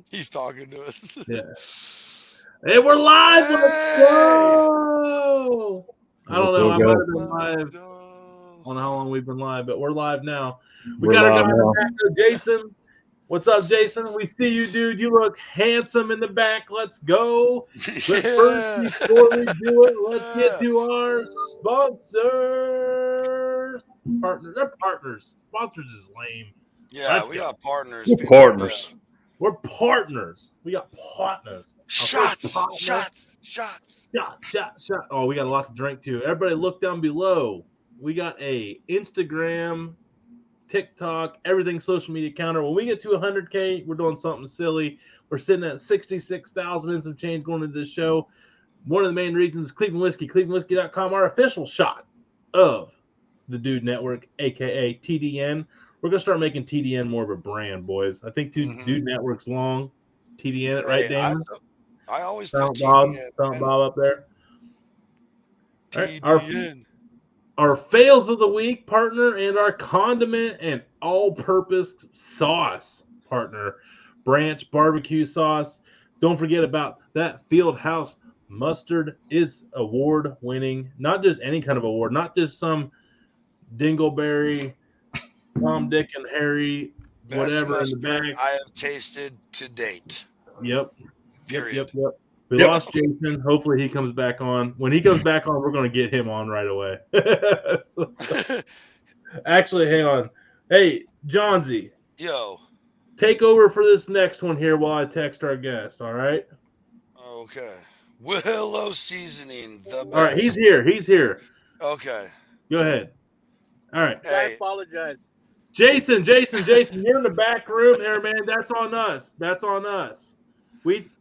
He's talking to us. Yeah. Hey, we're live. Let's Hey! go. I don't What's know. up, I might guys? have been Let's live. go. I don't know how long we've been live, but we're live now. We We're got our guy live in the now. back there, Jason. What's up, Jason? We see you, dude. You look handsome in the back. Let's go. But first, Yeah. before we do it, let's get to our sponsors. Partners. They're partners. Sponsors is lame. Yeah, Let's we go. got partners. We're People, partners. We're partners. We got partners. Our first Shots, partner. shots, shots. Shot. Oh, we got a lot to drink too. Everybody look down below. We got a Instagram, TikTok, everything social media counter. When we get to 100K, we're doing something silly. We're sitting at 66,000 and some change going into this show. One of the main reasons is Cleveland Whiskey, clevelandwhiskey.com, our official shot of the Dude Network, a.k.a. TDN. We're going to start making TDN more of a brand, boys. I think Dude Network's long. TDN it, right, Hey, Damon? I always put Silent Bob, TDN. Silent Bob up there. All right, TDN. our fails of the week partner and our condiment and all-purpose sauce partner, Branch Barbecue Sauce. Don't forget about that Fieldhouse mustard. It's award-winning. Not just any kind of award, not just some dingleberry, Tom, Dick, and Harry, Best whatever in the mustard bag. I have tasted to date. Yep. Period. Yep. We Yep. lost Jason. Hopefully he comes back on. When he comes back on, we're going to get him on right away. Actually, hang on. Hey, Johnsy, Yo. take over for this next one here while I text our guest, all right? Okay. Willow seasoning, the best. All right, he's here. Okay. Go ahead. All right. I Hey, apologize. Jason, you're in the back room there, man. That's on us.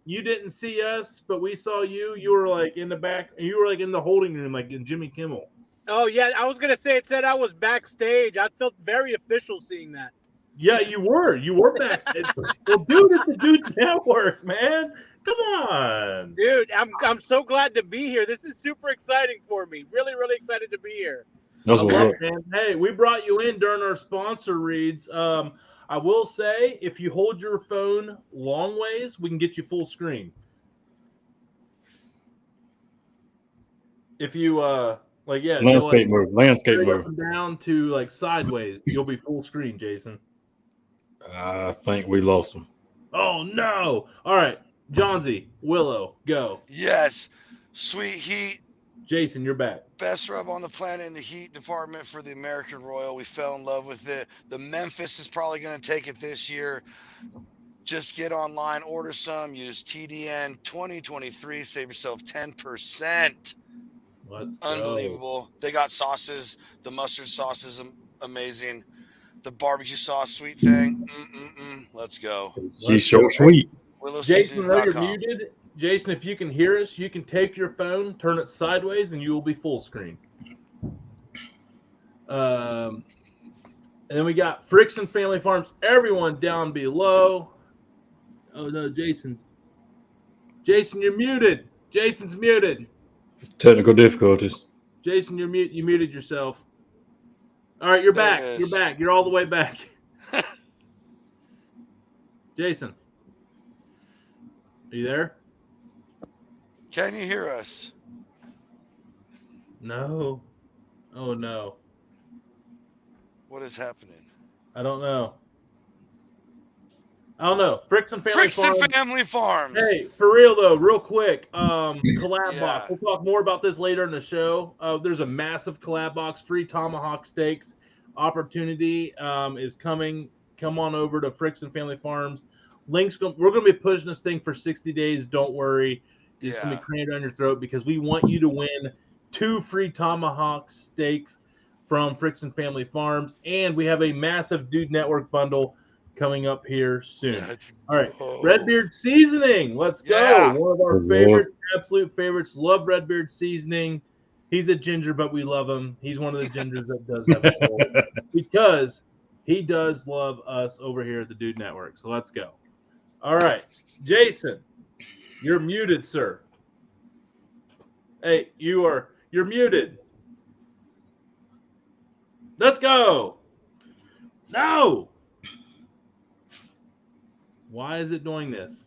You didn't see us, but we saw you. You were like in the back. You were like in the holding room, like in Jimmy Kimmel. Oh yeah, I was gonna say it said I was backstage. I felt very official seeing that. Yeah, you were. You were backstage. Well, dude, it's the Dude Network, man. Come on. Dude, I'm so glad to be here. This is super exciting for me. Really, really excited to be here. That's I what's love up. it, man. Hey, we brought you in during our sponsor reads. I will say, if you hold your phone long ways, we can get you full screen. If you if you Landscape move. Landscape straight up move. and down to like sideways, you'll be full screen, Jason. I think we lost him. Oh no! All right, Johnsy, Willow, go. yes. Sweet heat. Jason, you're back. Best rub on the planet in the heat department for the American Royal. We fell in love with it. The Memphis is probably going to take it this year. Just get online, order some, use TDN 2023, save yourself 10%. Let's go. Unbelievable. They got sauces. The mustard sauce is amazing. The barbecue sauce, sweet thing. Let's go. She's so sweet. Jason, though you're WillowSeasons.com. muted. Jason, if you can hear us, you can take your phone, turn it sideways, and you will be full screen. And then we got Frickson Family Farms. Everyone down below. Oh no, Jason. Jason, you're muted. Jason's muted. Technical difficulties. Jason, you're mute. You muted yourself. All right, you're There back. it You're is. back. You're all the way back. Jason, are you there? Can you hear us? No. Oh no. What is happening? I don't know. Frickson Family Frickson Farms. Family Farms. Hey, for real though, real quick, collab Yeah. box. We'll talk more about this later in the show. There's a massive collab box, free tomahawk steaks opportunity is coming. Come on over to Frickson Family Farms. We're going to be pushing this thing for 60 days. Don't worry. It's going to be crammed down your throat because we want you to win 2 free tomahawk steaks from Frickson Family Farms. And we have a massive Dude Network bundle coming up here soon. All right, Redbeard Seasoning. Let's go. Yeah. One of our Let's go. favorites, absolute favorites. Love Redbeard Seasoning. He's a ginger, but we love him. He's one of the gingers that does have a soul because he does love us over here at the Dude Network. So let's go. All right, Jason, you're muted, sir. Hey, you're muted. Let's go. No. Why is it doing this?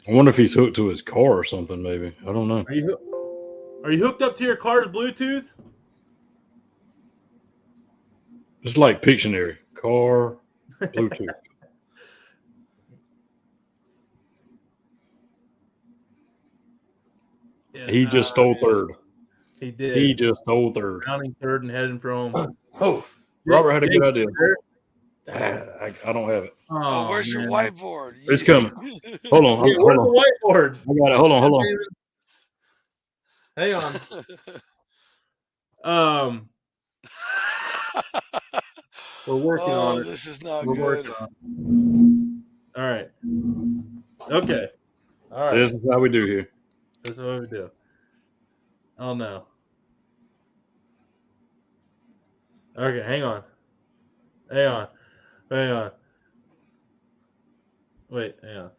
I wonder if he's hooked to his car or something. Maybe I don't know. Are you hooked up to your car's Bluetooth? It's like Pictionary. Car, Bluetooth. Yeah, He just stole third. He did. He just stole third. Rounding third and heading for home. Oh, Robert had a good idea. There. I don't have it. Oh, where's your whiteboard? It's coming. Hold on. Yeah, where's the whiteboard? I got it. Hold on. Hang on. We're working on it. This is not We're good. All right. Okay. All right. This is how we do here. This is what we do. Oh no. Okay, hang on. Wait, hang on.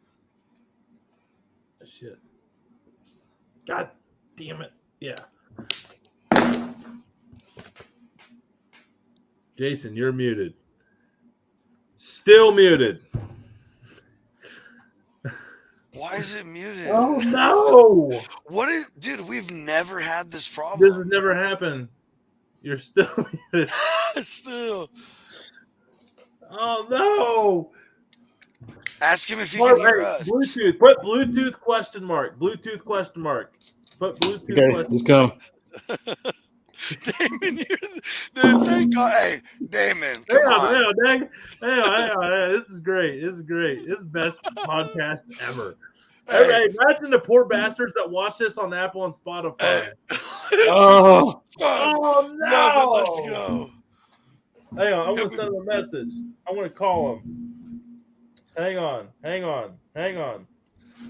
Shit. God damn it. Yeah. Jason, you're muted. Still muted. Why is it muted? Oh no! What is, dude? We've never had this problem. This has never happened. You're still muted. Still. Oh no! Ask him if he can hear us. Bluetooth. Put Bluetooth question mark. Bluetooth question mark. Put Bluetooth Okay, let's come. Damon, dude, thank God. Hey, Damon, come on. Hang on. This is great. This is the best podcast ever. Hey, imagine the poor bastards that watch this on Apple and Spotify. Hey. Oh no! Let's go. Hang on, I'm gonna send him a message. I'm gonna call him. Hang on.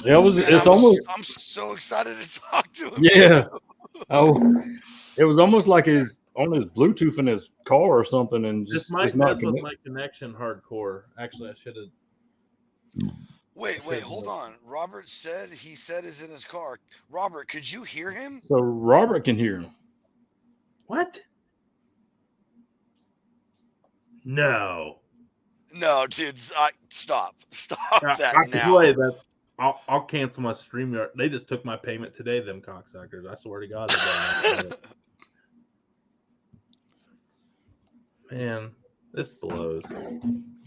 Yeah, I'm so excited to talk to him. Yeah. Oh, it was almost like he's on his Bluetooth in his car or something, and This just might it's not mess with my connection hardcore. Actually, I should have. Wait, hold on. Robert said is in his car. Robert, could you hear him? So Robert can hear him. What? No, dude. Stop that I now. Play that. I'll cancel my StreamYard. They just took my payment today, them cocksuckers. I swear to God. Man, this blows.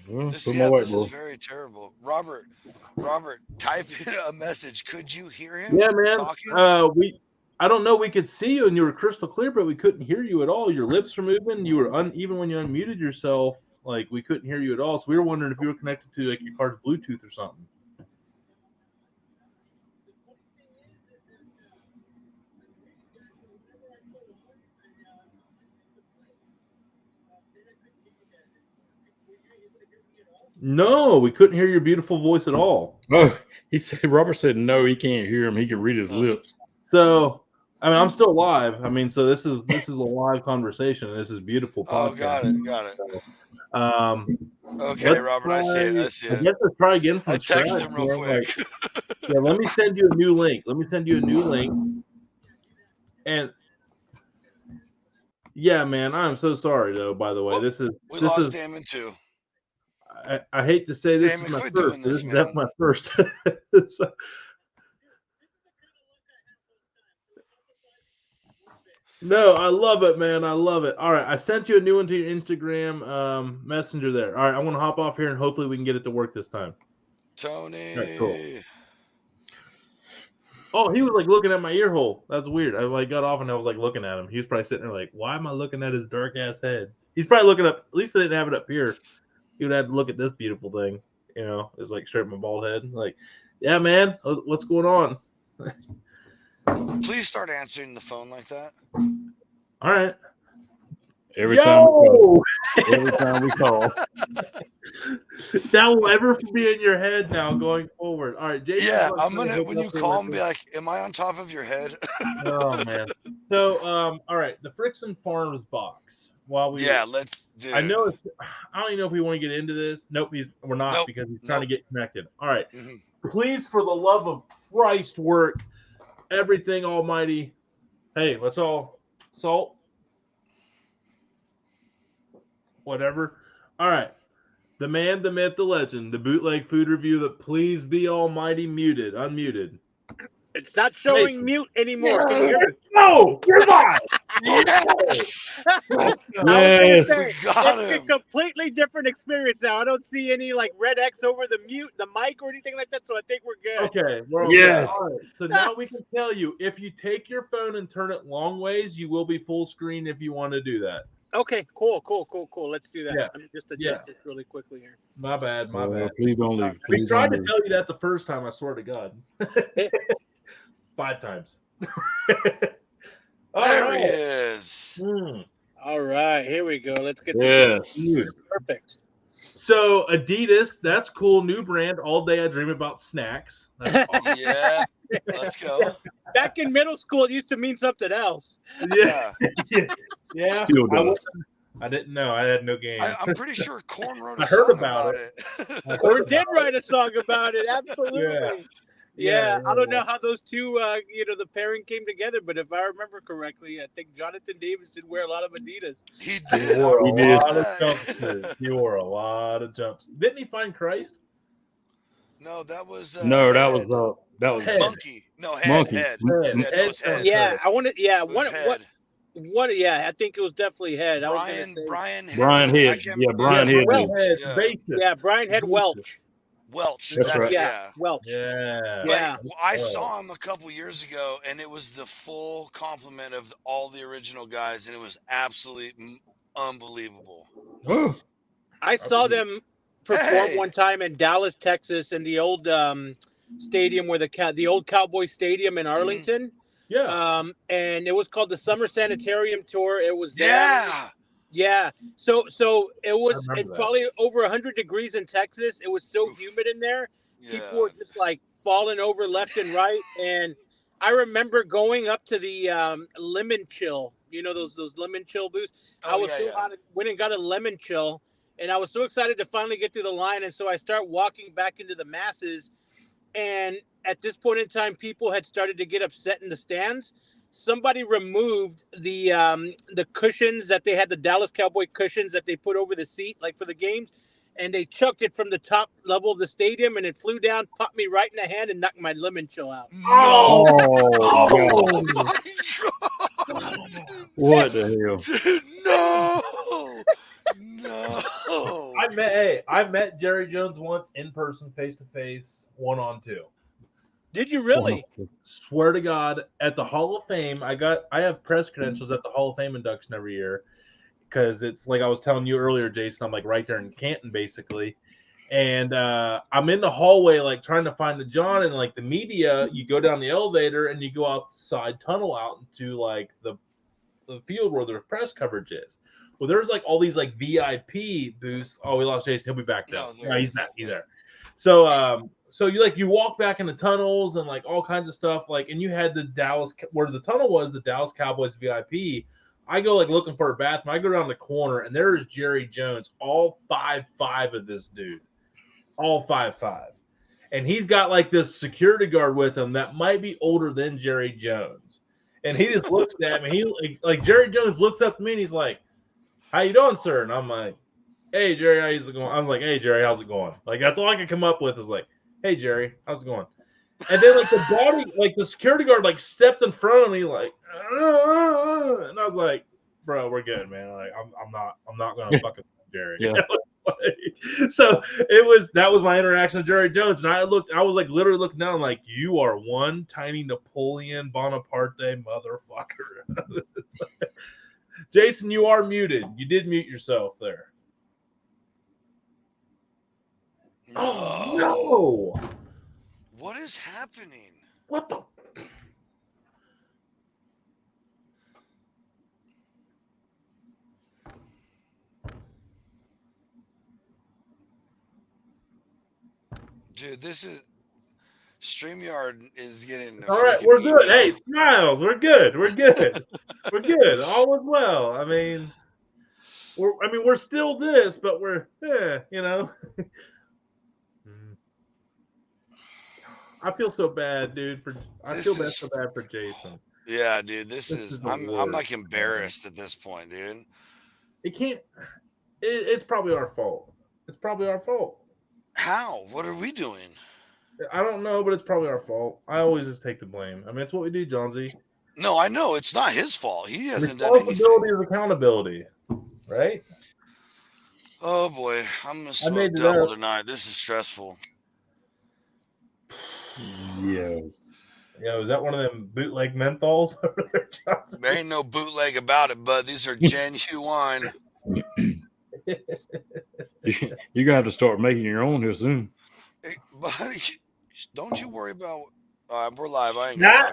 Well, This is very terrible. Robert, type in a message. Could you hear him? Yeah, man. Talking? I don't know. We could see you and you were crystal clear, but we couldn't hear you at all. Your lips were moving. You were even when you unmuted yourself, like we couldn't hear you at all. So we were wondering if you were connected to like your car's Bluetooth or something. No, we couldn't hear your beautiful voice at all. Oh, Robert said no, he can't hear him. He can read his lips. So, I mean, I'm still live. I mean, so this is a live conversation. This is beautiful podcast. Oh, got it. Okay, Robert, I see it. I guess let's try again from scratch. I text him real quick. Yeah, let me send you a new link. And yeah, man, I'm so sorry though. By the way, we lost Damon too. I hate to say this Damon, is my first. This is that's my first. So, no, I love it, man. I love it. All right, I sent you a new one to your Instagram messenger there. All right, I'm gonna hop off here and hopefully we can get it to work this time. Tony. Right, cool. Oh, he was like looking at my ear hole. That's weird. I like got off and I was like looking at him. He was probably sitting there like, why am I looking at his dark ass head? He's probably looking up. At least I didn't have it up here. He would have to look at this beautiful thing. You know, it's like straight my bald head. Like, yeah, man, what's going on? Please start answering the phone like that. All right. Every time we call. That will ever be in your head now going forward. All right, Jason. Yeah, I'm gonna when you call and be like, "Am I on top of your head?" Oh man. So, all right, the Frickson Farms box. Let's. Dude. I know. I don't even know if we want to get into this. Nope, we're not because he's trying to get connected. All right, Please, for the love of Christ, work everything almighty. Hey, let's all salt. Whatever. All right. The man, the myth, the legend, the bootleg food review that please be almighty unmuted. It's not showing mute anymore. Can you hear me? No, goodbye. Yes. I was gonna Yes. say, We got it's a him. completely different experience now. I don't see any like red X over the mic or anything like that. So I think we're good. Okay, well, Yes. all right. So now we can tell you if you take your phone and turn it long ways, you will be full screen if you want to do that. Okay, cool. Let's do that. Yeah. Let me just adjust this really quickly here. My bad. Please don't leave. We Please tried don't to leave. tell you that the first time, I swear to God. 5 times. All There right. he is. All right, here we go. Let's get Yes. this. Perfect. So Adidas, that's cool. New brand. All day I dream about snacks. That's awesome. Yeah. Let's go. Back in middle school, it used to mean something else. Yeah. Yeah. Still does. I didn't know. I had no game. I'm pretty sure Korn wrote a I heard song about about it. Or did write a song about it. Absolutely. Yeah, I don't know yeah. how those two, the pairing came together, but if I remember correctly, I think Jonathan Davis did wear a lot of Adidas. He did. He wore a He did. lot of jumps. He wore a lot of jumps. Didn't he find Christ? No, that was No, that Head. was Head. Monkey. No, Head. Monkey. Head. Head. Yeah, no, it was Head. Yeah, I wanted. Yeah, It was Head. Yeah, I think it was definitely Head. Brian Head. Brian I Head. can't- Yeah, Brian Head. Well, did. Yeah. Basis. Yeah, Brian had Welch. Welch. That's right. Yeah. Welch. Yeah. But Yeah. I saw him a couple years ago, and it was the full complement of all the original guys, and it was absolutely unbelievable. Oh, I saw them perform Hey. one time in Dallas, Texas, in the old stadium where the old Cowboy Stadium in Arlington. Yeah. And it was called the Summer Sanitarium Tour. It was Yeah. Yeah. So it was remember that. probably over 100 degrees in Texas. It was so humid in there. People Yeah. were just like falling over left and right. And I remember going up to the lemon chill. You know those lemon chill booths. I was so hot. Went and got a lemon chill, and I was so excited to finally get through the line. And so I start walking back into the masses. And at this point in time, people had started to get upset in the stands. Somebody removed the cushions that they had, the Dallas Cowboy cushions that they put over the seat, like for the games, and they chucked it from the top level of the stadium, and it flew down, popped me right in the hand, and knocked my lemon chill out. No. oh, my God. what the hell? Dude, no. No. I met Jerry Jones once in person, face to face, 1-on-2. Did you really? Swear to God, at the Hall of Fame, I have press credentials at the Hall of Fame induction every year because it's like I was telling you earlier, Jason. I'm like right there in Canton, basically, and I'm in the hallway like trying to find the John, and like the media, you go down the elevator and you go out the side tunnel out into like the field where the press coverage is. Well, there's like all these like VIP booths. Oh, we lost Jason. He'll be back though. No, he's not. He's there. So you walk back in the tunnels and like all kinds of stuff, like, and you had the Dallas, where the tunnel was, the Dallas Cowboys VIP. I go like looking for a bathroom. I go down the corner and there is Jerry Jones, all 5'5" of this dude, all 5'5", and he's got like this security guard with him that might be older than Jerry Jones, and he just looks at me. He like Jerry Jones looks up to me and he's like, "How you doing, sir?" And I'm like, "Hey, Jerry, how's it going?" I'm like, "Hey, Jerry, how's it going?" Like, that's all I can come up with is like, "Hey, Jerry, how's it going?" And then like the security guard like stepped in front of me like, and I was like, "Bro, we're good, man. Like, I'm not gonna fucking Jerry." Yeah. So that was my interaction with Jerry Jones, and I was like literally looking down like, "You are one tiny Napoleon Bonaparte motherfucker." Jason, you are muted. You did mute yourself there. No. Oh no! What is happening? What the? Dude, this is StreamYard is getting All right, we're good. Hey, smiles. We're good. We're good. We're good. All is well. I mean, we're still this, but we're you know. I feel so bad, dude. I feel so bad for Jason. Yeah, dude. This is I'm like worst. embarrassed at this point, dude. It can't. It's probably our fault. It's probably our fault. How? What are we doing? I don't know, but it's probably our fault. I always just take the blame. I mean, it's what we do, Johnsy. No, I know it's not his fault. He hasn't done anything. Responsibility is accountability, right? Oh boy, I'm gonna smoke double tonight. This is stressful. Yes. Yeah, is that one of them bootleg menthols over there, Johnson? There ain't no bootleg about it, bud. These are genuine. You're gonna have to start making your own here soon. Hey, buddy, don't you worry about. We're live. I ain't No.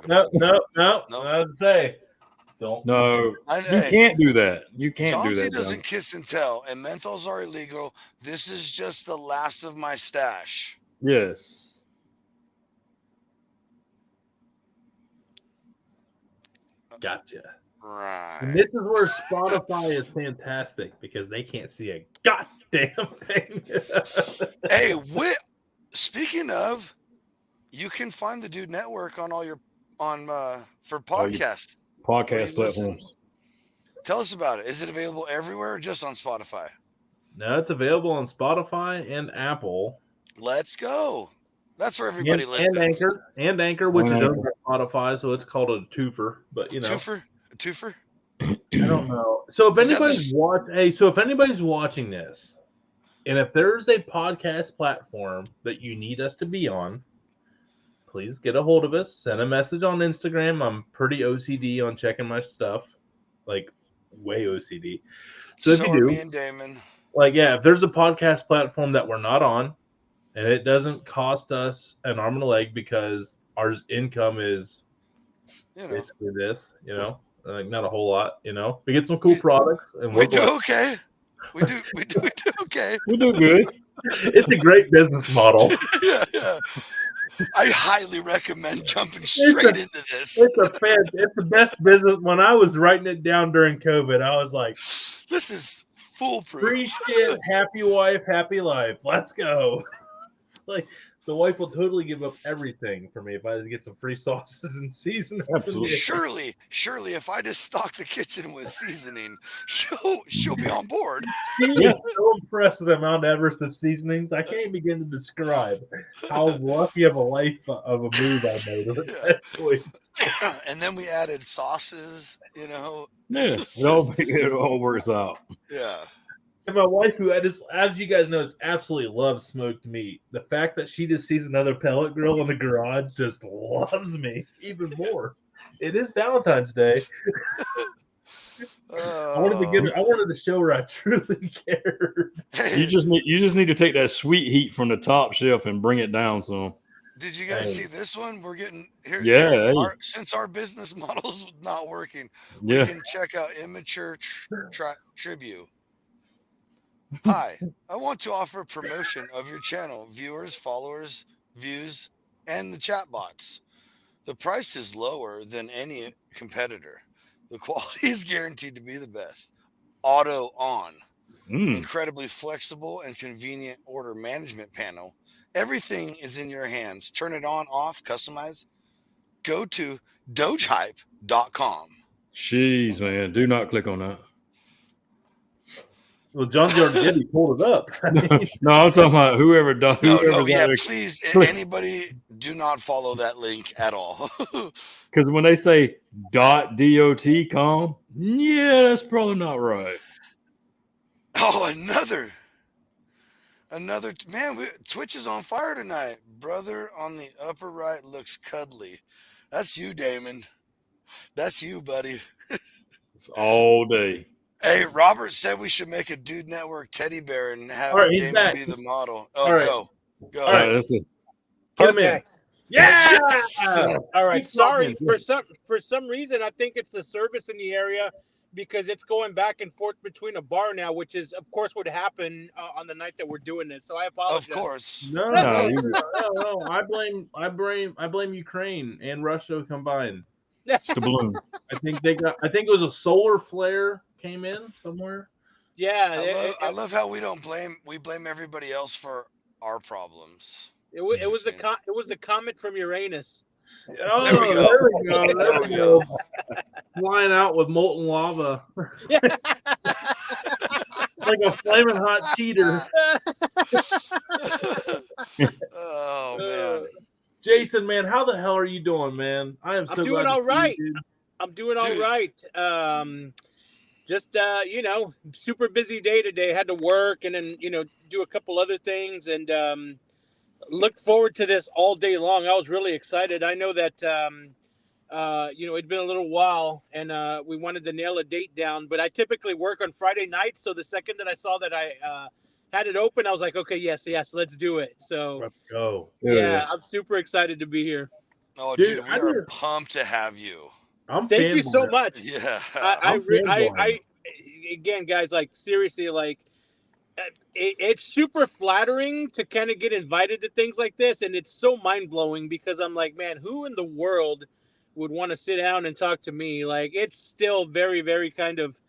I'd say don't. No, you can't do that. You can't do that. Johnsy doesn't kiss and tell, and menthols are illegal. This is just the last of my stash. Yes. Gotcha. Right. And this is where Spotify is fantastic because they can't see a goddamn thing. Hey, speaking of, you can find the Dude Network on all your for podcasts. Podcast platforms. Tell us about it. Is it available everywhere or just on Spotify? No, it's available on Spotify and Apple. Let's go. That's where everybody listens. And Anchor, which is owned by Spotify, so it's called a twofer. But you know, a twofer. I don't know. So if anybody's watching this, and if there's a podcast platform that you need us to be on, please get a hold of us. Send a message on Instagram. I'm pretty OCD on checking my stuff, like way OCD. So if you do, me and Damon. if there's a podcast platform that we're not on, and it doesn't cost us an arm and a leg because our income is basically this, like not a whole lot, We get some cool products, and we do okay. We do okay. We do good. It's a great business model. Yeah. I highly recommend jumping straight into this. It's the best business. When I was writing it down during COVID, I was like, "This is foolproof." Free shit, happy wife, happy life. Let's go. Like the wife will totally give up everything for me if I get some free sauces and seasonings. Absolutely. Surely, if I just stock the kitchen with seasoning, she'll be on board. She is so impressed with the Mount Everest of seasonings. I can't begin to describe how lucky of a life of a move I made with that choice. And then we added sauces, Yeah, it all works out. Yeah. And my wife, who as you guys know, absolutely loves smoked meat. The fact that she just sees another pellet grill in the garage just loves me even more. It is Valentine's Day. I wanted to show her I truly cared. You just need to take that sweet heat from the top shelf and bring it down some. Did you guys see this one? We're getting here. Yeah. Since our business model's not working, we can check out Immature Tribute. Hi, I want to offer a promotion of your channel, viewers, followers, views, and the chat bots. The price is lower than any competitor. The quality is guaranteed to be the best. Auto on. Incredibly flexible and convenient order management panel. Everything is in your hands. Turn it on, off, customize. Go to dogehype.com. Jeez, man. Do not click on that. Well, John did. He pulled it up. No, I'm talking about whoever does. Please, anybody, do not follow that link at all. Because when they say .dot.com, yeah, that's probably not right. Oh, another man. Twitch is on fire tonight. Brother on the upper right looks cuddly. That's you, Damon. That's you, buddy. It's all day. Hey, Robert said we should make a Dude Network teddy bear and have Damon be the model. Oh, all right. Go. All right, that's it. Get him in. Yeah. All right. Sorry for some reason. I think it's the service in the area because it's going back and forth between a bar now, which is, of course, would happen on the night that we're doing this. So I apologize. Of course. No. I blame Ukraine and Russia combined. It's the balloon. I think it was a solar flare came in somewhere. Yeah. I love how we blame everybody else for our problems. It was the comet from Uranus. Oh, there we go. Flying out with molten lava. Like a flaming hot cheater. Oh man. Jason, man, how the hell are you doing, man? I'm so doing glad all to see right. you, dude. I'm doing all Dude. right. Just super busy day today. Had to work and then do a couple other things, and look forward to this all day long. I was really excited. I know that it'd been a little while, and we wanted to nail a date down. But I typically work on Friday nights, so the second that I saw that I had it open, I was like, okay, yes, let's do it. So Let's go. yeah, I'm super excited to be here. Oh, dude, we are pumped to have you. Thank you so much. Yeah. I again, guys, like seriously, like it's super flattering to kind of get invited to things like this, and it's so mind blowing because I'm like, man, who in the world would want to sit down and talk to me? Like, it's still very, very kind of.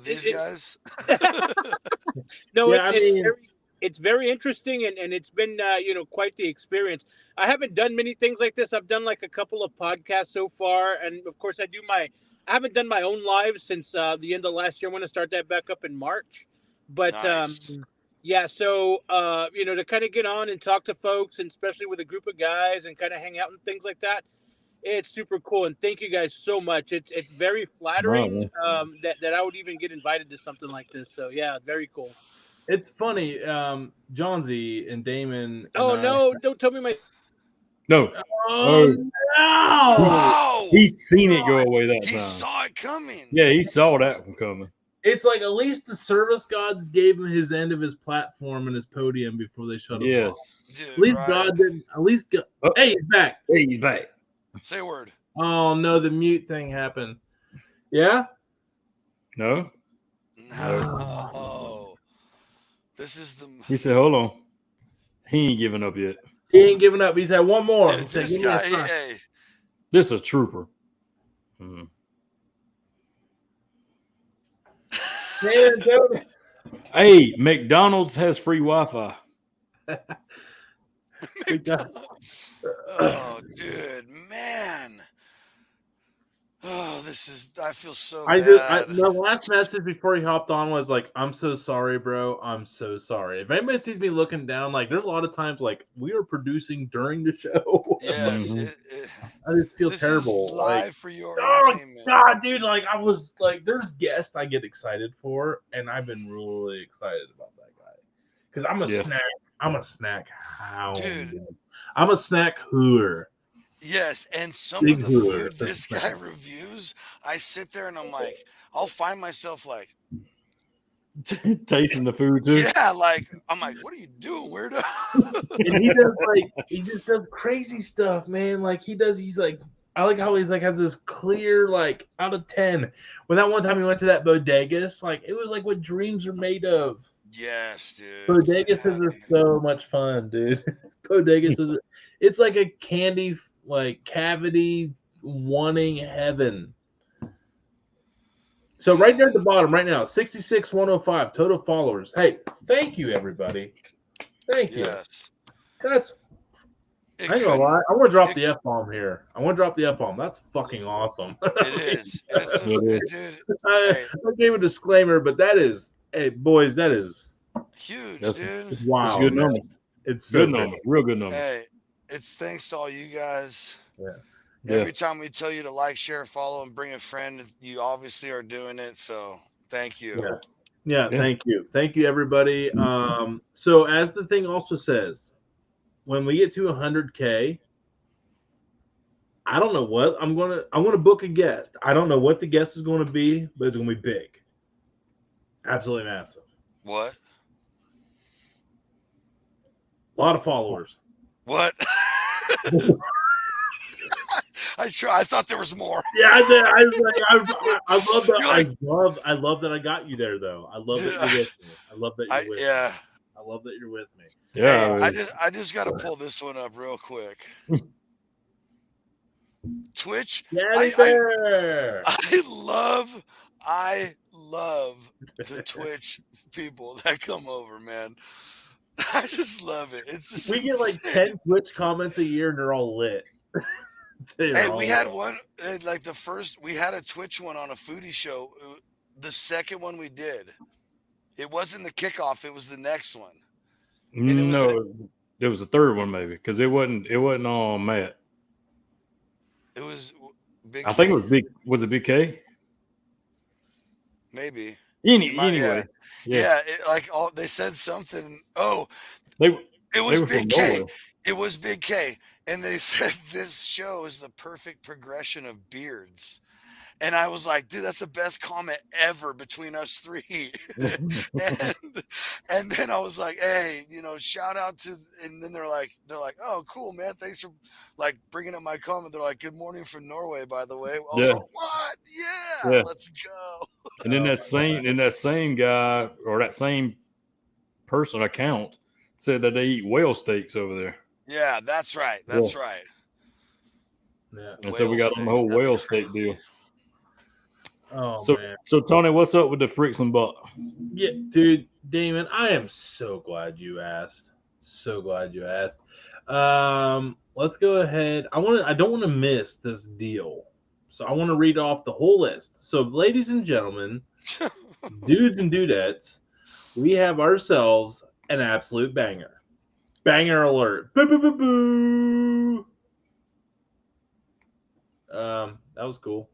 These guys. No, it's very interesting, and it's been quite the experience. I haven't done many things like this. I've done like a couple of podcasts so far, and of course I haven't done my own live since the end of last year. I'm going to start that back up in March, but nice. yeah, so to kind of get on and talk to folks, and especially with a group of guys and kind of hang out and things like that. It's super cool, and thank you guys so much. It's very flattering that I would even get invited to something like this. So yeah, very cool. It's funny, John Z and Damon. No, don't tell me my. No. Oh no! He's seen it go away that time. He saw it coming. Yeah, he saw that one coming. It's like at least the service gods gave him his end of his platform and his podium before they shut him off. Dude, at least God didn't. At least hey, he's back. Hey, he's back. Say a word. Oh no, the mute thing happened. Yeah. No. Oh. This is the. He said, "Hold on, he ain't giving up yet. He ain't giving up. He said one more. Yeah, this guy, hey. This is a trooper." Mm-hmm. Hey, McDonald's has free Wi-Fi. Oh, dude, man. Oh, I feel so bad. The last message before he hopped on was like, I'm so sorry, bro. I'm so sorry. If anybody sees me looking down, like, there's a lot of times, like, we are producing during the show. Yes. I just feel terrible. Is live for your entertainment. God, dude, like, I was, like, there's guests I get excited for, and I've been really excited about that guy. Because I'm a snack. I'm a snack hound. Dude. I'm a snack hooer. Yes, and some of the food this guy reviews, I sit there and I'm like, I'll find myself like tasting the food too. Yeah, like I'm like, what are you doing, weirdo? And he just does crazy stuff, man. Like he's like, I like how he's like has this clear like out of 10. When that one time he went to that bodegas, like it was like what dreams are made of. Yes, dude. Bodegas are so much fun, dude. Bodegas it's like a candy like cavity wanting heaven. So right there at the bottom right now, 66,105 total followers. Hey, thank you everybody. Thank you. Yes. That's I ain't gonna lie. I want to drop the F-bomb here. I want to drop the F-bomb. That's fucking awesome. It is. Dude, I gave a disclaimer, but that is, hey boys, that is huge, dude. Wow. It's a good number. It's good number. Real good number. Hey, it's thanks to all you guys. Yeah. Every time we tell you to like, share, follow, and bring a friend, you obviously are doing it. So thank you. Yeah. Thank you. Thank you, everybody. So as the thing also says, when we get to 100K, I don't know what I'm gonna book a guest. I don't know what the guest is going to be, but it's going to be big. Absolutely massive. What? A lot of followers. What? I thought there was more. Yeah, I love that. I love that I got you there, though. I love that you're with me. I love that you're with me. I love that you're with me. Yeah, hey, I just got to pull this one up real quick. Twitch. I love the Twitch people that come over, man. I just love it. It's just we get like 10 Twitch comments a year, and they're all lit. We had one like we had a Twitch one on a foodie show. The second one we did, It wasn't the Kickoff. It was the next one. No, there was a third one maybe because it wasn't on Matt. It was Big. I think it was Big. Was it Big K? Maybe. Anyway, yeah. They said something. Oh, it was Big K. It was Big K, and they said this show is the perfect progression of beards. And I was like, dude, that's the best comment ever between us three. and then I was like, hey, shout out to, and then they're like, oh, cool, man. Thanks for like bringing up my comment. They're like, good morning from Norway, by the way. I was like, what? Yeah, let's go. And then that same guy or that same person account said that they eat whale steaks over there. Yeah, that's right. That's right. Yeah. And so we got on the whole whale steak deal. Oh, man. So Tony, what's up with the fricks and butt? Yeah, dude, Damon, I am so glad you asked. Let's go ahead. I don't want to miss this deal. So I want to read off the whole list. So, ladies and gentlemen, dudes and dudettes, we have ourselves an absolute banger. Banger alert. Boo, boo, boo, boo. That was cool.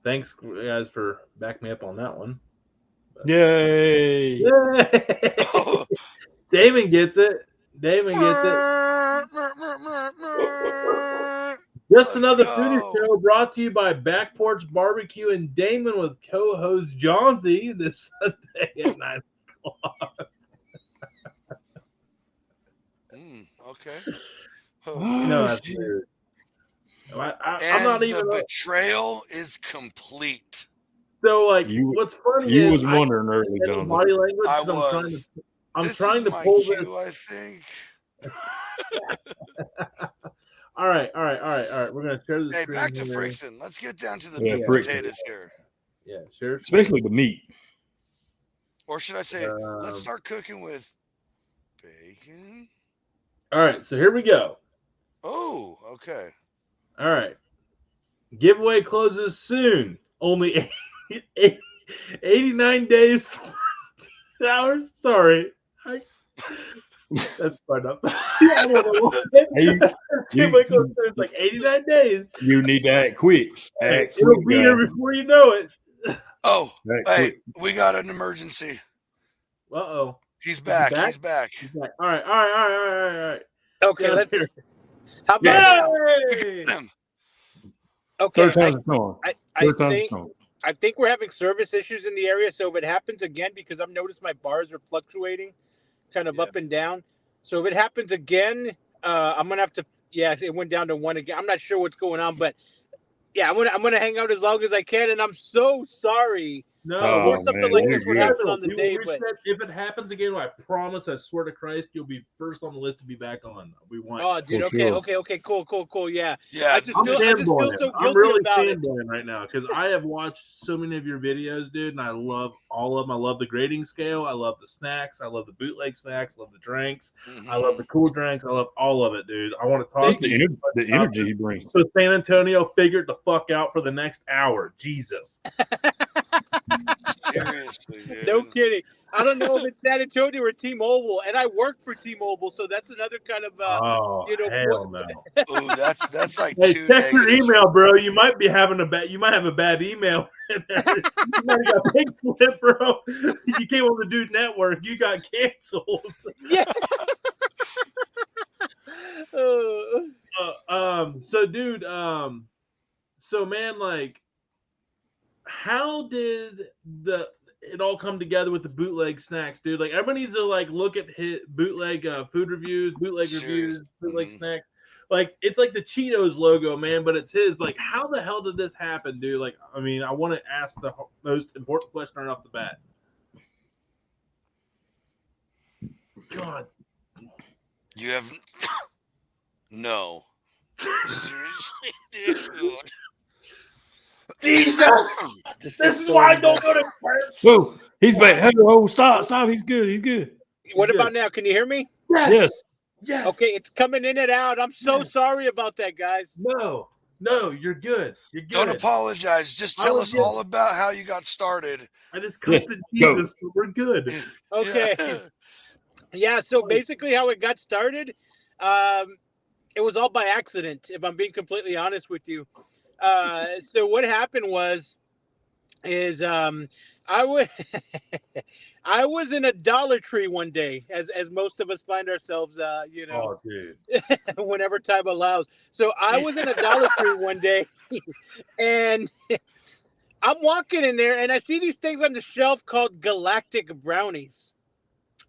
Thanks, guys, for backing me up on that one. Yay! Damon gets it. Just another foodie show brought to you by Back Porch Barbecue and Damon with co-host Johnsy this Sunday at 9 o'clock. Okay. No, that's weird. I'm not even. The betrayal is complete. So, like, what's funny you is was wondering early, John. Body language. I was. I'm trying to pull this. I think. All right. We're gonna share the screen. Hey, back to Frickson. Let's get down to the meat and potatoes here. Yeah, sure. Especially the meat. Or should I say, let's start cooking with bacon. All right, so here we go. Oh, okay. All right. Giveaway closes soon. Only 89 days, 4 hours. Sorry. That's fun up. I don't know. Giveaway closes soon. It's like 89 days. You need to act quick. It'll be here before you know it. Oh, hey, we got an emergency. Uh-oh. He's back. He's back. All right. Okay, let's hear. How about Okay, I think we're having service issues in the area, so if it happens again, because I've noticed my bars are fluctuating kind of up and down. So if it happens again, I'm gonna have to it went down to 1 again. I'm not sure what's going on, but yeah, I'm gonna hang out as long as I can, and I'm so sorry. No, or something like this would happen on the day. But if it happens again, I promise, I swear to Christ, you'll be first on the list to be back on. We want. Oh, dude. Okay. Cool. Yeah. Yeah. I just feel so guilty I'm really about it right now because I have watched so many of your videos, dude, and I love all of them. I love the grading scale. I love the snacks. I love the bootleg snacks. I love the drinks. I love the cool drinks. I love all of it, dude. I want to talk to you. The energy he brings. So San Antonio figured the fuck out for the next hour. Jesus. Seriously, dude. No kidding. I don't know if it's San Antonio or T-Mobile, and I work for T-Mobile, so that's another kind of hell no. Ooh, that's like check your email, bro. You might have a bad email. You might have got pink slip, bro. You came on the Dude Network. You got canceled. Yeah. So, dude. So, man, like, how did it all come together with the bootleg snacks, dude? Like, everybody needs to like look at bootleg food reviews, bootleg reviews, bootleg snacks. Like, it's like the Cheetos logo, man, but it's his. But like, how the hell did this happen, dude? Like, I mean, I want to ask the most important question right off the bat. God, you have no. Seriously, dude. Jesus! This is why I don't go to church. Whoa, he's back. Hey, stop. He's good. What about now? Can you hear me? Yes. Okay, it's coming in and out. I'm so sorry about that, guys. No. No, you're good. You're good. Don't apologize. Just tell us all about how you got started. I just cussed at Jesus, but we're good. Okay. Yeah. So basically, how it got started, it was all by accident. If I'm being completely honest with you. So what happened is I was I was in a Dollar Tree one day, as most of us find ourselves, Oh, dude. whenever time allows. So I was in a Dollar Tree one day, and I'm walking in there, and I see these things on the shelf called Galactic Brownies,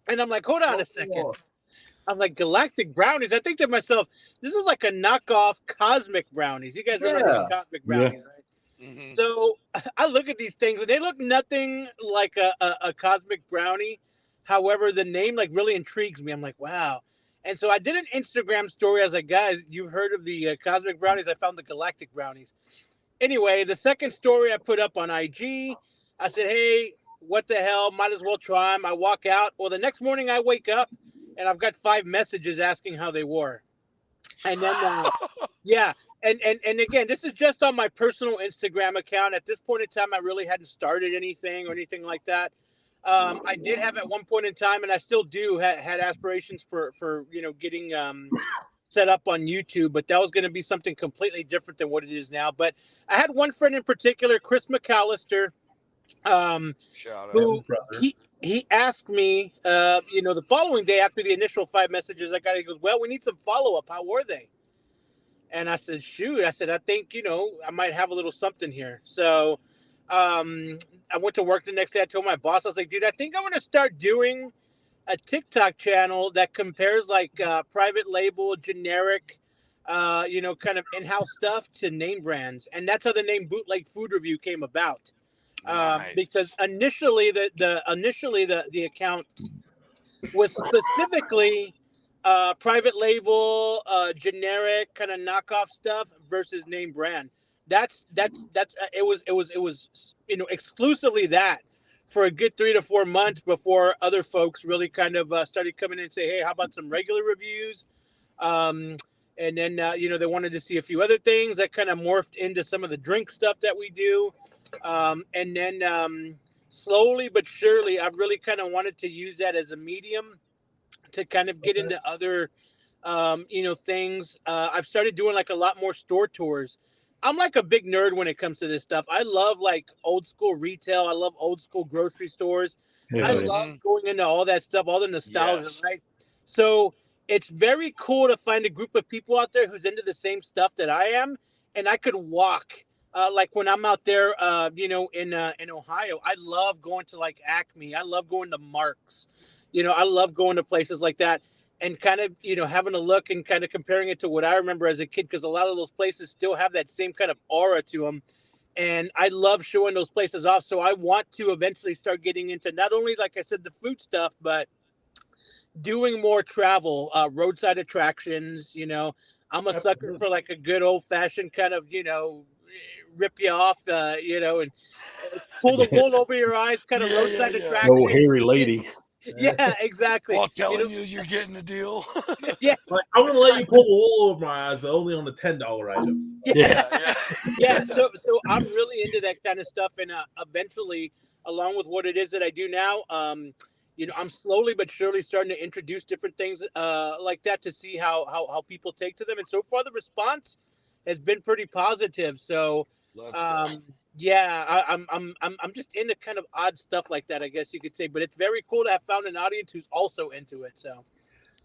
and I'm like, hold on a second. I'm like, Galactic Brownies? I think to myself, this is like a knockoff Cosmic Brownies. You guys remember the Cosmic Brownies, right? Mm-hmm. So I look at these things, and they look nothing like a Cosmic Brownie. However, the name like really intrigues me. I'm like, wow. And so I did an Instagram story. I was like, guys, you've heard of the Cosmic Brownies? I found the Galactic Brownies. Anyway, the second story I put up on IG, I said, hey, what the hell? Might as well try them. I walk out. Well, the next morning I wake up, and I've got 5 messages asking how they were. And then, yeah. And again, this is just on my personal Instagram account. At this point in time, I really hadn't started anything or anything like that. I did have at one point in time, and I still do, had aspirations for getting set up on YouTube, but that was going to be something completely different than what it is now. But I had one friend in particular, Chris McAllister, who he asked me, the following day after the initial 5 messages I got, he goes, well, we need some follow-up. How were they? And I said, shoot, I think, I might have a little something here. So I went to work the next day. I told my boss, I was like, dude, I think I'm going to start doing a TikTok channel that compares like private label, generic, kind of in-house stuff to name brands. And that's how the name Bootleg Food Review came about. Nice. Because initially the account was specifically private label, generic kind of knockoff stuff versus name brand. That's it was exclusively that for a good 3 to 4 months before other folks really kind of started coming in and say, hey, how about some regular reviews? And then they wanted to see a few other things that kind of morphed into some of the drink stuff that we do. And then slowly but surely, I've really kind of wanted to use that as a medium to kind of get into other, things. I've started doing like a lot more store tours. I'm like a big nerd when it comes to this stuff. I love like old school retail. I love old school grocery stores. I love going into all that stuff, all the nostalgia, right? So it's very cool to find a group of people out there who's into the same stuff that I am. And I could walk, like when I'm out there, in Ohio. I love going to like Acme. I love going to Mark's. I love going to places like that and kind of, having a look and kind of comparing it to what I remember as a kid, because a lot of those places still have that same kind of aura to them. And I love showing those places off. So I want to eventually start getting into not only, like I said, the food stuff, but doing more travel, roadside attractions. I'm a sucker for like a good old fashioned kind of, rip you off, and pull the wool over your eyes kind of roadside attraction. Oh, hairy ladies. Yeah, exactly. While telling you're getting a deal. Yeah. Like, I'm going to let you pull the wool over my eyes, but only on the $10 item. Yeah. Yeah. So I'm really into that kind of stuff. And eventually, along with what it is that I do now, I'm slowly but surely starting to introduce different things like that to see how people take to them. And so far, the response has been pretty positive. So, yeah, I'm just into kind of odd stuff like that, I guess you could say. But it's very cool to have found an audience who's also into it. So,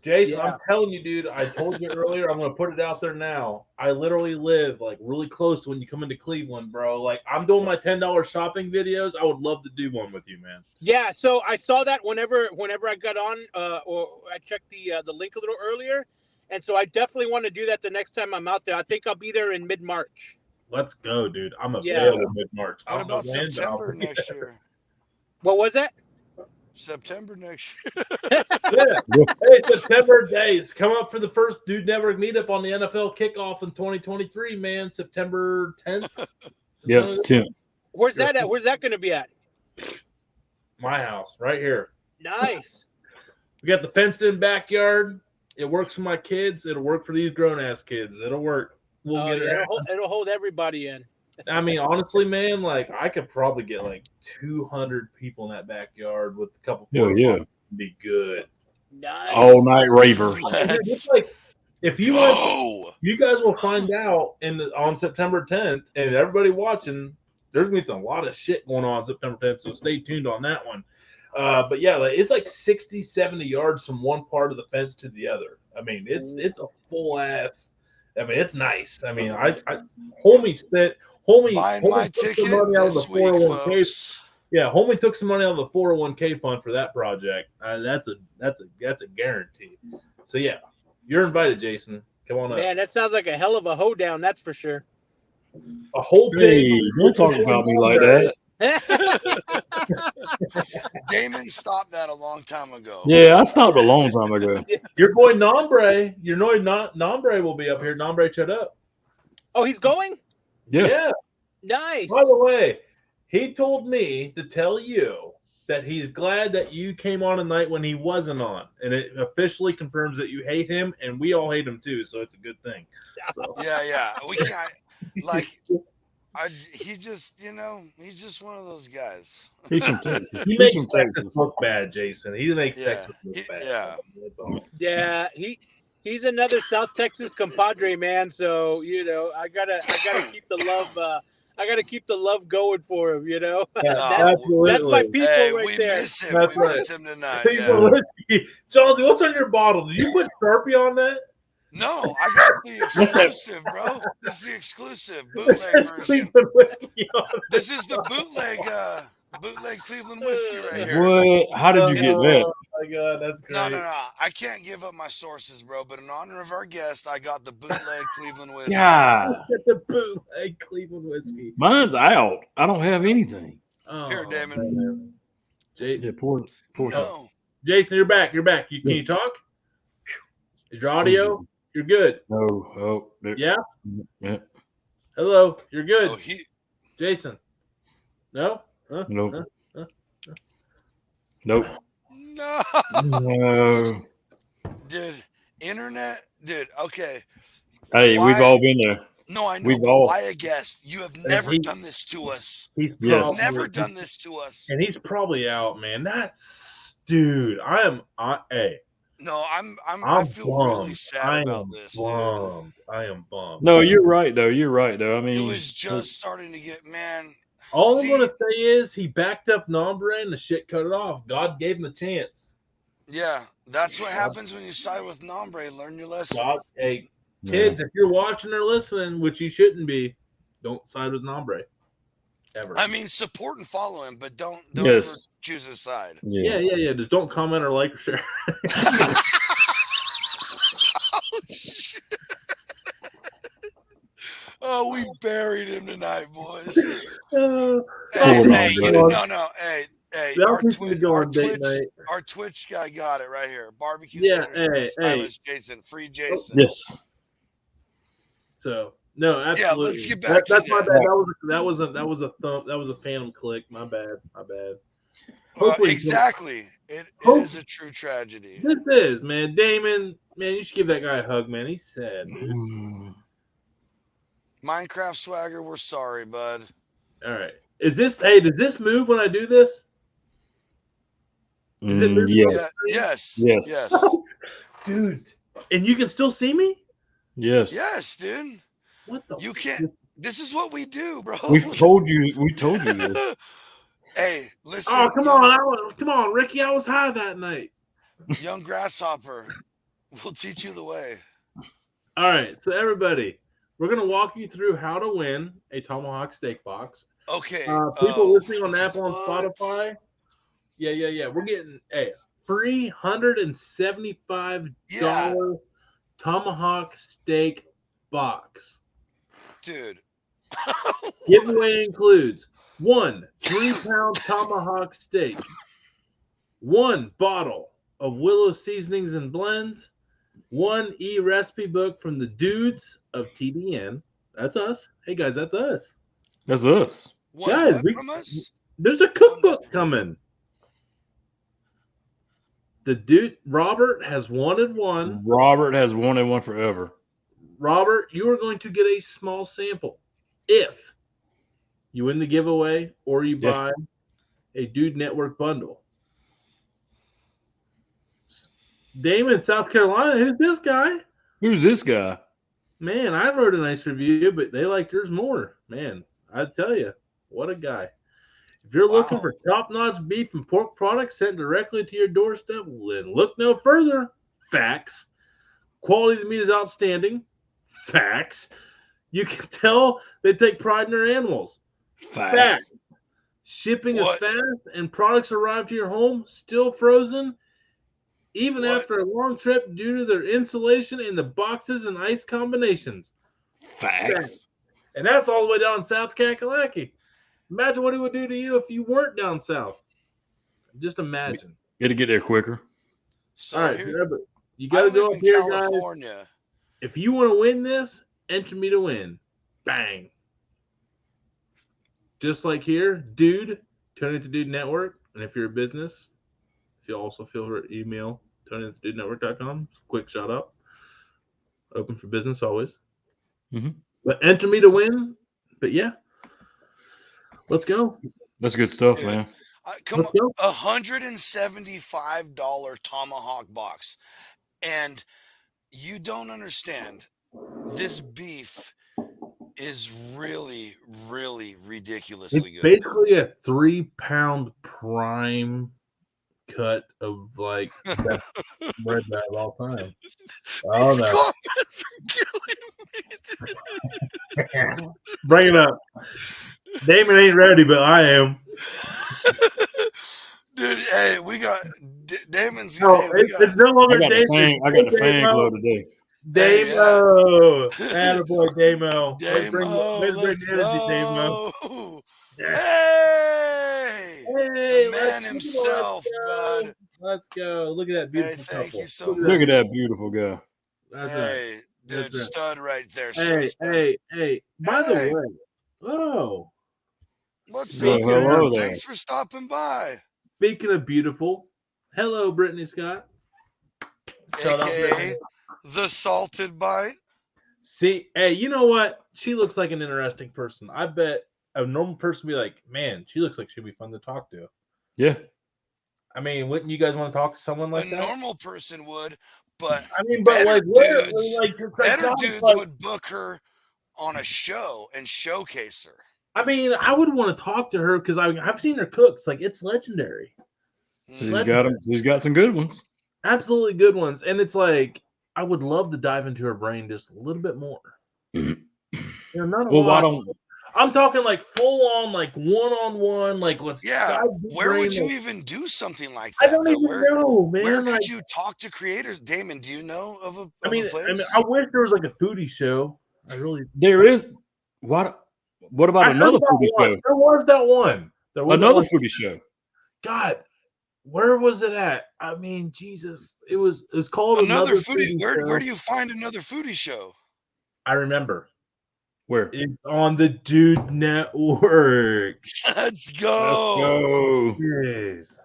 Jason, I'm telling you, dude, I told you earlier, I'm going to put it out there now. I literally live like really close to when you come into Cleveland, bro. Like I'm doing my $10 shopping videos. I would love to do one with you, man. Yeah, so I saw that whenever I got on, or I checked the link a little earlier, and so I definitely want to do that the next time I'm out there. I think I'll be there in mid-March. Let's go, dude. I'm available mid-March. What about September next year? What was that? September next year. Yeah. Hey, September days. Come up for the first Dude Network meetup on the NFL Kickoff in 2023, man. September 10th. Yes, 10th. Where's that at? Where's that going to be at? My house, right here. Nice. We got the fenced-in backyard. It works for my kids. It'll work for these grown-ass kids. It'll work. we'll get it. It'll hold everybody in. I mean, honestly, man, like I could probably get like 200 people in that backyard with a couple. Yeah. Be good. Nice. All night ravers. It's like if you want, you guys will find out on September 10th, and everybody watching, there's gonna be a lot of shit going on September 10th. So stay tuned on that one. But yeah, it's like 60, 70 yards from one part of the fence to the other. I mean, it's a full ass. I mean, it's nice. I mean, homie buying my ticket money out of the this week, 401k. folks. Yeah, homie took some money out of the 401k fund for that project. That's a guarantee. So yeah, you're invited, Jason. Come on up. Man, that sounds like a hell of a hoedown. That's for sure. A whole pig. Hey, don't talk about me like that. Damon stopped that a long time ago. Yeah, I stopped a long time ago. Your boy Nombre, Nombre will be up here. Nombre, shut up. Oh, he's going? Yeah. Nice. By the way, he told me to tell you that he's glad that you came on a night when he wasn't on, and it officially confirms that you hate him, and we all hate him too. So it's a good thing. So. Yeah. We can't like. He just, he's just one of those guys. He's from Texas. He makes Texas look bad, Jason. He makes Texas look bad. Yeah, he's another South Texas compadre, man. So I gotta keep the love. I gotta keep the love going for him. Yeah, that's my people right we there. Miss him. That's we right. miss him tonight. Jonesy, what's on your bottle? Did you put Sharpie on that? No, I got the exclusive, bro. This is the exclusive bootleg version. This is the bootleg Cleveland whiskey right here. What? How did you get that? Oh my god, that's great. No. I can't give up my sources, bro. But in honor of our guest, I got the bootleg Cleveland whiskey. Yeah. The bootleg Cleveland whiskey. Mine's out. I don't have anything. Oh, Here, Damon. Yeah, poor. No. Jason, you're back. Can you talk? Is your audio? You're good. No. Yeah? Yeah. Hello. You're good. Oh, Jason. No? Huh? Nope. Huh? Nope. No. Dude, okay. Hey, we've all been there. No, I know. We've all. Why a guest? You have never done this to us. He's never done this to us. And he's probably out, man. Dude. Hey. No, I feel bummed. really sad about this. Bummed. I am bummed. No, you're right though. I mean, it was just starting to get, man. All I'm gonna say is he backed up Nombre and the shit cut it off. God gave him a chance. Yeah, that's what happens when you side with Nombre. Learn your lesson. Hey, kids, if you're watching or listening, which you shouldn't be, don't side with Nombre. Ever. I mean, support and follow him, but don't ever choose a side. Yeah. Just don't comment or like or share. Oh, we buried him tonight, boys. No. Hey, our Twitch guy got it right here. Barbecue. Yeah, Stylish Jason, free Jason. Yes. So no, absolutely. Yeah, let's get back to that's my bad. That was a phantom click. My bad. Exactly. It is a true tragedy. This is, man. Damon, man, you should give that guy a hug, man. He's sad, dude. Minecraft swagger, we're sorry, bud. All right. Does this move when I do this? Is it Yes. Dude, and you can still see me? Yes, dude. What the? You can't. This is what we do, bro. We told you this. Hey, listen. Oh, come on, Ricky. I was high that night. Young grasshopper, we'll teach you the way. All right, so everybody, we're gonna walk you through how to win a tomahawk steak box. Okay. People listening on Apple and Spotify. Yeah. We're getting a free $175 tomahawk steak box. Dude. Giveaway includes 1 3-pound tomahawk steak, 1 bottle of Willow seasonings and blends, 1 e-recipe book from the dudes of TDN. That's us. Hey guys, that's us. That's us. Guys, from us? There's a cookbook coming. The dude Robert has wanted one. Robert has wanted one forever. Robert, you are going to get a small sample if you win the giveaway or you buy a Dude Network bundle. Damon, South Carolina, who's this guy? Who's this guy? Man, I wrote a nice review, but they liked yours more. Man, I tell you, what a guy. If you're looking for top-notch beef and pork products sent directly to your doorstep, then look no further. Facts. Quality of the meat is outstanding. Facts. You can tell they take pride in their animals. Facts. Shipping is fast and products arrive to your home still frozen, even after a long trip due to their insulation in the boxes and ice combinations. Facts. And that's all the way down South Kakalaki. Imagine what it would do to you if you weren't down south. Just imagine. You got to get there quicker. So all right, you got to go up here, California. Guys. If you want to win this, enter me to win. Bang. Just like here, Dude, turn it to Dude Network. And if you're a business, if you also feel free to email, turn it to dudenetwork.com. Quick shout out. Open for business always. Mm-hmm. But enter me to win. But yeah, let's go. That's good stuff, man. Come on, $175 tomahawk box. And you don't understand. This beef is really, really ridiculously good. Basically a 3-pound prime cut of like best bread of all time. Oh no. Comments are killing me. Bring it up. Damon ain't ready, but I am. Dude, hey, we got Damon's. No, it's no longer Damon. I got the fan glow today. Damo. Attaboy, Damo. Let's bring energy, Damo. Hey! The man himself, bud. Let's go. Look at that beautiful thank you so much. Look at that beautiful guy. That's hey, right. Dude, stud right there. Hey. By the way, what's up, man? Thanks for stopping by. Speaking of beautiful, hello, Brittany Scott. AKA the Salted Bite. See, hey, you know what? She looks like an interesting person. I bet a normal person would be like, man, she looks like she'd be fun to talk to. Yeah. I mean, wouldn't you guys want to talk to someone like that? A normal person would, but I mean, but like better dudes would book her on a show and showcase her. I mean, I would want to talk to her because I've seen her cook. It's like it's legendary. So she's got some good ones. Absolutely good ones. And it's like I would love to dive into her brain just a little bit more. Why don't I'm talking like full on, like one-on-one, like what's where would you even do something like that? I don't even know, man. Where could you talk to creators? Damon, do you know of a place? I wish there was like a foodie show. There is. What about another foodie show? There was that one. There was another foodie show. God, where was it at? I mean, Jesus, it was called another foodie. Where do you find another foodie show? I remember. Where? It's on the Dude Network. Let's go. Jeez.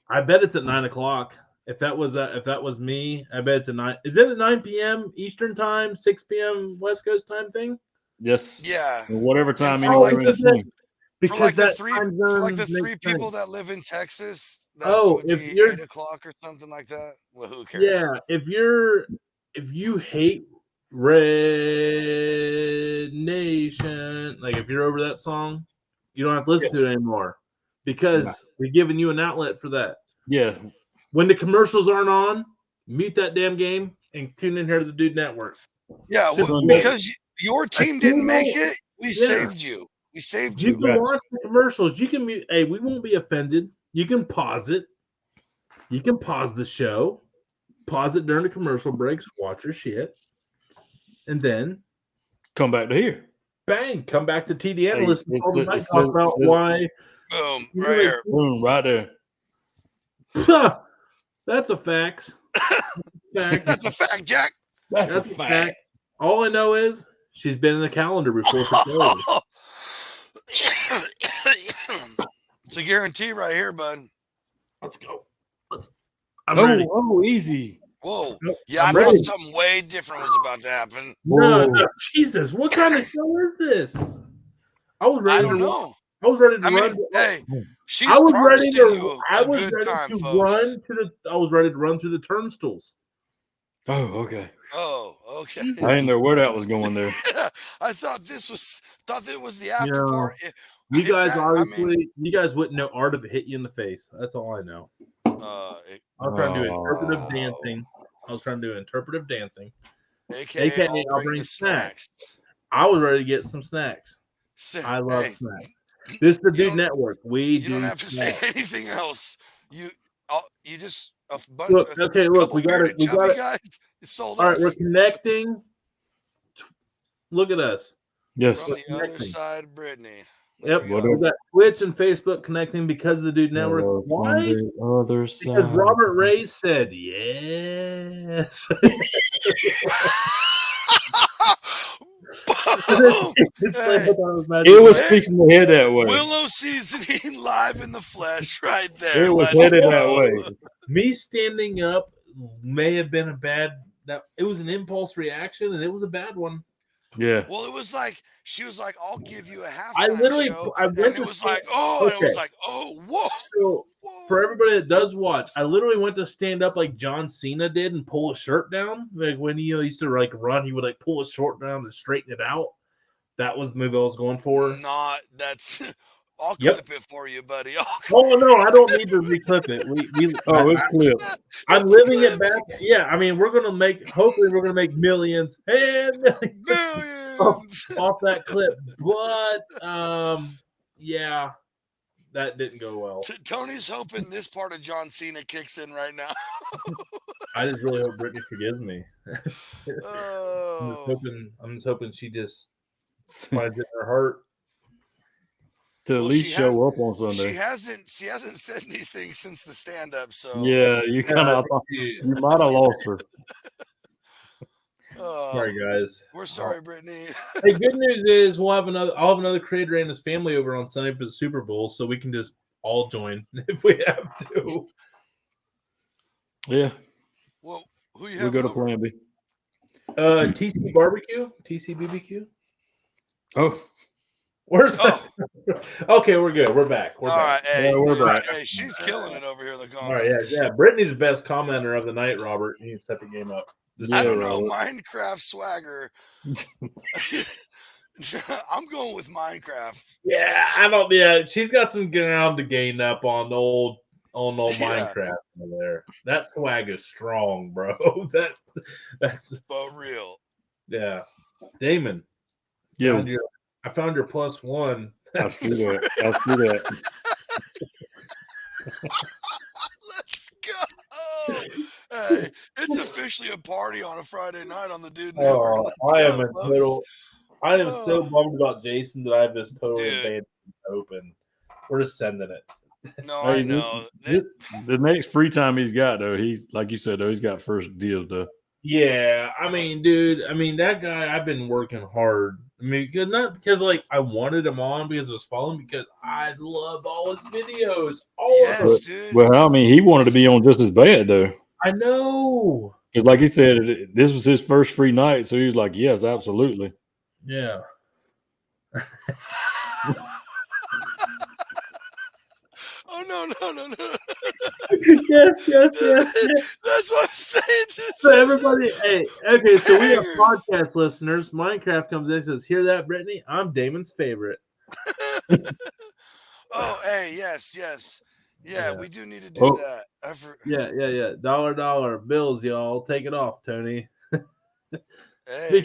I bet it's at 9:00. If that was me, I bet it's at 9. Is it at 9 p.m. Eastern time, 6 p.m. West Coast time thing? Yes. Yeah. Whatever time because for like the three people that live in Texas, if you're 8 o'clock or something like that. Well, who cares? Yeah, if you hate Red Nation, like if you're over that song, you don't have to listen to it anymore because we're giving you an outlet for that. Yeah. When the commercials aren't on, mute that damn game and tune in here to the Dude Network. Yeah, because your team didn't make it, we saved you. We saved you. You can watch the commercials. You can mute. Hey, we won't be offended. You can pause it. You can pause the show. Pause it during the commercial breaks. Watch your shit. And then come back to here. Bang! Come back to TDN and listen to all the night talk about why. Boom! Right here. Boom! Right there. That's a fact. That's a fact, Jack. That's a fact. All I know is she's been in the calendar before. It's a guarantee right here, bud. Let's go. I'm ready. Oh, easy. Whoa. Nope, Yeah, I'm I ready. thought something way different was about to happen. No, Whoa. Jesus, what kind of show is this? I was I ready don't to. know. I was ready to I run. mean, hey, she's I was ready promising to. you I a was good ready time, to folks. run to the. I was ready to run through the turnstiles. Oh, okay. Oh, okay. I didn't know where that was going there. I thought it was the after know, party. You It's guys at- I obviously, mean, you guys wouldn't know art of hit you in the face. That's all I know. it- I was trying to do interpretive Oh. dancing. I was trying to do interpretive dancing. AKA I'll I'll bring bring the snacks. I was ready to get some snacks. I love Hey, snacks. This is the you Dude don't- Network. We you do don't have to snacks. say anything else. You just Look, okay, look, couple we got it. bearded We chubby got it. guys. You sold All right, we're us connecting. Look at us. Yes. from the other connecting. side, Brittany. Yep, There What we we go. got Twitch and Facebook connecting because of the Dude Network. Hello Why? from the other Because side. Robert Ray said yes. Boom! It's Hey, like, It was Hey, fixing to head that way. Willow seasoning live in the flesh right there. It was Let's headed go. that way. Me standing up may have been it was an impulse reaction and it was a bad one. Yeah. Well, it was like she was like, "I'll give you a I halftime literally show," I went and it to was stand, like, "Oh," and it was okay. like, "Oh, whoa, So whoa." for everybody that does watch, I literally went to stand up like John Cena did and pull his shirt down. Like when he used to like run, he would like pull his shirt down and straighten it out. That was the move I was going for. That's. I'll Yep. clip it for you, buddy. Oh no, I don't need to reclip it. It's clipped. I'm living it back. Yeah, I mean, hopefully we're gonna make millions and Millions. off that clip. But yeah, that didn't go well. Tony's hoping this part of John Cena kicks in right now. I just really hope Brittany forgives me. Oh. I'm just hoping she just finds it in her heart. To at least show up on Sunday. She hasn't said anything since the stand up, so Yeah, you kind of you might have lost her. Sorry, guys. We're sorry, Brittany. Hey, good news is I'll have another creator and his family over on Sunday for the Super Bowl, so we can just all join if we have to. Yeah. Well, who you We have go to over? Plan B. TC Barbecue, TC BBQ. Oh. Where's okay, we're good. We're back. We're all back. right, hey, we're back. Hey, she's killing it over here in the comments. All right, yeah. Brittany's the best commenter of the night, Robert. You need to step the game up. I don't know. Minecraft swagger. I'm going with Minecraft. Yeah, I don't. Yeah, she's got some ground to gain up on old Minecraft over there. That swag is strong, bro. That's for real. Yeah, Damon. Yeah, I found your +1. I see that. Let's go. Hey, it's officially a party on a Friday night on the Dude Network. I am folks. so bummed about Jason that I have this totally abandoned open. We're just sending it. No, I know. The next free time he's got, though, he's like you said, though, he's got first deals, though. Yeah, I mean, dude, that guy, I've been working hard. I mean, not because like I wanted him on because I was following, because I loved all his videos. Dude. Well, I mean, he wanted to be on just as bad, though. I know. Because, like he said, this was his first free night, so he was like, "Yes, absolutely." Yeah. Oh no! yes. That's what I'm saying. So everybody, okay. So we have podcast listeners. Minecraft comes in and says, "Hear that, Brittany? I'm Damon's favorite." Oh, hey, yes. Yeah, we do need to do that. Yeah. Dollar bills, y'all. Take it off, Tony. Hey.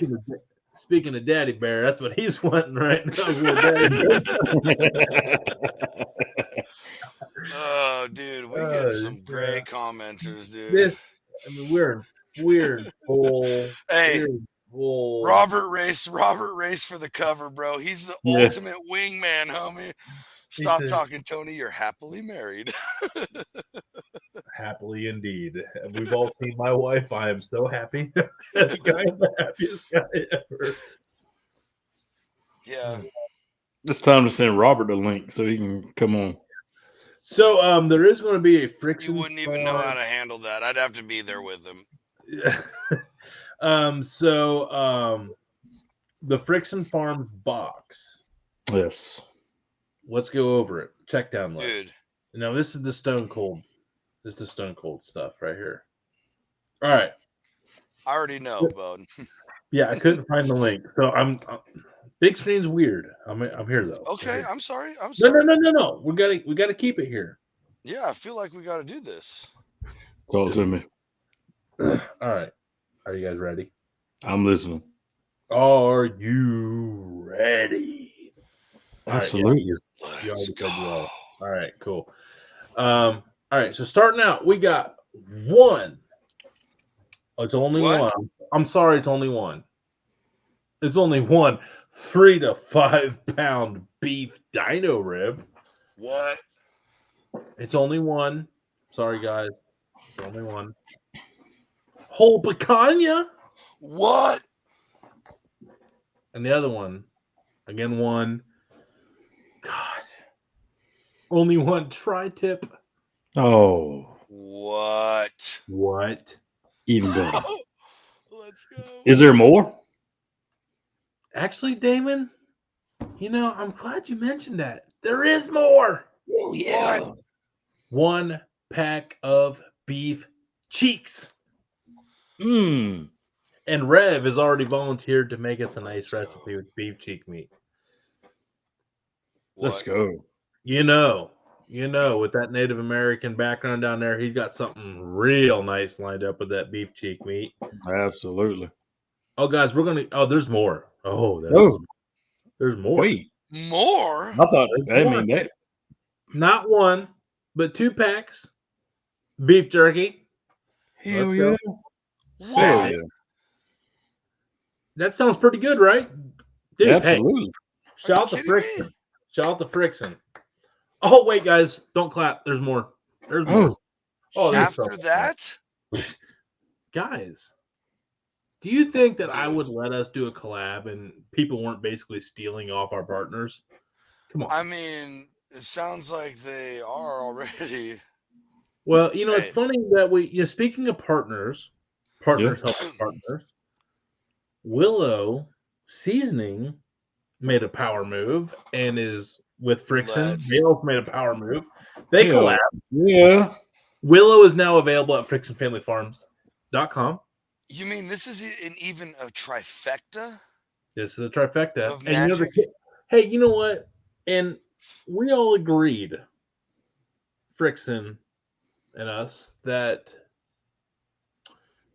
Speaking of Daddy Bear, that's what he's wanting right now. Oh, dude, we get some great commenters, dude. We're full. Hey, Robert Race for the cover, bro. He's the ultimate wingman, homie. Stop talking, Tony. You're happily married. Happily indeed. We've all seen my wife. I am so happy. The guy is the happiest guy ever. Yeah. It's time to send Robert a link so he can come on. So there is going to be a friction. You wouldn't even know how to handle that. I'd have to be there with him. The Friction Farms box. Yes. Let's go over it. Check down list. Dude. Now this is the Stone Cold. This is the Stone Cold stuff right here. All right. I already know, bud. Yeah, I couldn't find the link, so I'm big screen's weird. I'm here though. Okay, I'm sorry. No. We gotta keep it here. Yeah, I feel like we got to do this. Talk to me. All right. Are you guys ready? I'm listening. Are you ready? Absolutely. Right, yeah. You all right, cool. All right, so starting out, we got one. Oh, it's only one. I'm sorry, it's only one. It's only one 3 to 5 pound beef dino rib. What? It's only one. Sorry, guys. It's only one. Whole picanha. What? And the other one, again, one. God. Only one tri-tip. Oh. What? What? Even better. Let's go. Is there more? Actually, Damon, I'm glad you mentioned that. There is more. Oh, yeah. What? 1 pack of beef cheeks. Mmm. And Rev has already volunteered to make us a nice recipe with beef cheek meat. Let's go. With that Native American background down there, he's got something real nice lined up with that beef cheek meat. Absolutely. Oh, guys, there's more. There's more. Wait. More? I thought, that. Not one, but 2 packs. Beef jerky. Hell yeah. What? That sounds pretty good, right? Dude, absolutely. Hey, shout out to Friction. Oh, wait, guys. Don't clap. There's more. There's more. Oh, after that? Guys, do you think that I would let us do a collab and people weren't basically stealing off our partners? Come on. I mean, it sounds like they are already. Well, it's funny that speaking of partners helping partners, Willow Seasoning made a power move and is with Friction. They also made a power move. They collab. Yeah. Willow is now available at frictionfamilyfarms.com. You mean this is even a trifecta? This is a trifecta. Of magic? Hey, you know what? And we all agreed, Friction and us, that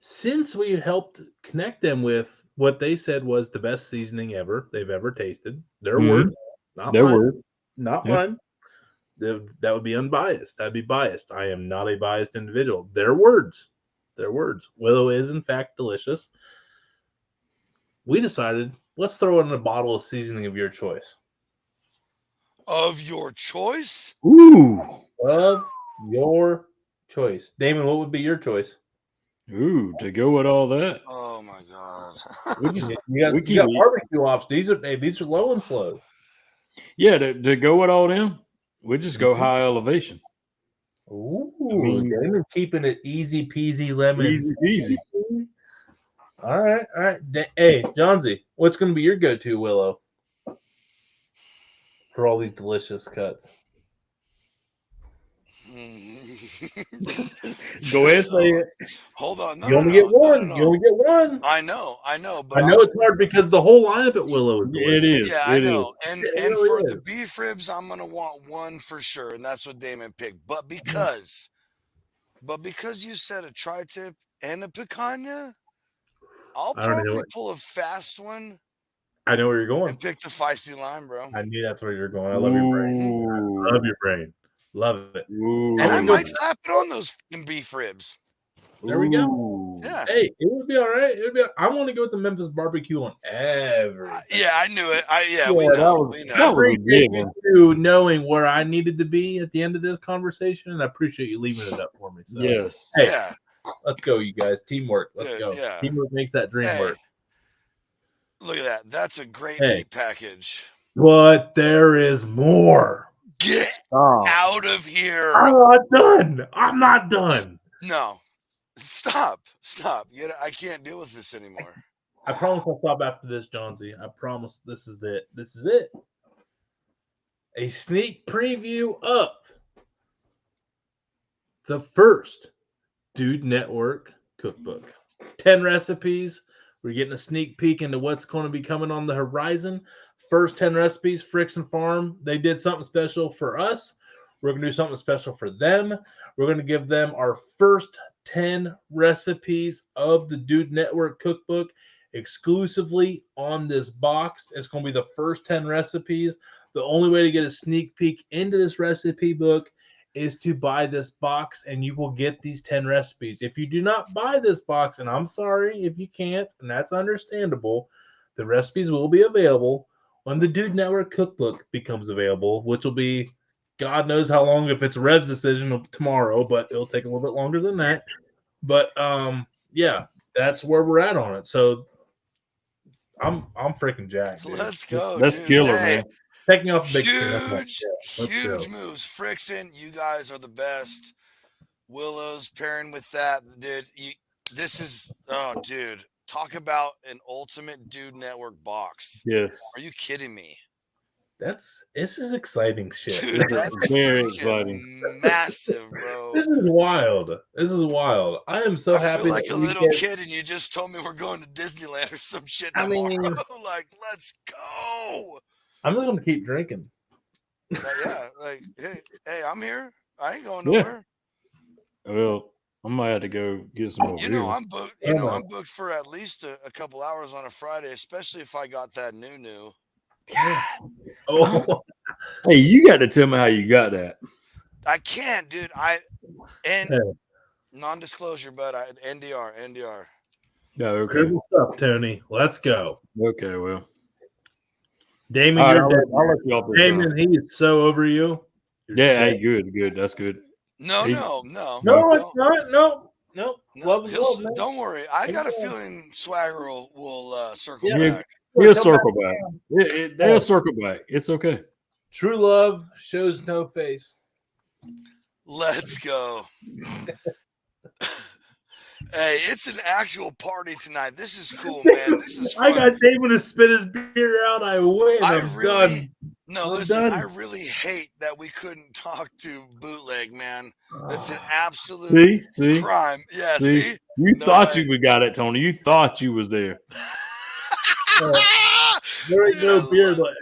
since we helped connect them with what they said was the best seasoning they've ever tasted, their word, not mine. That would be unbiased. That'd be biased. I am not a biased individual. Their words. Willow is in fact delicious. We decided, let's throw in a bottle of seasoning of your choice. Of your choice? Ooh. Of your choice. Damon, what would be your choice? Ooh, to go with all that. Oh my God. You got barbecue ops. These are low and slow. Yeah, to go with all them, we just go high elevation. Ooh, Damon keeping it easy peasy lemon. Easy peasy. All right. Hey, Johnsy, what's going to be your go-to, Willow, for all these delicious cuts? Go ahead, say it. Hold on. You only get one. You only get one. I know. But I know it's hard because the whole lineup at Willow is delicious. It is. Yeah, I know. And for is. the beef ribs, I'm gonna want one for sure, and that's what Damon picked. But because you said a tri-tip and a picanha, I'll probably pull a fast one. I know where you're going. And pick the feisty lime, bro. I knew that's where you're going. I love your brain. Love it. Ooh. And I might slap it on those beef ribs. There we go. Yeah. Hey, it would be all right. I want to go with the Memphis barbecue on everything. Yeah, I knew it. We know. I appreciate you knowing where I needed to be at the end of this conversation, and I appreciate you leaving it up for me. So, yes. Hey, let's go, you guys. Teamwork. Let's go. Yeah. Teamwork makes that dream work. Look at that. That's a great meat package. But there is more. Get out of here. I'm not done. No. Stop. I can't deal with this anymore. I promise I'll stop after this, Johnsy. I promise this is it. This is it. A sneak preview of the first Dude Network cookbook. 10 recipes. We're getting a sneak peek into what's going to be coming on the horizon. First 10 recipes, Friction Farm. They did something special for us. We're going to do something special for them. We're going to give them our first 10 recipes of the Dude Network cookbook exclusively on this box. It's going to be the first 10 recipes. The only way to get a sneak peek into this recipe book is to buy this box, and you will get these 10 recipes. If you do not buy this box, and I'm sorry if you can't, and that's understandable, the recipes will be available when the Dude Network cookbook becomes available, which will be God knows how long. If it's Rev's decision tomorrow, but it'll take a little bit longer than that. But yeah, that's where we're at on it. So I'm freaking jacked. Dude. Let's go. That's dude. killer, Hey, man. Taking off the big huge moves. Friction, you guys are the best. Willow's pairing with that, dude. Dude. Talk about an ultimate Dude Network box. Yes. Are you kidding me? This is exciting shit. Dude, that's very exciting. Massive, bro. This is wild. I am so happy. I feel like a little kid, and you just told me we're going to Disneyland or some shit tomorrow. Like, let's go. I'm just gonna keep drinking. Hey, I'm here. I ain't going nowhere. Yeah. Well, I might have to go get some more beer. I'm booked. I'm booked for at least a couple hours on a Friday, especially if I got that new. God. Oh. Hey, you got to tell me how you got that. I can't, dude. Non-disclosure, but NDR. Yeah, okay. What's up, Tony? Let's go. Okay, well. Damon, you're dead. I'll let you off this Damon, he is so over you. Hey, good. That's good. No, it's not. No. Don't worry. I got a feeling Swagger will circle back. He'll circle back. They'll circle back. It's okay. True love shows no face. Let's go. Hey, it's an actual party tonight. This is cool, man. This is fun. I got Damon to spit his beer out. I win. I'm done. No, listen, I really hate that we couldn't talk to Bootleg, man. That's an absolute crime. Yeah, see? You thought you got it, Tony. You thought you was there. There ain't no beard like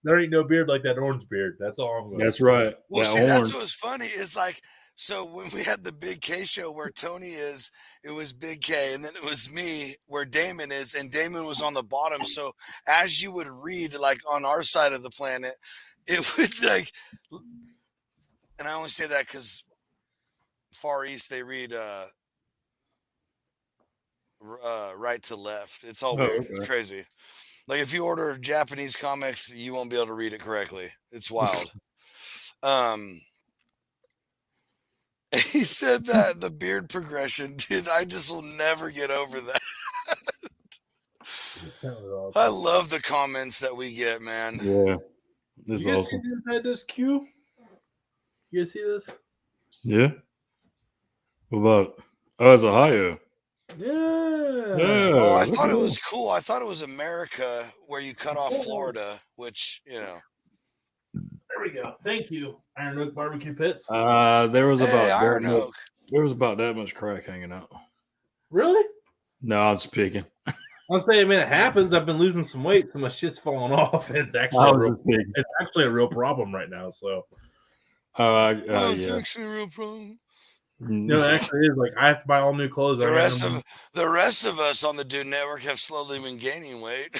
there ain't no beard like that orange beard. That's all I'm going. That's right. Well, that's what was funny is like, so when we had the Big K show where Tony is, it was Big K, and then it was me where Damon is, and Damon was on the bottom. So as you would read, like on our side of the planet, it would like, and I only say that because Far East they read right to left. It's all weird. Okay. It's crazy. Like if you order Japanese comics, you won't be able to read it correctly. It's wild. He said that the beard progression, dude. I just will never get over that. I love the comments that we get, man. Yeah, this is awesome. You guys see this Q? You guys see this? Yeah. What about it? Oh, it's Ohio. Yeah. Oh, I thought it was cool. I thought it was America where you cut off Florida, which, you know. There we go. Thank you, Iron Oak Barbecue Pits. There was Iron Oak. There was about that much crack hanging out. Really? No, I'm just picking. I'll say, I mean, it happens. I've been losing some weight, so my shit's falling off. It's actually a real problem right now. So, it's actually a real problem. No, it actually is. Like, I have to buy all new clothes. The rest of us on the Dude Network have slowly been gaining weight.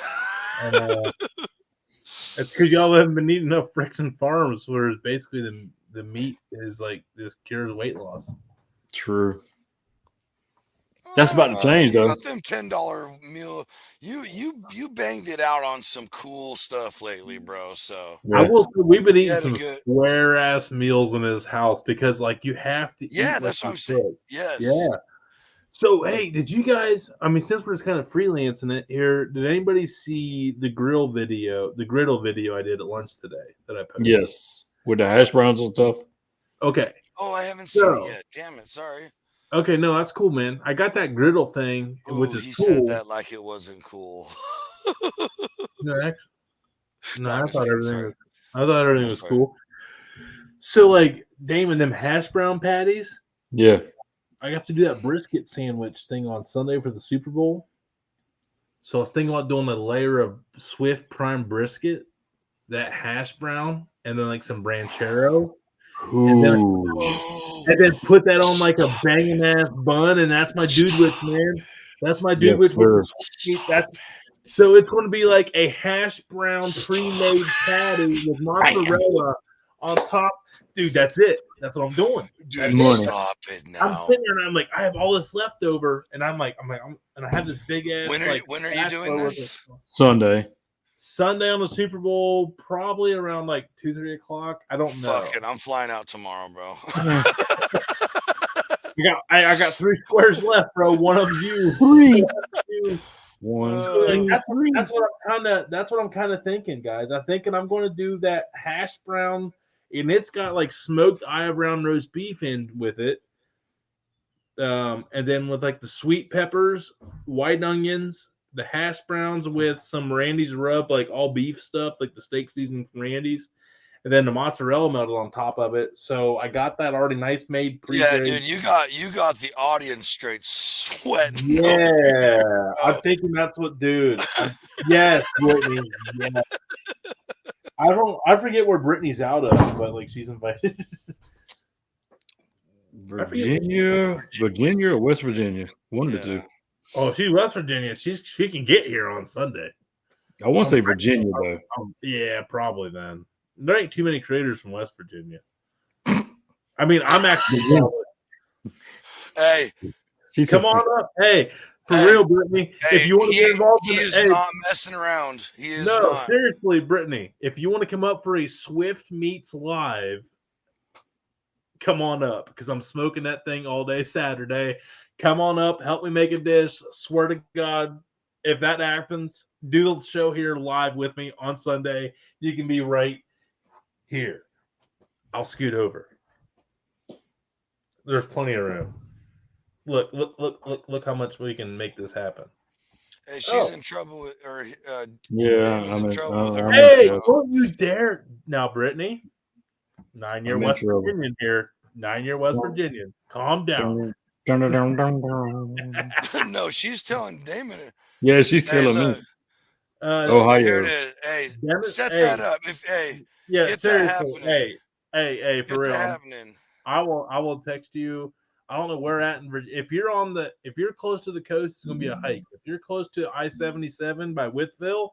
It's because y'all haven't been eating enough Friction Farms, where it's basically the meat is like this cures weight loss. True. That's about to change, though. You got them $10 meal. You banged it out on some cool stuff lately, bro. So yeah. I will say we've been eating some square ass meals in his house because, like, you have to. Yeah, that's what I'm saying. Yes. Yeah. So, hey, did you guys? I mean, since we're just kind of freelancing it here, did anybody see the griddle video I did at lunch today that I posted? Yes, with the hash browns and stuff. Okay. Oh, I haven't seen it yet. Damn it, sorry. Okay, no, that's cool, man. I got that griddle thing, which Ooh, is he cool. said that like it wasn't cool. No, actually, no, I'm I just thought kidding, everything sorry. was. I thought everything was Sorry. cool. So, like, Damon, them hash brown patties. Yeah. I have to do that brisket sandwich thing on Sunday for the Super Bowl. So I was thinking about doing a layer of Swift prime brisket, that hash brown, and then like some ranchero, and then Ooh. put that on like a banging ass bun, and that's my dude witch, man. That's my dude Yes, witch with sir. the sweet. That's so it's going to be like a hash brown pre-made patty with mozzarella on top. Dude, that's it. That's what I'm doing. Dude, Money. stop it I'm now. sitting there and I'm like, I have all this left over, and and I have this big ass When are you doing this? Sunday. Sunday on the Super Bowl, probably around like 2-3 o'clock. I don't know. Fuck it, I'm flying out tomorrow, bro. I got 3 squares left, bro. One of you. 3. You. 1, Like, 2, 3. that's what I'm kind of thinking, guys. I'm thinking I'm going to do that hash brown, and it's got like smoked eye brown roast beef in with it. And then with like the sweet peppers, white onions, the hash browns with some Randy's rub, like all beef stuff, like the steak seasoning from Randy's, and then the mozzarella melted on top of it. So I got that already nice made Yeah, pre-grade. dude, you got the audience straight sweating. Yeah, I'm thinking that's what, dude. Yes, Brittany. Yeah. I forget where Brittany's out of, but like she's invited. Virginia or West Virginia? One of the two. Oh, she's West Virginia. She can get here on Sunday. I want to say Virginia though. Yeah, probably then. There ain't too many creators from West Virginia. I mean, I'm actually. Hey, come on up. Hey, for real, Brittany. Hey, if you want to get involved he is not messing around. He is not. Seriously, Brittany. If you want to come up for a Swift Meets Live, come on up because I'm smoking that thing all day Saturday. Come on up, help me make a dish. Swear to God, if that happens, do the show here live with me on Sunday. You can be right here. I'll scoot over. There's plenty of room. Look how much we can make this happen. Hey, she's in trouble with, or yeah, I'm in trouble with her. Hey, don't you dare now, Brittany. 9-year West Virginian here. 9-year West Virginian. Calm down. No, she's telling Damon. Yeah, she's telling me. Ohio. Here it is. Hey, set that up. Get that happening. Hey, for real. Happening. I will text you. I don't know where at in Virginia. If you're close to the coast, it's gonna be a hike. If you're close to I-77 by Whitville,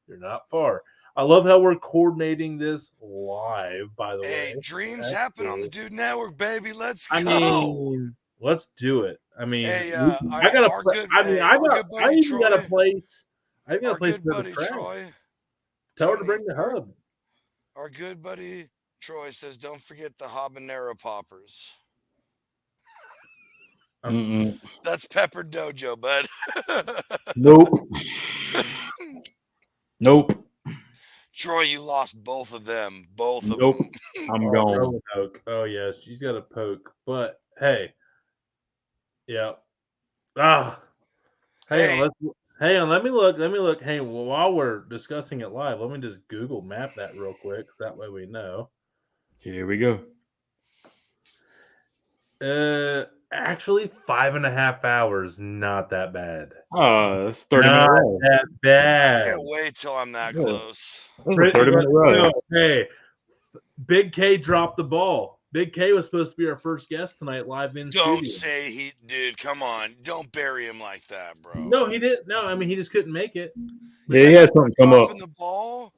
you're not far. I love how we're coordinating this live, by the way. Hey, dreams happen on the Dude Network, baby. Let's go. I mean, let's do it. I mean, hey, I got a place. I got a place for the Troy. Tell her to bring the hub. Our good buddy Troy says, "Don't forget the habanero poppers." That's Pepper Dojo, bud. Nope. Troy, you lost both of them. Both of them. I'm gone. Oh yeah, she's got a poke. But hey, yeah. Hang on. Let me look. Hey, while we're discussing it live, let me just Google map that real quick. That way we know. Here we go. Actually, 5.5 hours. Not that bad. Oh, that's 30 minutes. Not that bad. I can't wait till I'm that close. That's a 30-minute ride. Hey, Big K dropped the ball. Big K was supposed to be our first guest tonight, live in studio. Don't say dude. Come on, don't bury him like that, bro. No, he didn't. No, I mean he just couldn't make it. Yeah, he had something come up. The ball.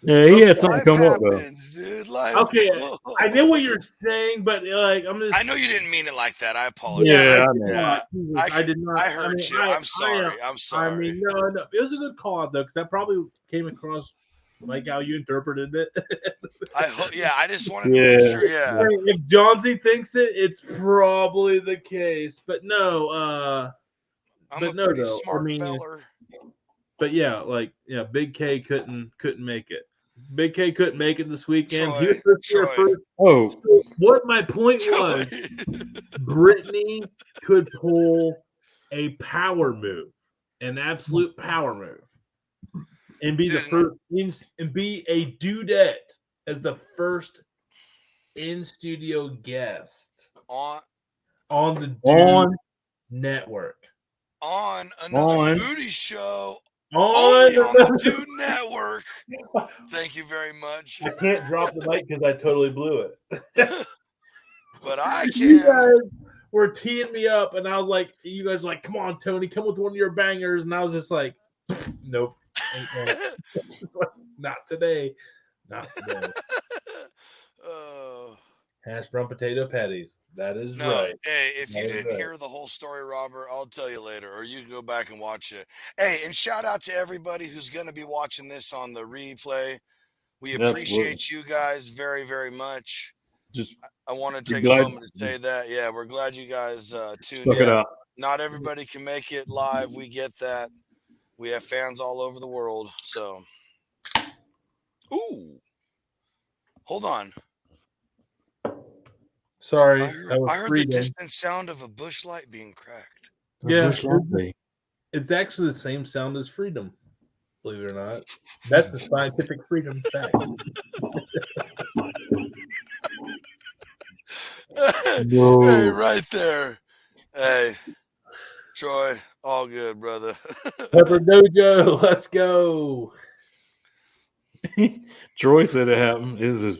Yeah, he had something come up though. Dude, okay, I know what you're saying, but like I'm just. I know you didn't mean it like that. I apologize. Yeah, I did not. I heard you. I'm sorry. I'm sorry. I mean, no, it was a good call out though, because that probably came across like how you interpreted it. I just wanted to make sure. Yeah. If Johnsy thinks it, it's probably the case. But no, I'm a pretty smart feller. But yeah, Big K couldn't make it. Big K couldn't make it this weekend. Troy, He was supposed to be our Troy. first. Oh, So what my point was, Brittany could pull a power move, an absolute power move, and be the first and be a dudette as the first in studio guest on the Dude Network. On another foodie show on the Dude Network. Thank you very much. I can't drop the mic because I totally blew it. But I can. You guys were teeing me up, and I was like, you guys were like, come on, Tony, come with one of your bangers. And I was just like, nope. Not today. Not today. Hash brown potato patties. That is right. Hey, if you didn't hear the whole story, Robert, I'll tell you later, or you can go back and watch it. Hey, and shout out to everybody who's going to be watching this on the replay. We appreciate you guys very, very much. I want to take a moment to say that. Yeah, we're glad you guys tuned in. Not everybody can make it live. We get that. We have fans all over the world. So, hold on. Sorry, I heard the distant sound of a bush light being cracked. Yeah, it's actually the same sound as freedom. Believe it or not, that's the scientific freedom fact. Hey, right there. Hey, Troy, all good, brother. Pepper Dojo, let's go. Troy said it happened. He's into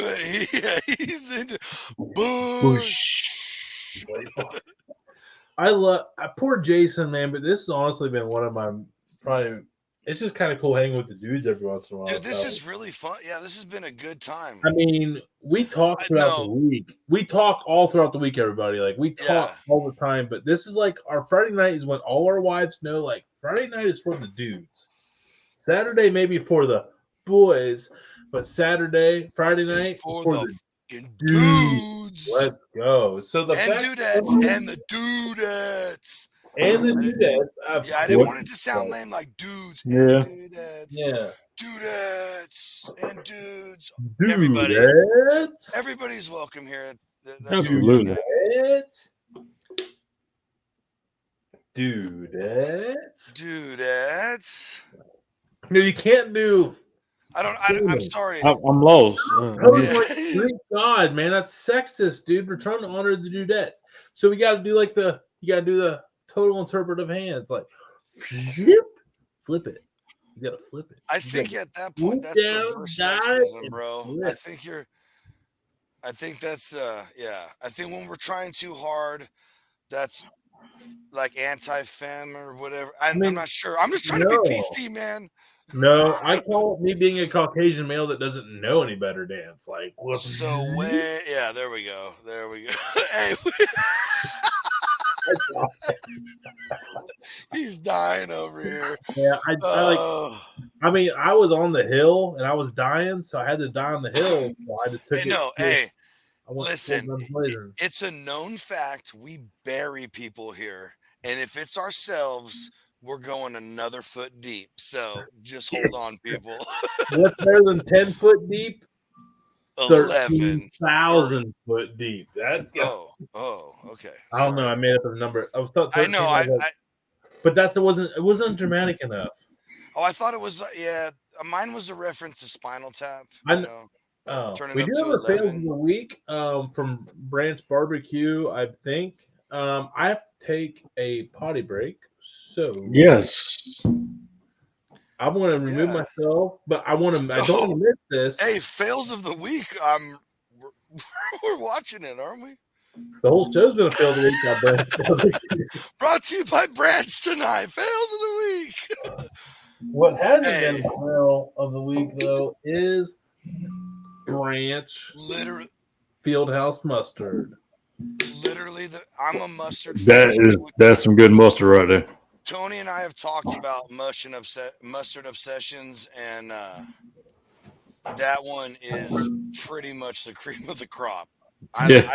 it. He's into bush. I poor Jason, man, but this has honestly been one of my probably. It's just kind of cool hanging with the dudes every once in a while. Dude, this is really fun. Yeah, this has been a good time. I mean, we talk throughout the week. We talk all throughout the week, everybody. Like, we talk all the time, but this is like our Friday night is when all our wives know, like, Friday night is for the dudes. Saturday maybe for the boys, but Friday night for the dudes. Let's go. So the dudettes and the dudettes. And the dudettes. I didn't want it to sound lame like dudes and dudettes. Yeah. Dudettes and dudes. Dudettes. Everybody's welcome here. Absolutely. Dudettes. No, you can't do. I'm sorry. I'm lost. Thank God, man. That's sexist, dude. We're trying to honor the dudettes. So we got to do the total interpretive hands, like flip it. You gotta flip it. I think at that point that's reverse sexism, bro. I think that's I think when we're trying too hard, that's like anti-fem or whatever. I'm not sure. I'm just trying to be PC, man. No, I call it me being a Caucasian male that doesn't know any better dance. Like, there we go. Hey. He's dying over here. Yeah, I mean, I was on the hill and I was dying, so I had to die on the hill. So I just took listen, it's a known fact we bury people here, and if it's ourselves, we're going another foot deep. So just hold on, people. What's better than 10 foot deep? 11,000 foot deep. That's good. Okay. I don't know. I made up a number. I know. But it wasn't dramatic enough. Oh, I thought it was. Mine was a reference to Spinal Tap. I know. We do have a fails of the week from Branch Barbecue. I think I have to take a potty break. So yes. I'm going to remove myself, but I don't want to miss this. Hey, fails of the week. We're watching it, aren't we? The whole show's been a fail of the week. Brought to you by Branch tonight. Fails of the week. What hasn't been a fail of the week, though, is Branch Fieldhouse Mustard. Literally, I'm a mustard. That's some good mustard right there. Tony and I have talked about mustard obsessions, and that one is pretty much the cream of the crop. I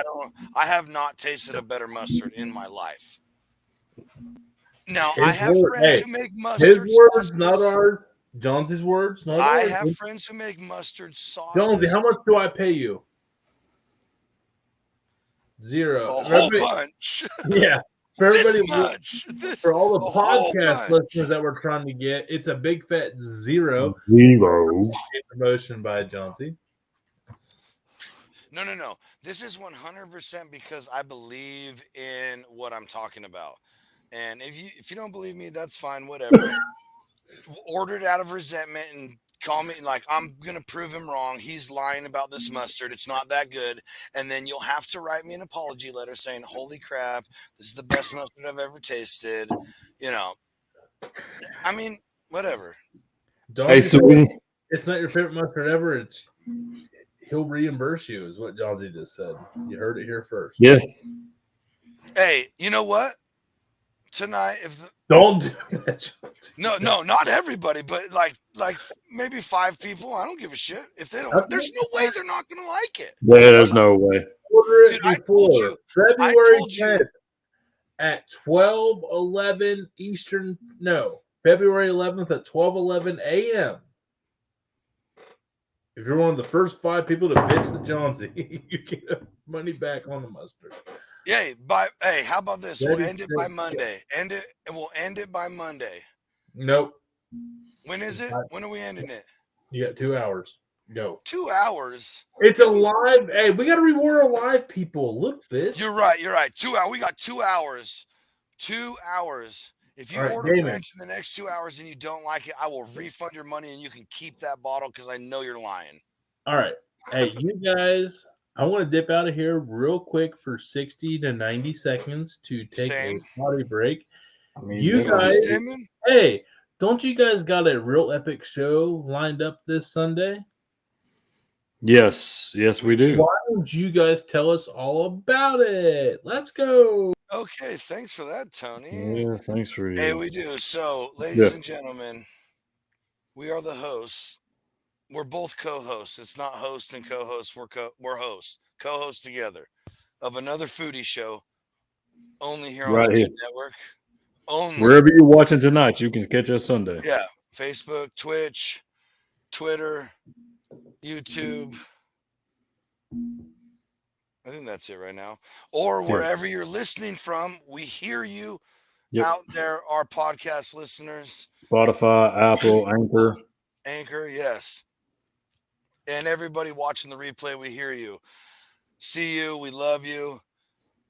have not tasted a better mustard in my life. Now I have friends who make mustard. His words, not ours. Jonesy's words, not I ours. have friends who make mustard sauces. Jonesy, how much do I pay you? 0. A whole bunch. Yeah. For everybody, This much. for all the a whole podcast bunch. listeners that we're trying to get, it's a big fat 0. 0. Promotion by Jonesy. No. This is 100% because I believe in what I'm talking about. And if you don't believe me, that's fine. Whatever. Order it out of resentment and call me like I'm gonna prove him wrong. He's lying about this mustard. It's not that good. And then you'll have to write me an apology letter saying, "Holy crap, this is the best mustard I've ever tasted." You know. I mean, whatever. Hey, so it's not your favorite mustard ever. It's he'll reimburse you, is what Jonesy just said. You heard it here first. Yeah. Hey, you know what? Tonight, don't do that, Jonesy. No, not everybody, but like maybe 5 people. I don't give a shit if they don't. There's no way they're not gonna like it. Yeah, there's no way. Order it before February 10th at 12:11 Eastern. No, February 11th at 12:11 a.m. If you're one of the first 5 people to bitch to Jonesy, you get money back on the mustard. Hey, how about this? We'll end it by Monday. We'll end it by Monday. Nope. When is it? When are we ending it? You got 2 hours. Go. 2 hours. It's a live. Hey, we got to reward our live people a little bit. You're right. 2 hours. We got 2 hours. 2 hours. If you order ranch in the next 2 hours and you don't like it, I will refund your money and you can keep that bottle because I know you're lying. All right. Hey, you guys, I want to dip out of here real quick for 60 to 90 seconds to take a potty break. You guys, hey, don't you guys got a real epic show lined up this Sunday? Yes, we do. Why don't you guys tell us all about it? Let's go. Okay, thanks for that, Tony. Yeah, thanks for you. Hey, we do. So, ladies and gentlemen, we are the hosts. We're both co-hosts. It's not host and co-host. We're hosts. Co-hosts together of another foodie show only here on the Good Network. Only. Wherever you're watching tonight, you can catch us Sunday. Yeah, Facebook, Twitch, Twitter, YouTube. I think that's it right now. Or wherever you're listening from, we hear you out there, our podcast listeners. Spotify, Apple, Anchor. Anchor, yes. And everybody watching the replay, we hear you. See you. We love you.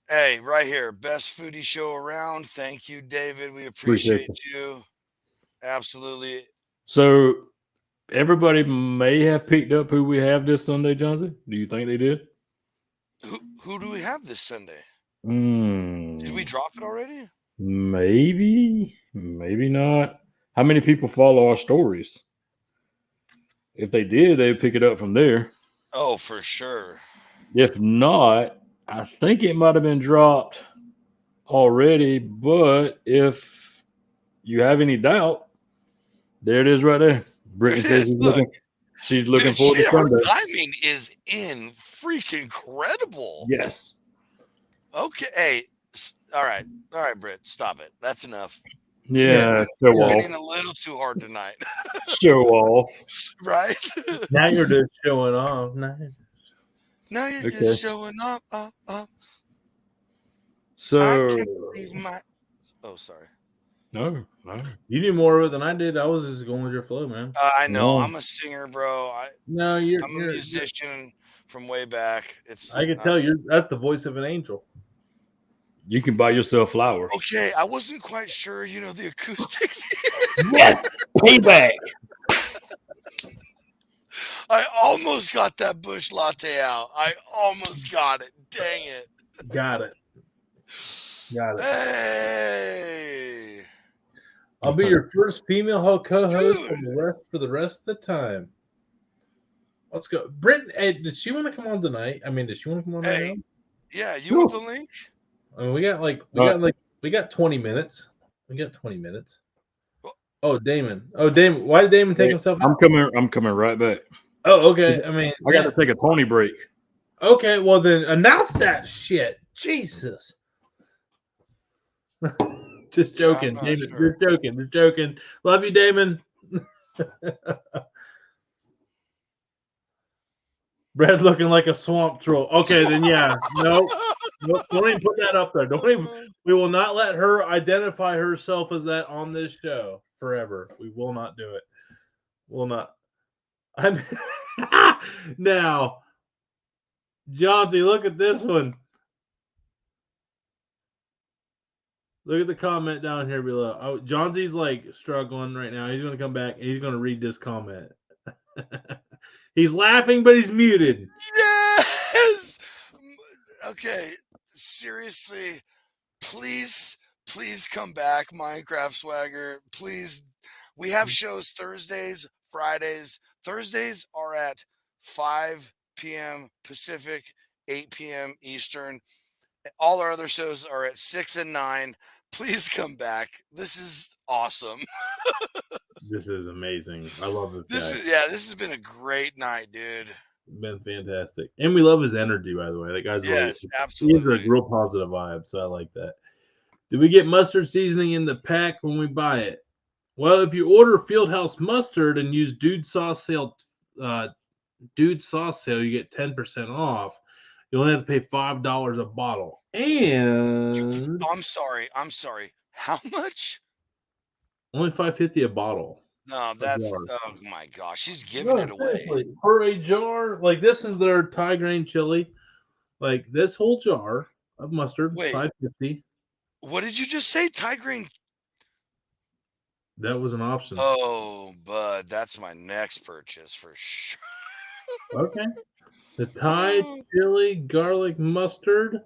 Hey, right here, best foodie show around. Thank you, David. We appreciate you. Absolutely. So everybody may have picked up who we have this Sunday, Johnson. Do you think they did? Who do we have this Sunday? Did we drop it already? Maybe not. How many people follow our stories? If they did, they'd pick it up from there. Oh, for sure. If not, I think it might have been dropped already. But if you have any doubt, there it is right there. Brittany says she's looking forward to Sunday. Her timing is freaking incredible. Yes. Okay. Hey, all right, Britt, stop it. That's enough. Yeah, you're winning a little too hard tonight. Show off. Right? Now you're just showing off. Now you're just showing off. So I can't believe oh, sorry. No. You did more of it than I did. I was just going with your flow, man. I know. I'm a singer, bro. I'm a musician from way back. I can tell that's the voice of an angel. You can buy yourself flowers. Okay, I wasn't quite sure, the acoustics here. Yes, payback. I almost got that bush latte out. I almost got it. Dang it. Got it. Hey. I'll be your first female co-host for the rest of the time. Let's go. Brittany, hey, does she want to come on tonight? I mean, does she want to come on right now? Yeah, you want the link? I mean, we got 20 minutes. We got 20 minutes. Oh, Damon. Why did Damon take himself out? I'm coming right back. Oh, okay. I mean, I got to take a Tony break. Okay, well then announce that shit. Jesus. Just joking, Damon. Sure. Just joking. Love you, Damon. Brad looking like a swamp troll. Okay, then yeah. Nope. Don't even put that up there. Don't even. We will not let her identify herself as that on this show forever. We will not do it. Will not. Now, Jonty, look at this one. Look at the comment down here below. Oh, Jonty's like struggling right now. He's going to come back and he's going to read this comment. He's laughing, but he's muted. Yes. Okay. Seriously, please come back, Minecraft Swagger. Please. We have shows Thursdays, Fridays. Thursdays are at 5 p.m. Pacific, 8 p.m. Eastern. All our other shows are at 6 and 9. Please come back. This is awesome. This is amazing. I love this guy. This has been a great night, dude. Been fantastic. And we love his energy, by the way. That guy's absolutely. He's a real positive vibe, so I like that. Do we get mustard seasoning in the pack when we buy it? Well, if you order Fieldhouse mustard and use Dude Sauce Sale, you get 10% off. You only have to pay $5 a bottle. And I'm sorry. How much? Only $5.50 a bottle. No, that's oh my gosh, he's giving it away for a jar. Like this is their Thai grain chili. Like this whole jar of mustard, $5.50. What did you just say? Thai grain? That was an option. Oh, bud, that's my next purchase for sure. Okay. The Thai chili garlic mustard,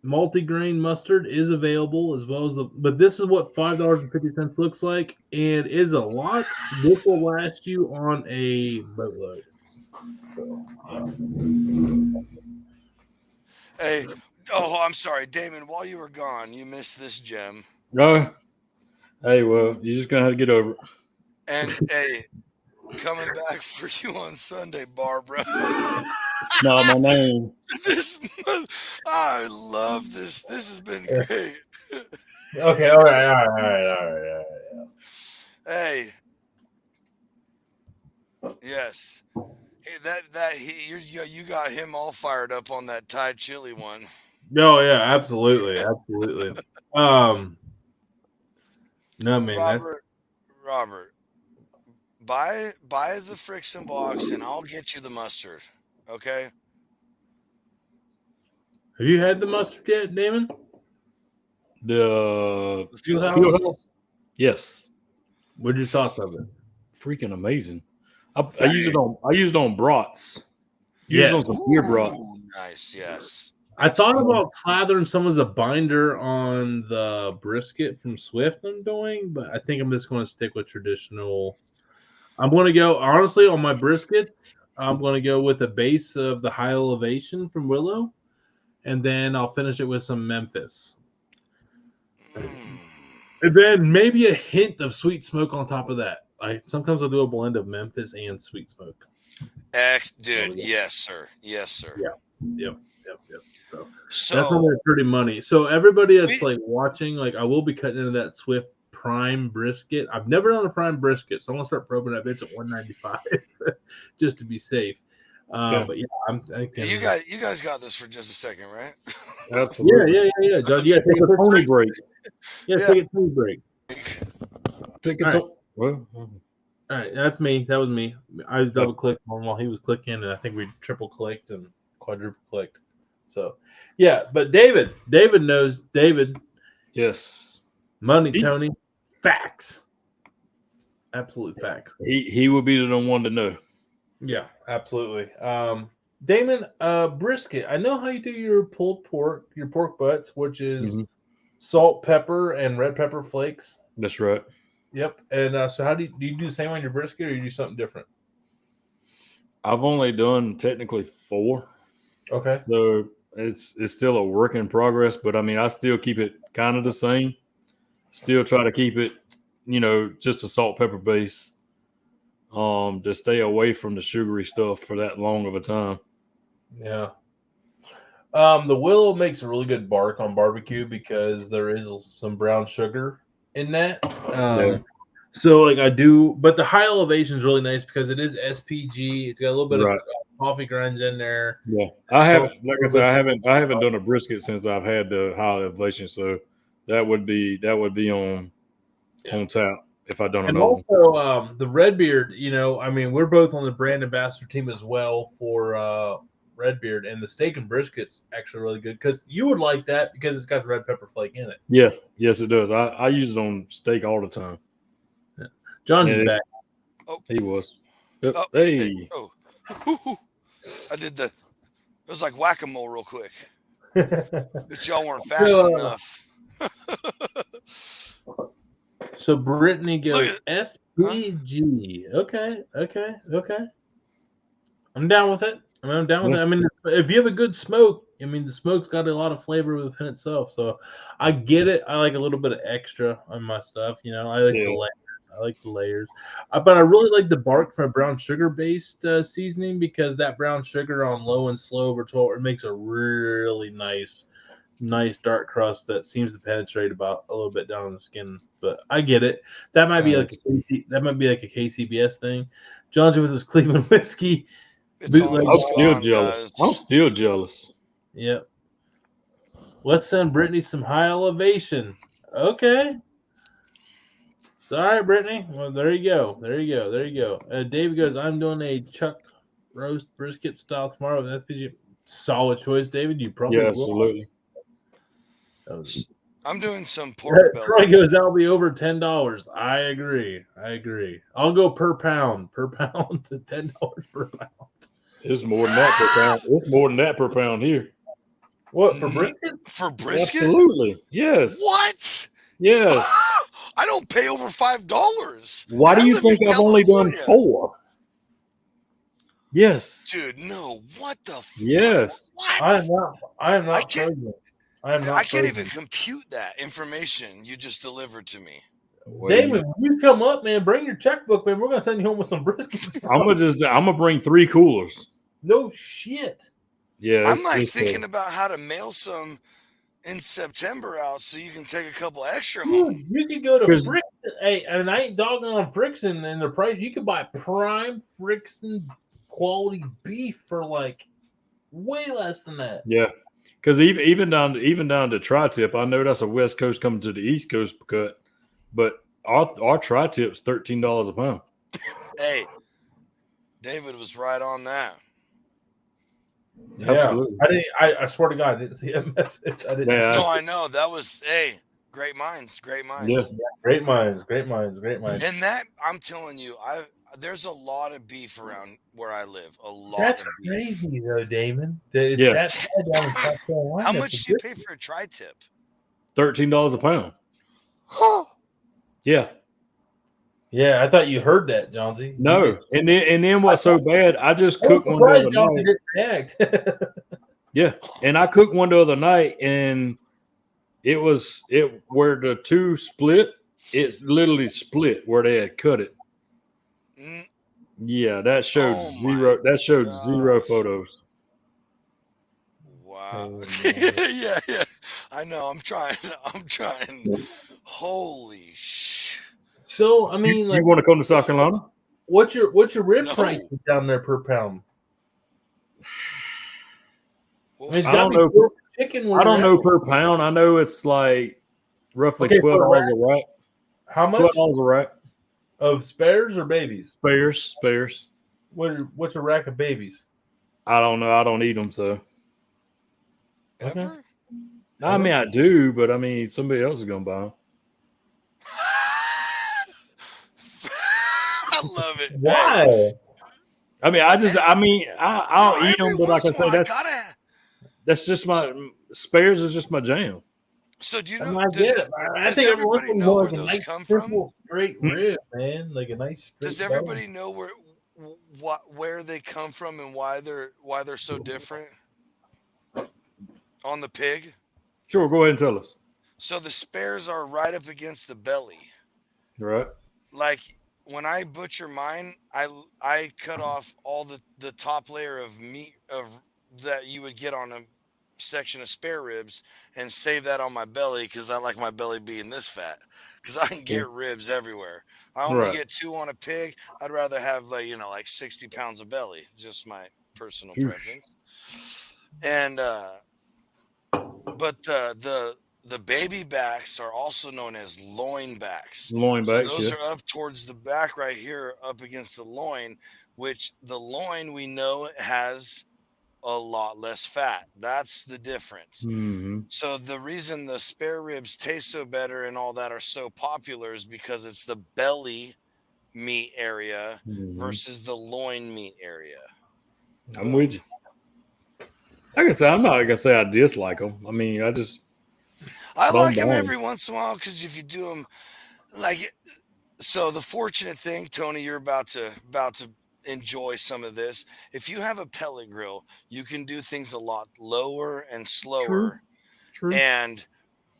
multi-grain mustard is available as well as but this is what $5.50 looks like, and is a lot. This will last you on a boatload. So, Hey, I'm sorry, Damon. While you were gone, you missed this gem. No. Hey, well, you're just gonna have to get over it. And hey, coming back for you on Sunday, Barbara. No, my name. I love this. This has been great. Okay, all right. Hey, yes. Hey, you got him all fired up on that Thai chili one. Oh yeah, absolutely. No man, Robert, buy the Friction box and I'll get you the mustard. Okay. Have you had the mustard yet, Damon? The Fieldhouse? Yes. What'd you thought of it? Freaking amazing. I use it on brats. Use it on some beer brats. Nice, yes. I thought about slathering some of the binder on the brisket from Swift I'm doing, but I think I'm just going to stick with traditional. I'm going to go, honestly, on my brisket, I'm going to go with a base of the High Elevation from Willow, and then I'll finish it with some Memphis. And then maybe a hint of sweet smoke on top of that. Sometimes I'll do a blend of Memphis and sweet smoke. Dude, yes, sir. Yeah. Yep. So that's only pretty money. So everybody that's watching, I will be cutting into that Swift prime brisket. I've never done a prime brisket, so I'm gonna start probing that bitch at $195 just to be safe. But yeah, I'm thinking you guys got this for just a second, right? Absolutely. Yeah. John, you gotta take a Tony break. Take a Tony break. Take a All right, that's me. That was me. I double clicked on while he was clicking, and I think we triple clicked and quadruple clicked. So, yeah, but David knows. David, yes, money, Tony, facts, absolute facts. He would be the one to know. Yeah, absolutely. Damon, brisket. I know how you do your pulled pork, your pork butts, which is salt, pepper, and red pepper flakes. That's right. Yep. And so, how do you do the same on your brisket, or you do something different? I've only done technically 4. Okay. So it's still a work in progress, but I mean, I still keep it kind of the same. Still try to keep it, just a salt pepper base. To stay away from the sugary stuff for that long of a time. Yeah. The Willow makes a really good bark on barbecue because there is some brown sugar in that. So like I do, but the high elevation is really nice because it is SPG. It's got a little bit Right. of coffee grinds in there. Yeah, I haven't. Like I said, I haven't done a brisket since I've had the high elevation. So that would be on tap if I done And another one. also the Redbeard. You know, I mean, we're both on the brand ambassador team as well for Redbeard, and the steak and brisket's actually really good because you would like that because it's got the red pepper flake in it. Yeah, yes, it does. I use it on steak all the time. Yeah. John's Yeah, back. Oh, he was. Yep. oh, Hey. oh. I did it was like whack-a-mole real quick. But y'all weren't fast enough. So Brittany goes SPG. Okay. I'm down with it. I'm down with it. I mean, if you have a good smoke, I mean, the smoke's got a lot of flavor within itself. So I get it. I like a little bit of extra on my stuff. You know, I like the layers. But I really like the bark from a brown sugar based seasoning because that brown sugar on low and slow over 12 it makes a really nice dark crust that seems to penetrate about a little bit down the skin. But I get it. That might be like a KCBS thing. Johnson with his Cleveland whiskey. I'm still jealous. I'm still jealous. Yep. Let's send Brittany some high elevation. Okay. Sorry, Brittany. Well, there you go. David goes, I'm doing a chuck roast brisket style tomorrow with SPG. Solid choice, David. You probably will. Absolutely. I'm doing some pork belly. Troy goes, that'll be over $10. I agree. I'll go per pound to $10 per pound. It's more than that per pound. It's more than that per pound here. What, for brisket? For brisket? Absolutely. Yes. What? Yes. I don't pay over $5. Why do you think I've only done 4? Yes. Dude, no. What the fuck? Yes. What? I am not pregnant. I can't even compute that information you just delivered to me. Damon, when you come up, man, bring your checkbook, man. We're gonna send you home with some briskets. I'm gonna bring 3 coolers. No shit. Yeah. I'm like thinking about how to mail some in September out so you can take a couple extra home. You could go to Frickson. Hey, and I ain't dogging on Frickson and the price. You could buy prime Frickson quality beef for like way less than that. Yeah. Because even down to tri-tip, I know that's a West Coast coming to the East Coast cut, but our tri-tip's $13 a pound. Hey, David was right on that. Yeah, absolutely. I swear to God, I didn't see a message. I didn't. Yeah. No, I know that was great minds. Yeah, great minds. And that I'm telling you, there's a lot of beef around where I live. A lot. That's crazy, though, Damon. Yeah. How much do you pay for a tri-tip? $13 a pound. Yeah. Yeah, I thought you heard that, Johnsy. No, and then what's so bad? I just cooked one the other night. Yeah, and I cooked one the other night, and it where the two split. It literally split where they had cut it. Yeah, that showed zero. That showed zero photos. Wow. Yeah. I know. I'm trying. Holy shit. So I mean, you want to come to South Carolina? What's your rib price down there per pound? I don't know. I don't know per pound. I know it's like roughly $12 a rack. How much? $12 a rack. Of spares or babies? Spares. What's a rack of babies? I don't know. I don't eat them, so. Ever? Okay. I mean, I do, but I mean, somebody else is gonna buy them. I love it. Why? I mean, I don't eat them, but like I say, that's just my spares is just my jam. So do you know? I get it. I think everybody know where those come from. Straight rib, man, like a nice. Does everybody know where they come from and why they're so different? On the pig. Sure, go ahead and tell us. So the spares are right up against the belly. Right. Like when I butcher mine, I cut off all the top layer of meat that you would get on a section of spare ribs and save that on my belly because I like my belly being this fat. Because I can get ribs everywhere. I only get 2 on a pig. I'd rather have like 60 pounds of belly. Just my personal preference. And but the baby backs are also known as loin backs. Loin backs, so those are up towards the back right here, up against the loin, which the loin we know has a lot less fat. That's the difference. Mm-hmm. So the reason the spare ribs taste so better and all that are so popular is because it's the belly meat area versus the loin meat area. I'm with you. Like I said, I'm not gonna say I dislike them. I mean, I like them every once in a while because if you do them so the fortunate thing, Tony, you're about to enjoy some of this. If you have a pellet grill, you can do things a lot lower and slower. True. And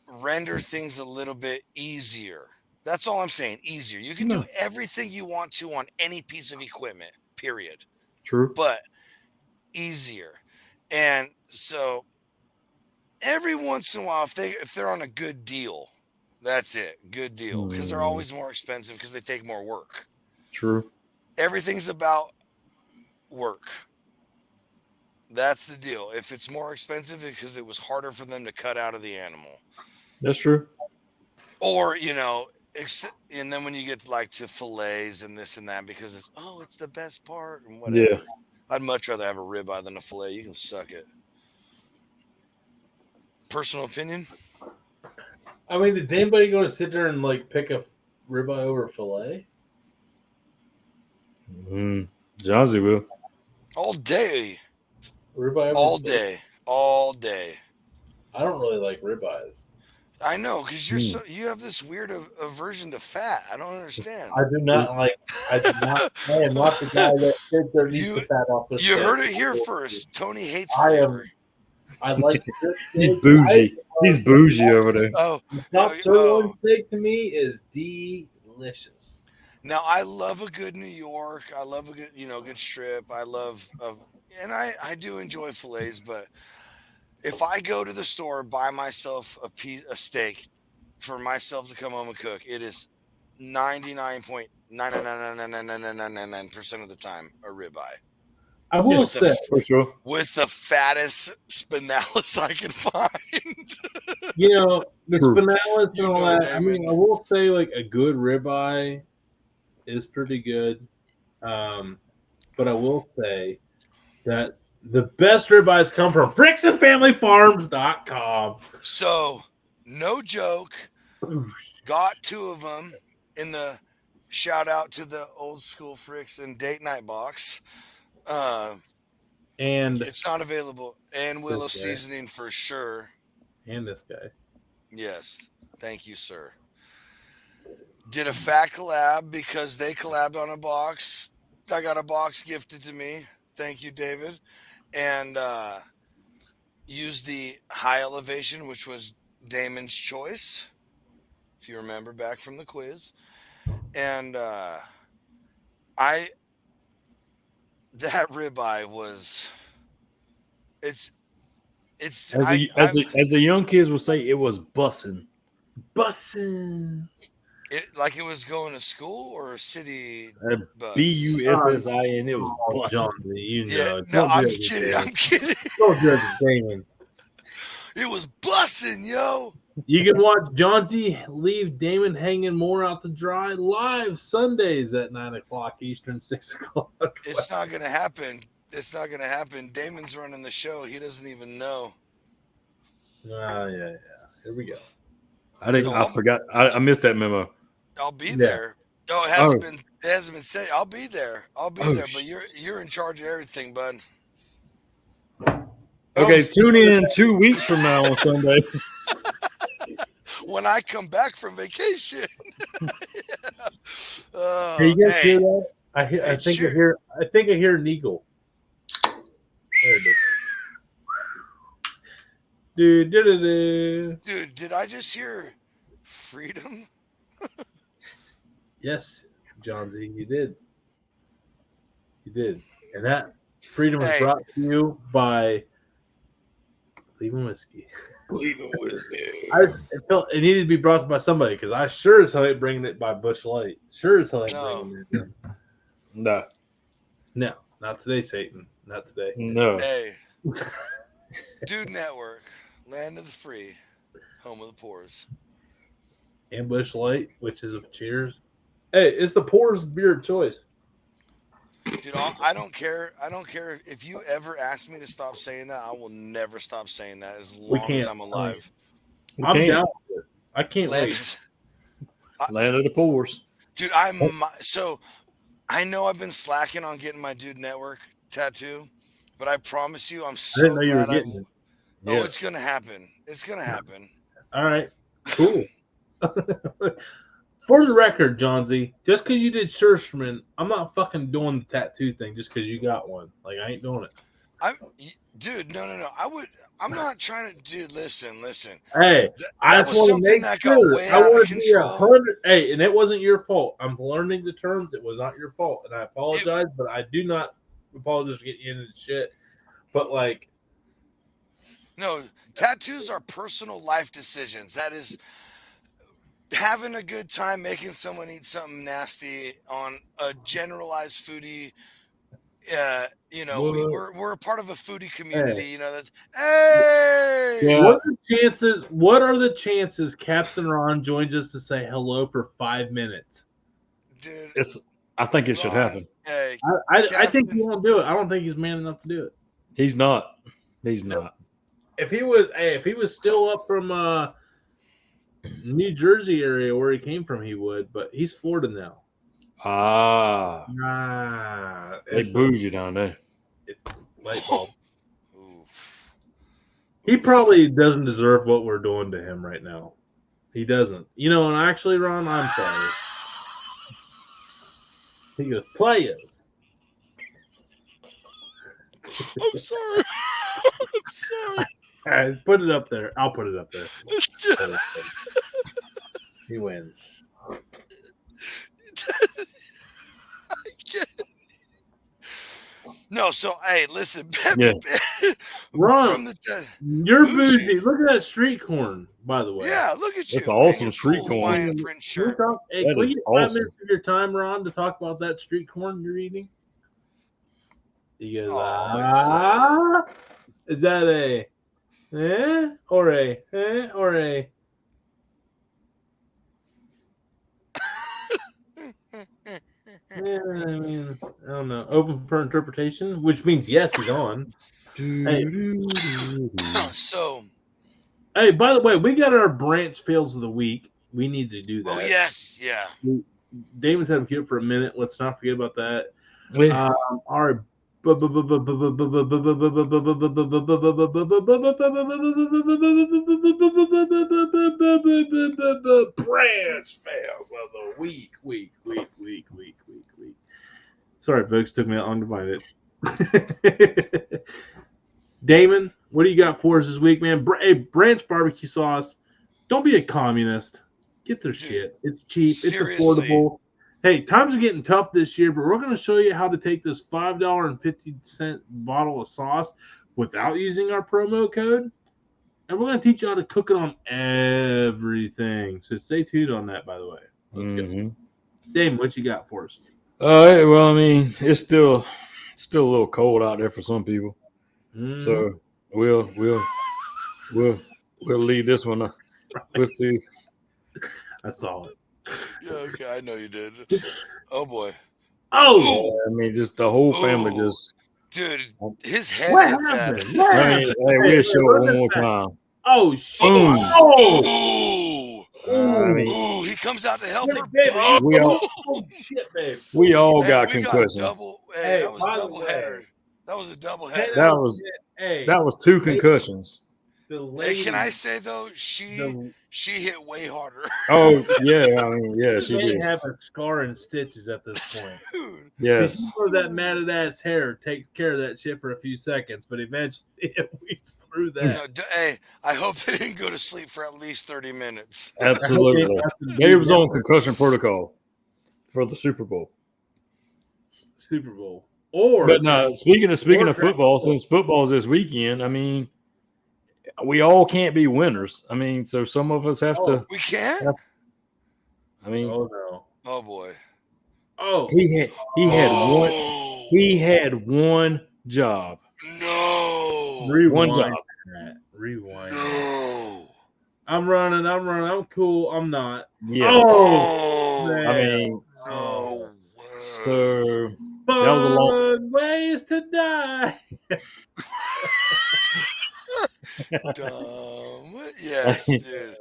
render things a little bit easier. That's all I'm saying. Easier. You can do everything you want to on any piece of equipment, period. True. But easier. And so every once in a while, if they're on a good deal, that's it. Good deal. Because they're always more expensive because they take more work. True. Everything's about work. That's the deal. If it's more expensive, because it was harder for them to cut out of the animal. That's true. Or, and then when you get to fillets and this and that, because it's the best part and whatever. Yeah. I'd much rather have a ribeye than a fillet. You can suck it. Personal opinion? I mean, did anybody go to sit there and pick a ribeye over a fillet? Johnsy will. All day. Ribeye over all day. All day. I don't really like ribeyes. I know, because you have this weird aversion to fat. I don't understand. I do not like. I am not the guy that sits there and eats the fat off the steak. You heard it here first. Tony hates flavor. I like He's bougie. He's bougie over there. Top sirloin steak to me is delicious. Now I love a good New York. I love a good, good strip. I love, and I do enjoy fillets, but if I go to the store, buy myself a steak for myself to come home and cook, it is 99.99999% of the time a ribeye. I will say, for sure, with the fattest spinalis I can find. The spinalis and all that. I mean, I will say, a good ribeye is pretty good, but I will say that the best ribeyes come from fricksandfamilyfarms.com. So, no joke, got 2 of them in the shout out to the old school Fricks and date night box. And it's not available. And Willow seasoning for sure. And this guy. Yes. Thank you, sir. Did a fat collab because they collabed on a box. I got a box gifted to me. Thank you, David. And used the high elevation, which was Damon's choice, if you remember back from the quiz. And that ribeye was it's as the young kids will say, it was bussin'. It like it was going to school or a city bus? BUSSIN. It was bussin'. I'm kidding. Don't judge Damon. It was bussin', yo. You can watch Johnsy leave Damon hanging more out to dry live Sundays at 9:00 Eastern, 6:00. It's not gonna happen. Damon's running the show. He doesn't even know. Yeah. Here we go. I forgot. I missed that memo. I'll be there. Oh, it hasn't been said. I'll be there. But you're in charge of everything, bud. Okay, tune in 2 weeks from now on Sunday. When I come back from vacation. Hey, you guys hear that? I think I hear an eagle. There it is. Dude, did I just hear freedom? Yes, Johnsy, you did. And that freedom is brought to you by Cleveland whiskey. Cleveland whiskey. It felt it needed to be brought to by somebody because I sure as hell ain't bringing it by Bush Light. Sure as hell ain't bringing it. No. No, not today, Satan. Not today. No. Hey, Dude Network, land of the free, home of the poors. And Bush Light, which is a cheers. Hey, it's the poor's beer of choice. Dude, I don't care. I don't care if you ever ask me to stop saying that. I will never stop saying that as long as I'm alive. I'm down with it. I can't wait. Land of the poors. Dude, so I know I've been slacking on getting my Dude Network tattoo, but I promise you, I'm so I didn't know you were glad getting it. Oh, it's gonna happen. It's gonna happen. All right, cool. For the record, John Z, just because you did Shershman, I'm not fucking doing the tattoo thing just because you got one. Like, I ain't doing it. Dude, no. I'm not trying to. Dude, listen. Hey, I just want to make sure. I want to be 100. Hey, and it wasn't your fault. I'm learning the terms. It was not your fault, and I apologize. But I do not apologize for getting you into the shit. But like, no, tattoos are personal life decisions. That is. Having a good time making someone eat something nasty on a generalized foodie, we're a part of a foodie community. Hey. You know that. Hey, yeah. What are the chances Captain Ron joins us to say hello for 5 minutes? Dude, I think it should happen. Hey, I think he won't do it. I don't think he's man enough to do it. He's not. He's not. If he was still up from New Jersey area where he came from, he would, but he's Florida now. They bougie down there. Light bulb. He probably doesn't deserve what we're doing to him right now. He doesn't. You know, and actually, Ron, I'm sorry. He goes, play us. I'm sorry. I'm sorry. All right, put it up there. I'll put it up there. He wins. I can't. No, so hey, listen, Ron, you're bougie. Look at that street corn, by the way. Yeah, look at you. It's awesome street corn. Hawaiian print shirt. Hey, can we get 5 minutes of your time, Ron, to talk about that street corn you're eating? He goes, is that a or a or a? Yeah, I mean, I don't know. Open for interpretation, which means yes, he's on. Hey. So, hey, by the way, we got our branch fails of the week. We need to do that. Oh yes, yeah. Damon's had him here for a minute. Let's not forget about that. Our branch fails of the week. Sorry, folks, took me that long to find it. Damon, what do you got for us this week, man? Hey, Branch barbecue sauce. Don't be a communist. Get their shit. It's cheap. Seriously. It's affordable. Hey, times are getting tough this year, but we're going to show you how to take this $5.50 bottle of sauce without using our promo code. And we're going to teach you how to cook it on everything. So stay tuned on that, by the way. Let's go. Damon, what you got for us? Well, I mean, it's still a little cold out there for some people. So we'll leave this one up. We'll see. I saw it. Yeah, okay, I know you did. Oh boy. Oh, I mean, just the whole family dude, his head. What happened? I mean, we'll show it one more time. Oh shit! Boom. He comes out to help her. We all got concussions. That was a double header. That was a double header. That was 2 concussions. Hey, can I say though, she hit way harder. Oh yeah, I mean she may did have a scar and stitches at this point. Dude. Yes. That matted ass hair takes care of that shit for a few seconds, but eventually it weaves through that. Hey, I hope they didn't go to sleep for at least 30 minutes. Absolutely. He was on concussion protocol for the Super Bowl. But no, speaking of football, since football's this weekend, I mean, we all can't be winners. I mean, so some of us have to. We can't. I mean, Oh no. Oh boy. Oh, he had one job. No. rewind One job. that. Rewind. No. I'm running. I'm cool. I'm not. Yes. Oh. man. I mean, No. so Fun that was a long. ways to die. Dumb. Yes, dude.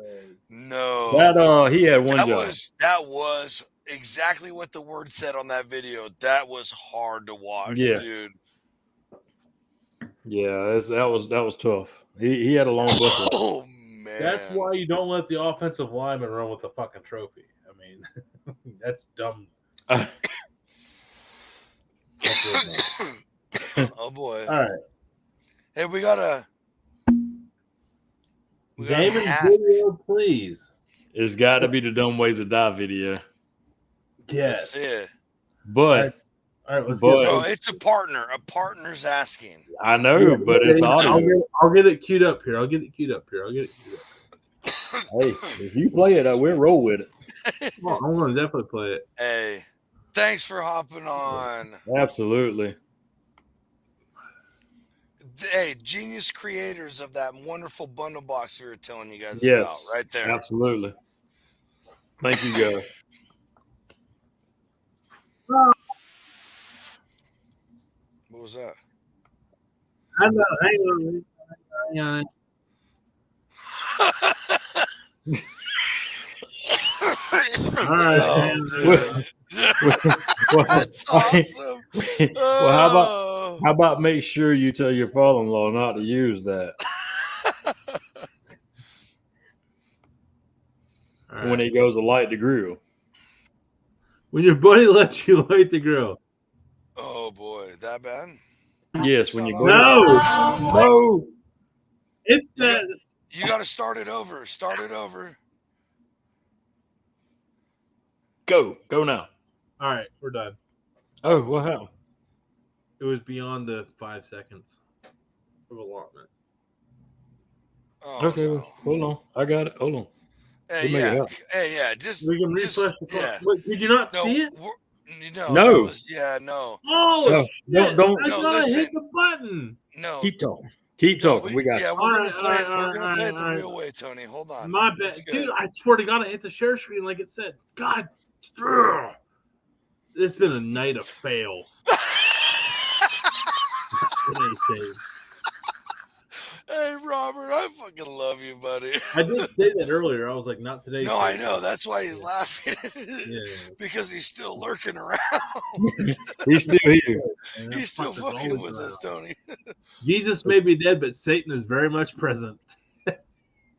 No. That he had one that job. that was exactly what the word said on that video. That was hard to watch, Yeah. dude. Yeah, that was tough. He had a long bus. Oh man. That's why you don't let the offensive lineman run with the fucking trophy. I mean, that's dumb. Oh boy. All right. Hey, we got a Game and video, please. It's got to be the Dumb Ways to Die video. That's it. But all right, let's but get it. No, it's a partner. A partner's asking. I know, but it's audio. I'll get it queued up here. Hey, if you play it, we'll roll with it. Well, I'm gonna definitely play it. Hey, thanks for hopping on. Absolutely. Hey, genius creators of that wonderful bundle box we were telling you guys Yes, about right there. Absolutely. Thank you, guys. What was that? I know. Hang on. All right. Well, That's awesome. Well, how about make sure you tell your father-in-law not to use that when he goes to light the grill. When your buddy lets you light the grill. Oh boy, that bad? Yes, when you go. No. It's that. You got to start it over. Start it over. Go now. All right, we're done. Oh, what happened? It was beyond the 5 seconds of allotment. Oh, Okay, no. well, hold on. I got it. Hold on. Hey, We'll make it yeah. up. Hey, yeah. Just We can refresh the clock. Wait, did you not see it? No. No. That was, yeah, no. Oh, So, shit. don't- I No, thought I listen. hit the button. No. Keep talking. Keep talking. We got Yeah, you. we're gonna Alright, play it. alright, We're gonna play it the alright. real way, Tony. Hold on. My bad. That's good. Dude, I swear to God, I hit the share screen like it said. God. Ugh. It's been a night of fails. Hey, Robert, I fucking love you, buddy. I did say that earlier. I was like, not today. No, I know. That's why he's laughing. Yeah. Because he's still lurking around. He's still here. And He's still fucking fucking always with us, around. Tony. Jesus may be dead, but Satan is very much present.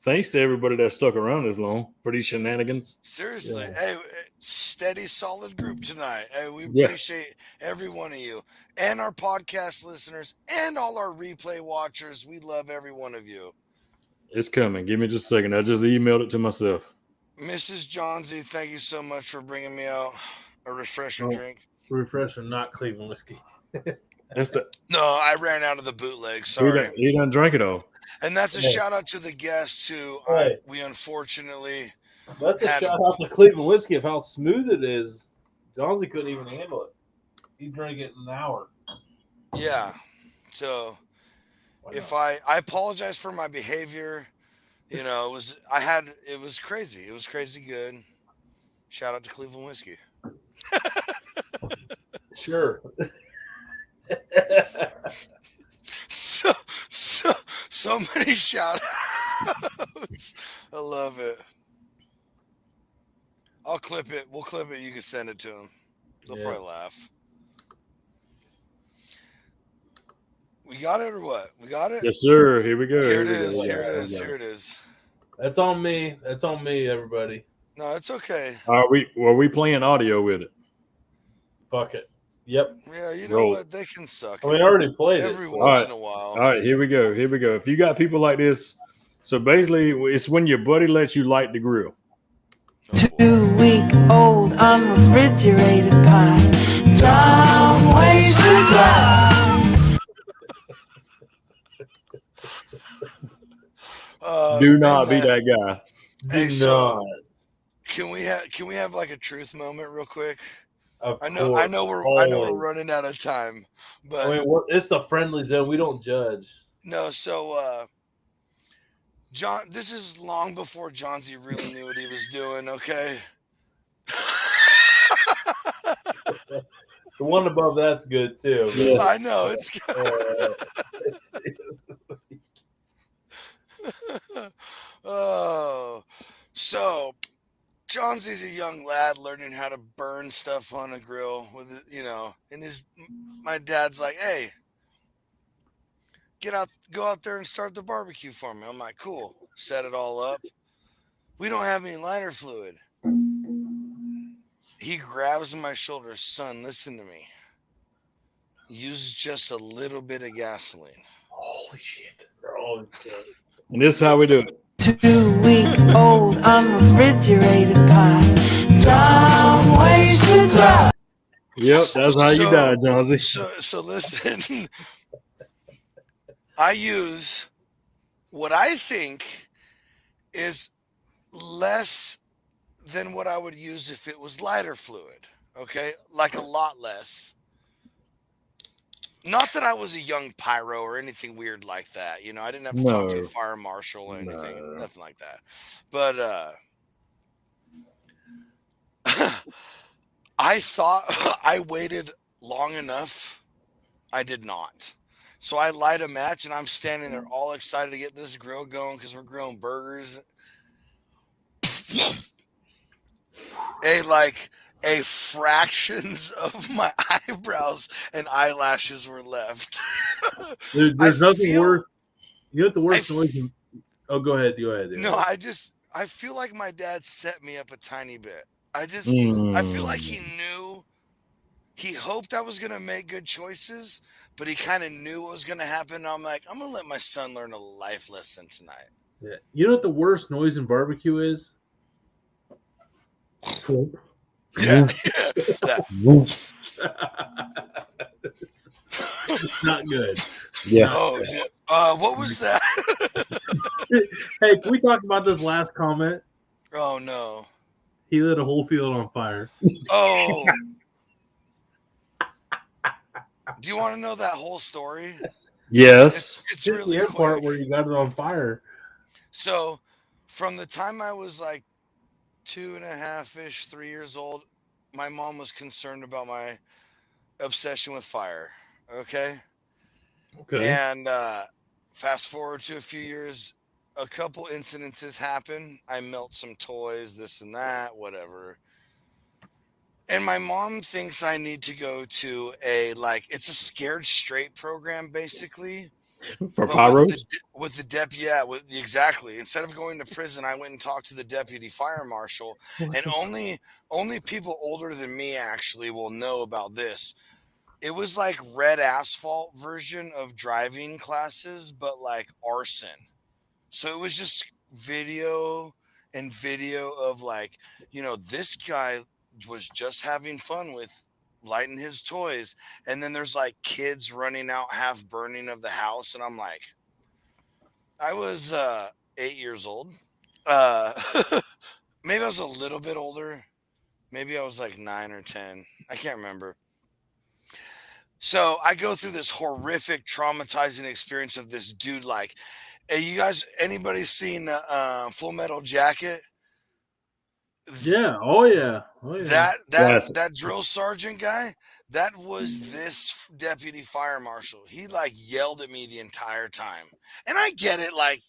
Thanks to everybody that stuck around this long for these shenanigans. Seriously. Yeah. Hey, steady, solid group tonight. Hey, we Yeah. appreciate every one of you and our podcast listeners and all our replay watchers. We love every one of you. It's coming. Give me just a second. I just emailed it to myself. Mrs. Johnsy, thank you so much for bringing me out a refresher drink. Refresher, not Cleveland whiskey. That's the No, I ran out of the bootleg. Sorry. he done drank it all. And that's a Hey. shout out to the guests who Hey. we unfortunately. That's a Had- shout out to Cleveland whiskey of how smooth it is. Johnsy couldn't even handle it. He drank it in an hour. Yeah. So Why if not? I apologize for my behavior, it was crazy. It was crazy good. Shout out to Cleveland whiskey. Sure. So many shout outs. I love it. I'll clip it. We'll clip it. You can send it to them. They'll Yeah. probably laugh. We got it or what? We got it? Yes, sir. Here we go. Here it we is. go. Here it Here is. we go. Here it is. That's on me. That's on me, everybody. No, it's okay. Are we playing audio with it? Fuck it. Yep. Yeah, you know Roll. what? They can suck I mean, I it already played every it. once Alright. in a while. All right, here we go. If you got people like this, so basically it's when your buddy lets you light the grill. Oh, boy. 2-week-old unrefrigerated pie. Dumb ways to die. Do not be that guy. Hey, Do so not. can we have like a truth moment real quick? Of I course. know we're Always. running out of time, but I mean, it's a friendly zone. We don't judge. no. So John, this is long before Johnsy really knew what he was doing. Okay. The one above that's good too. Yes. I know it's. Oh, so Johnsy's a young lad learning how to burn stuff on a grill with and my dad's like, hey, go out there and start the barbecue for me. I'm like, cool. Set it all up. We don't have any lighter fluid. He grabs my shoulder, son, listen to me. Use just a little bit of gasoline. Holy shit. Holy shit. And this is how we do it. 2-week-old unrefrigerated pie. John ways to die. Yep, that's how you die, Johnsy. So listen. I use what I think is less than what I would use if it was lighter fluid. Okay, like a lot less. Not that I was a young pyro or anything weird like that. I didn't have to talk to a fire marshal or anything, nothing like that. But I thought I waited long enough. I did not. So I light a match and I'm standing there all excited to get this grill going because we're grilling burgers. A fractions of my eyebrows and eyelashes were left. There's nothing worse. You know what the worst noise? Oh, go ahead. No, I feel like my dad set me up a tiny bit. I feel like he knew. He hoped I was going to make good choices, but he kind of knew what was going to happen. I'm like, I'm going to let my son learn a life lesson tonight. Yeah. You know what the worst noise in barbecue is? Yeah. It's not good. Yeah. Oh, what was that? Hey, can we talk about this last comment? Oh, no. He lit a whole field on fire. Oh. Do you want to know that whole story? Yes. It's really the quick. part where you got it on fire. So, from the time I was like 2.5-ish, 3 years old, my mom was concerned about my obsession with fire. Okay. And fast forward to a few years, a couple incidences happen. I melt some toys, this and that, whatever. And my mom thinks I need to go to it's a scared straight program, basically. For But pyros? with the deputy, yeah, exactly. Instead of going to prison, I went and talked to the deputy fire marshal, and only people older than me actually will know about this. It was like red asphalt version of driving classes, but like arson. So it was just video of this guy was just having fun with lighting his toys, and then there's like kids running out half burning of the house, and I'm like, I was 8 years old. Maybe I was a little bit older. Maybe I was like 9 or 10. I can't remember. So I go through this horrific, traumatizing experience of this dude. Like, hey, you guys, anybody seen Full Metal Jacket? Yeah. Oh yeah. That drill sergeant guy, that was this deputy fire marshal. He like yelled at me the entire time, and I get it. Like,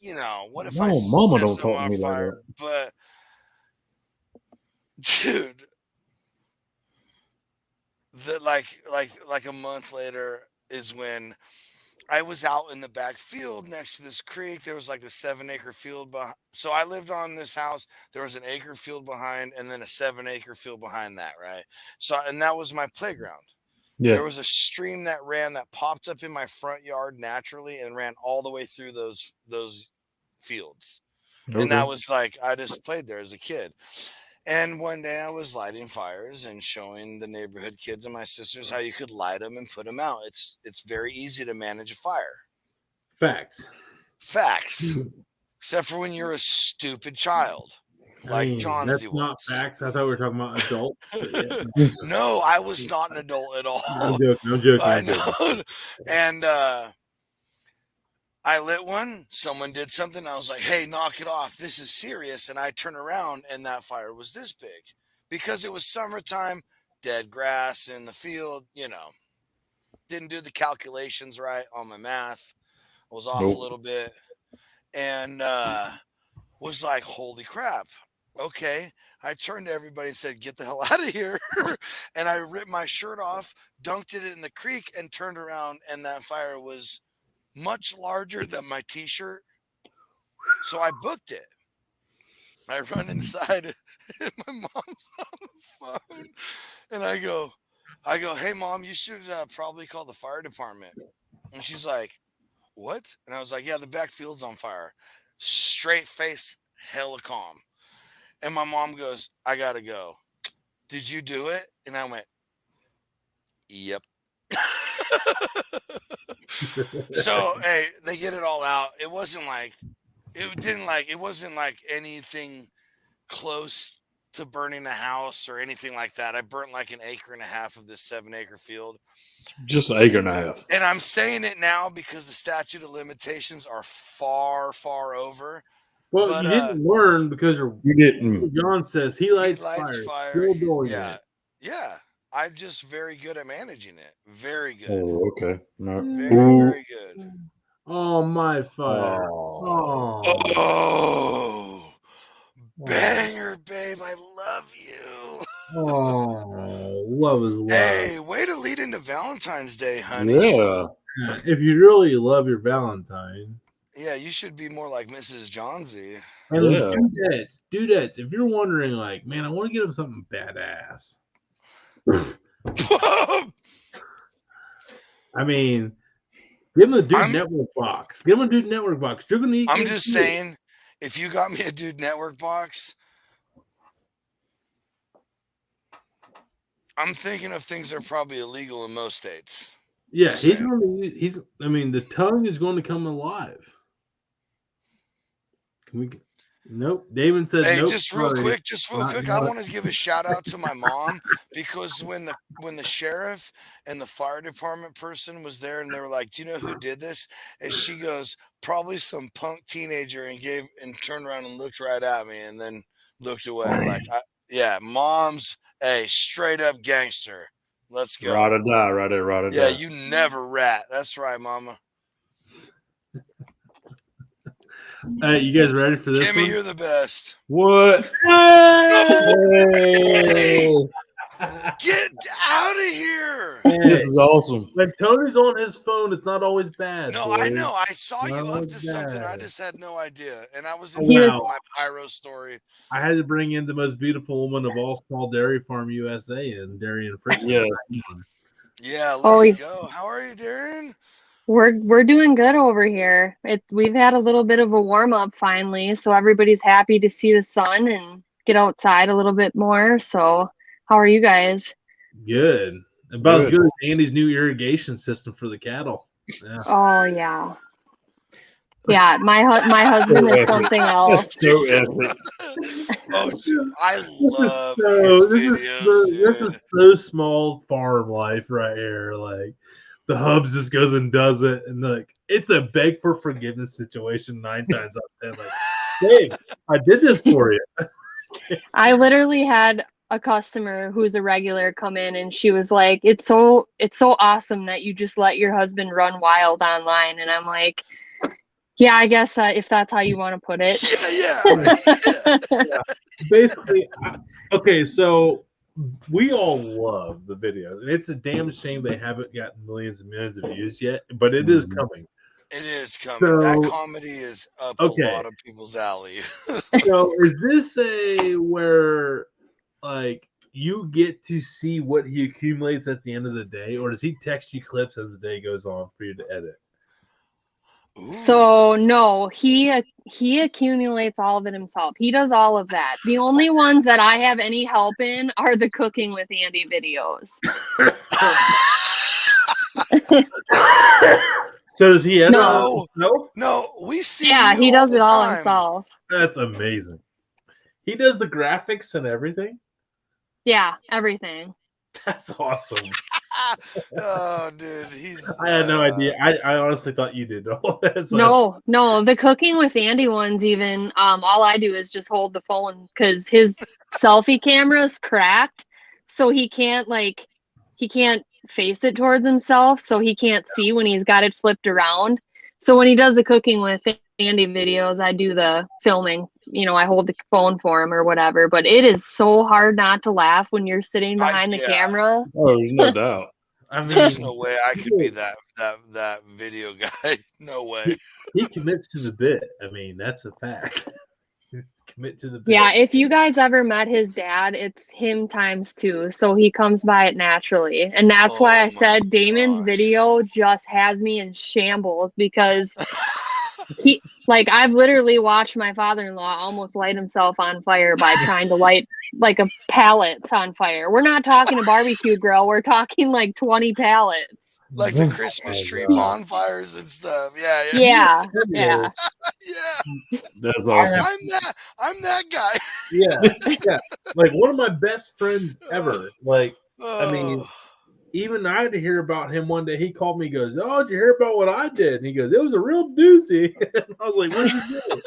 what if I Mama set don't someone talk to on me like fire? that. But dude, like a month later is when I was out in the back field next to this creek. There was like a 7-acre field behind. So I lived on this house. There was an acre field behind, and then a 7-acre field behind that, right? So, and that was my playground. Yeah. There was a stream that popped up in my front yard naturally and ran all the way through those fields. Okay. And that was like, I just played there as a kid. And one day I was lighting fires and showing the neighborhood kids and my sisters how you could light them and put them out. It's very easy to manage a fire. Facts. except for when you're a stupid child, like John that's Z not was. facts. I thought we were talking about adults. No, I was not an adult at all. I'm joking. I know. And I lit one. Someone did something. I was like, hey, knock it off. This is serious. And I turn around and that fire was this big because it was summertime, dead grass in the field, didn't do the calculations right on my math. I was off a little bit and was like, holy crap. Okay. I turned to everybody and said, get the hell out of here. And I ripped my shirt off, dunked it in the creek, and turned around, and that fire was much larger than my t-shirt. So I booked it. I run inside and my mom's on the phone. And I go, hey mom, you should probably call the fire department. And she's like, what? And I was like, yeah, the backfield's on fire. Straight face, hella calm. And my mom goes, I gotta go. Did you do it? And I went, yep. So hey, they get it all out. It wasn't like anything close to burning a house or anything like that. I burnt like 1.5 acres of this 7-acre field. Just 1.5 acres. And I'm saying it now because the statute of limitations are far, far over. Well, but, you didn't learn because you didn't. John says he lights fire. Yeah. I'm just very good at managing it. Very good. Oh, okay. No. Very good. Oh, my fire. Oh. Banger, babe. I love you. Oh, love is love. Hey, way to lead into Valentine's Day, honey. Yeah. If you really love your Valentine. Yeah, you should be more like Mrs. Johnsy. And dudettes, if you're wondering, like, man, I want to get him something badass. I mean, give him a Dude Network box. Give him a Dude Network box. You're gonna eat. I'm just saying, if you got me a Dude Network box, I'm thinking of things that are probably illegal in most states. Yeah, the tongue is going to come alive. Can we? Nope. Damon said, hey, nope, just real quick, I want to give a shout out to my mom because when the sheriff and the fire department person was there and they were like, do you know who did this? And she goes, probably some punk teenager, and turned around and looked right at me and then looked away. Like, mom's a straight up gangster. Let's go. Ride or die, right there, ride or die. Yeah, you never rat. That's right, mama. You guys ready for this? Kimmy, you're the best. What? Hey! Get out of here! Hey, this is awesome. When Tony's on his phone, it's not always bad. No, boys. I know. I saw you up to something. I just had no idea, and I was in my pyro story. I had to bring in the most beautiful woman of all, small dairy farm USA, and Darian Frick. Yeah. Yeah, let's go. How are you, Darian? We're doing good over here. We've had a little bit of a warm up finally, so everybody's happy to see the sun and get outside a little bit more. So, how are you guys? Good. About as good as Andy's new irrigation system for the cattle. Yeah. Oh yeah. Yeah, my husband is something else. So epic. Oh, dude, I love this is so small farm life right here. Like, the Hubs just goes and does it, and like it's a beg for forgiveness situation 9 times out of 10. Like, hey, I did this for you. I literally had a customer who's a regular come in, and she was like, "It's so awesome that you just let your husband run wild online." And I'm like, "Yeah, I guess if that's how you want to put it." Yeah. Basically, okay, so. We all love the videos, and it's a damn shame they haven't gotten millions and millions of views yet, but it is coming. It is coming. So, that comedy is up a lot of people's alley. So is this where like you get to see what he accumulates at the end of the day, or does he text you clips as the day goes on for you to edit? Ooh. So no, he accumulates all of it himself. He does all of that. The only ones that I have any help in are the cooking with Andy videos. So does he? No. No. No, we see. Yeah, he does it all himself. That's amazing. He does the graphics and everything. Yeah, everything. That's awesome. Oh, dude, I had no idea. I honestly thought you did all that. So no, the cooking with Andy ones even. All I do is just hold the phone because his selfie camera's cracked, so he can't face it towards himself, so he can't see when he's got it flipped around. So when he does the cooking with Andy videos, I do the filming. I hold the phone for him or whatever. But it is so hard not to laugh when you're sitting behind the camera. Oh, there's no doubt. I mean, there's no way I could be that video guy. No way. He commits to the bit. I mean, that's a fact. Commit to the bit. Yeah, if you guys ever met his dad, it's him times 2. So he comes by it naturally. And that's why I said Damon's video just has me in shambles because I've literally watched my father-in-law almost light himself on fire by trying to light like a pallet on fire. We're not talking a barbecue grill. We're talking like 20 pallets. Like the Christmas tree bonfires and stuff. Yeah. That's awesome. I'm that guy. Yeah. Like one of my best friends ever. Like, I mean, even I had to hear about him one day. He called me, goes, "Oh, did you hear about what I did?" And he goes, "It was a real doozy." And I was like, "What did you do?"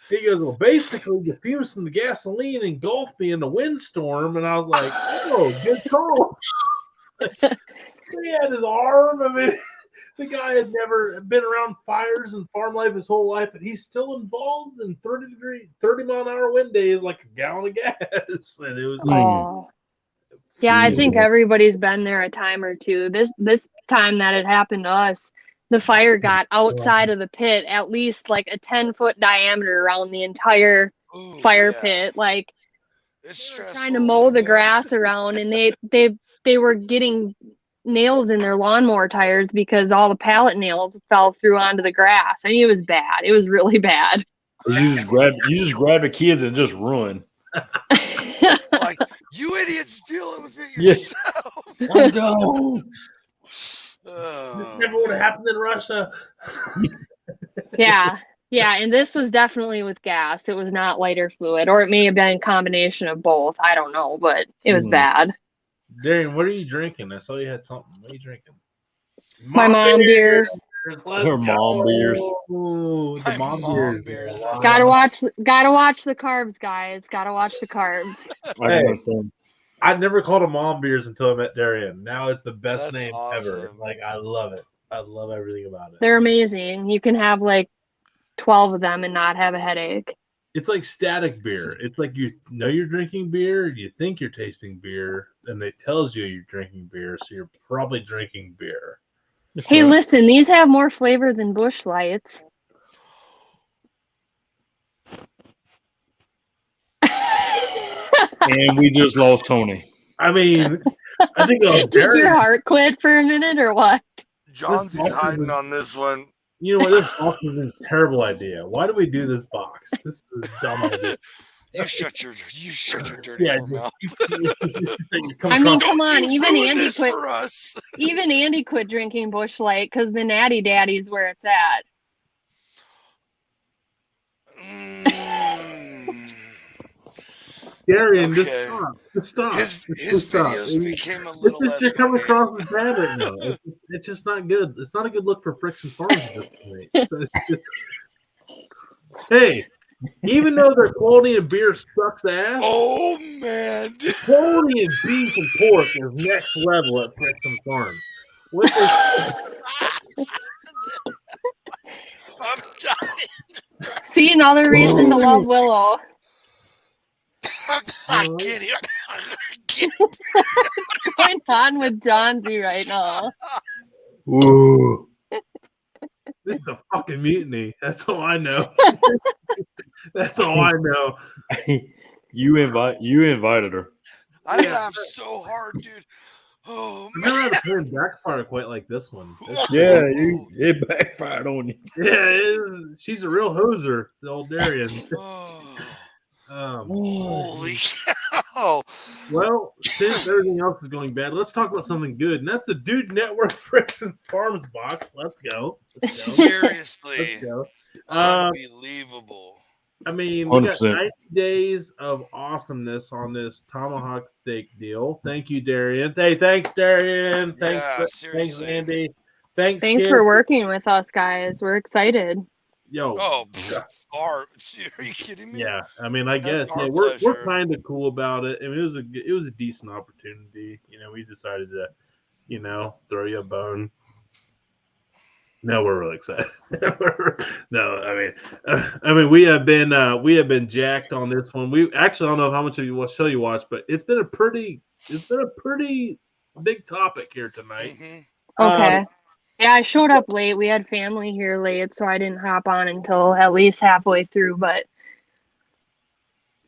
He goes, "Well, basically, the fumes from the gasoline engulfed me in the windstorm." And I was like, "Oh, good call." He had his arm. I mean, the guy had never been around fires and farm life his whole life, but he's still involved in 30-mile-an-hour wind days like a gallon of gas. And it was yeah, I think everybody's been there a time or two. This time that it happened to us, the fire got outside of the pit, at least like a 10-foot diameter around the entire fire pit. Like it's they were trying to mow the grass around, and they were getting nails in their lawnmower tires because all the pallet nails fell through onto the grass. I mean, it was bad. It was really bad. You just grab the kids and just run. Like, you idiots, deal with it yourself. I don't. This never would have happened in Russia. Yeah, and this was definitely with gas. It was not lighter fluid, or it may have been a combination of both. I don't know, but it was bad. Darian, what are you drinking? I saw you had something. What are you drinking? My mom beers. Her mom beers. Ooh, the mom beers. Gotta watch the carbs, guys. Gotta watch the carbs. I understand. I never called them mom beers until I met Darian. Now it's the best name ever. Awesome. Like, I love it. I love everything about it. They're amazing. You can have like 12 of them and not have a headache. It's like static beer. It's like you know you're drinking beer, you think you're tasting beer, and it tells you you're drinking beer, so you're probably drinking beer. Hey, listen, these have more flavor than Busch Lights. And we just lost Tony. I mean, I think did your heart quit for a minute or what? Johnsy's hiding on this one. You know what? This box is a terrible idea. Why do we do this box? This is a dumb idea. You shut your dirty mouth. I mean, come on, even Andy quit. Even Andy quit drinking Busch Light because the Natty Daddy's where it's at. Darian, just stop. His videos became a little less. You're coming across as bad right now. It's just not good. It's not a good look for Friction Farms at this point. Hey, even though their quality of beer sucks ass. Oh man, quality of beef and pork is next level at Friction Farms. I'm dying. See, another reason to love Willow. I can't hear. What's going on with Johnsy right now? Ooh. This is a fucking mutiny. That's all I know. That's all I know. You invited her. I laughed so hard, dude. Oh man. I've never had a backfire quite like this one. Yeah, it backfired on you. Yeah, she's a real hoser, the old Darian. Holy cow! Well, since everything else is going bad, let's talk about something good, and that's the Dude Network Fricks and Farms box. Let's go. Seriously, Let's go. Unbelievable. I mean, we got 100%. 90 days of awesomeness on this tomahawk steak deal. Thank you, Darian. Hey, thanks, Darian. Thanks, Seriously. thanks, Andy. Thanks Thanks kid. for working with us, guys. We're excited. Yo. Oh, are you kidding me? Yeah, I mean, I guess we're kind of cool about it. I mean, it was a decent opportunity. We decided to, throw you a bone. No, we're really excited. No, I mean, we have been jacked on this one. We actually, I don't know how much of you show you watch, but it's been a pretty big topic here tonight. Mm-hmm. Okay. Yeah, I showed up late. We had family here late, so I didn't hop on until at least halfway through, but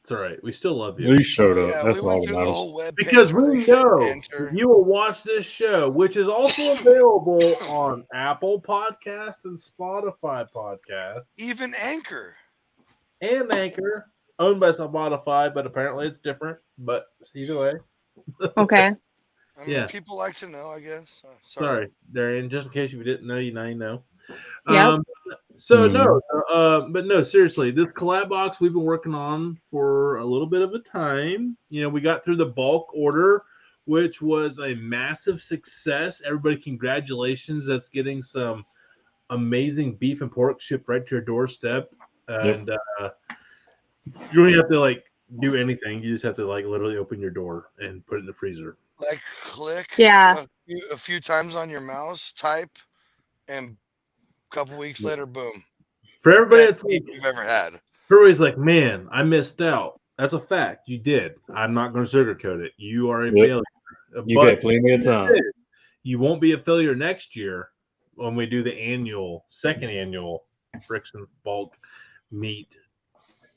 it's all right. We still love you. You showed up. Yeah, That's we went all that through the matters. whole web Because page where we they could know enter. you will watch this show, which is also available on Apple Podcasts and Spotify Podcasts. Even Anchor. And Anchor, owned by Spotify, but apparently it's different. But either way. okay. I mean, people like to know, I guess. Sorry, Darian. Just in case you didn't know, now you know. Yep. But no, seriously, this collab box we've been working on for a little bit of a time. We got through the bulk order, which was a massive success. Everybody, congratulations. That's getting some amazing beef and pork shipped right to your doorstep. And you don't have to do anything. You just have to literally open your door and put it in the freezer. Click Yeah. a few times on your mouse, type, and a couple weeks later, boom. For everybody Best that's you've ever had. Everybody's like, man, I missed out. That's a fact. You did. I'm not going to sugarcoat it. You are a failure. You got plenty of time. You won't be a failure next year when we do the second annual Fricks and Bulk meat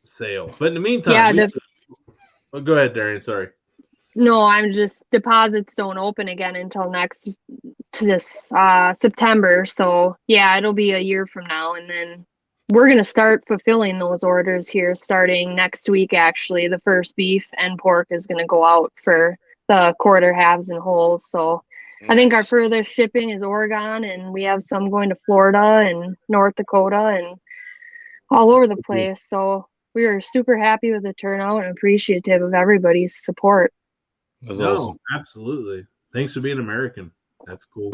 sale. But in the meantime, go ahead, Darian. Sorry. No, I'm just deposits don't open again until next September. So yeah, it'll be a year from now, and then we're gonna start fulfilling those orders here starting next week. Actually, the first beef and pork is gonna go out for the quarter, halves, and wholes. So I think our furthest shipping is Oregon, and we have some going to Florida and North Dakota and all over the place. So we are super happy with the turnout and appreciative of everybody's support. That's awesome. Absolutely. Thanks for being American. That's cool.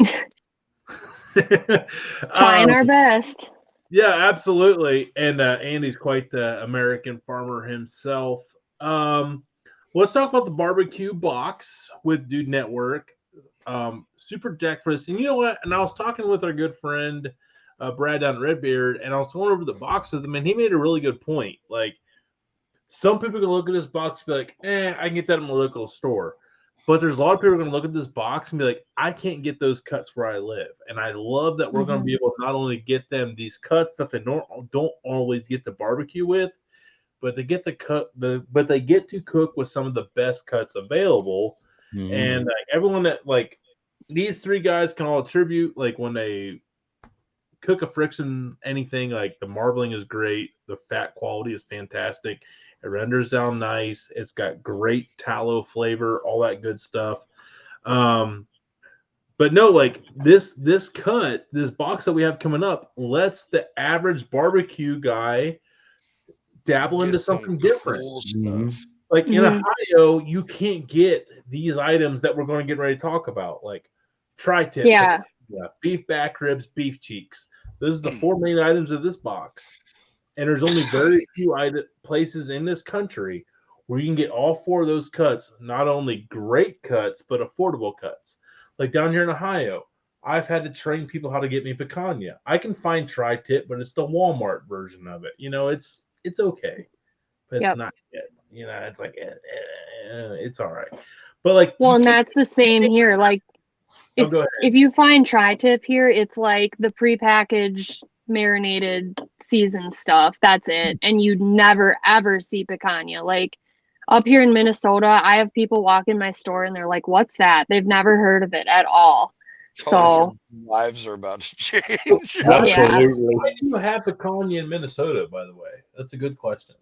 Trying our best. Yeah, absolutely. And Andy's quite the American farmer himself. Let's talk about the barbecue box with Dude Network. Super jacked for this. And you know what? And I was talking with our good friend Brad down at Redbeard, and I was going over the box with him, and he made a really good point. Some people can look at this box and be like, I can get that in my local store. But there's a lot of people going to look at this box and be like, I can't get those cuts where I live. And I love that we're going to be able to not only get them these cuts that they don't always get to barbecue with, but they get but they get to cook with some of the best cuts available. Mm-hmm. And everyone that these three guys can all attribute when they cook a friction anything, the marbling is great, the fat quality is fantastic. It renders down nice. It's got great tallow flavor, all that good stuff. But no, this box that we have coming up lets the average barbecue guy dabble into something different. Stuff. In Ohio, you can't get these items that we're going to get ready to talk about, tri-tip, beef back ribs, beef cheeks. Those are the four main items of this box. And there's only very few places in this country where you can get all four of those cuts, not only great cuts, but affordable cuts. Down here in Ohio, I've had to train people how to get me picanha. I can find tri-tip, but it's the Walmart version of it. It's okay, but it's not good. It's it's all right. But and that's the same here. If you find tri-tip here, it's the prepackaged marinated seasoned stuff. That's it. And you'd never ever see picanha. Up here in Minnesota, I have people walk in my store and they're like, what's that? They've never heard of it at all. So lives are about to change. Absolutely. Why do you have picanha in Minnesota, by the way? That's a good question.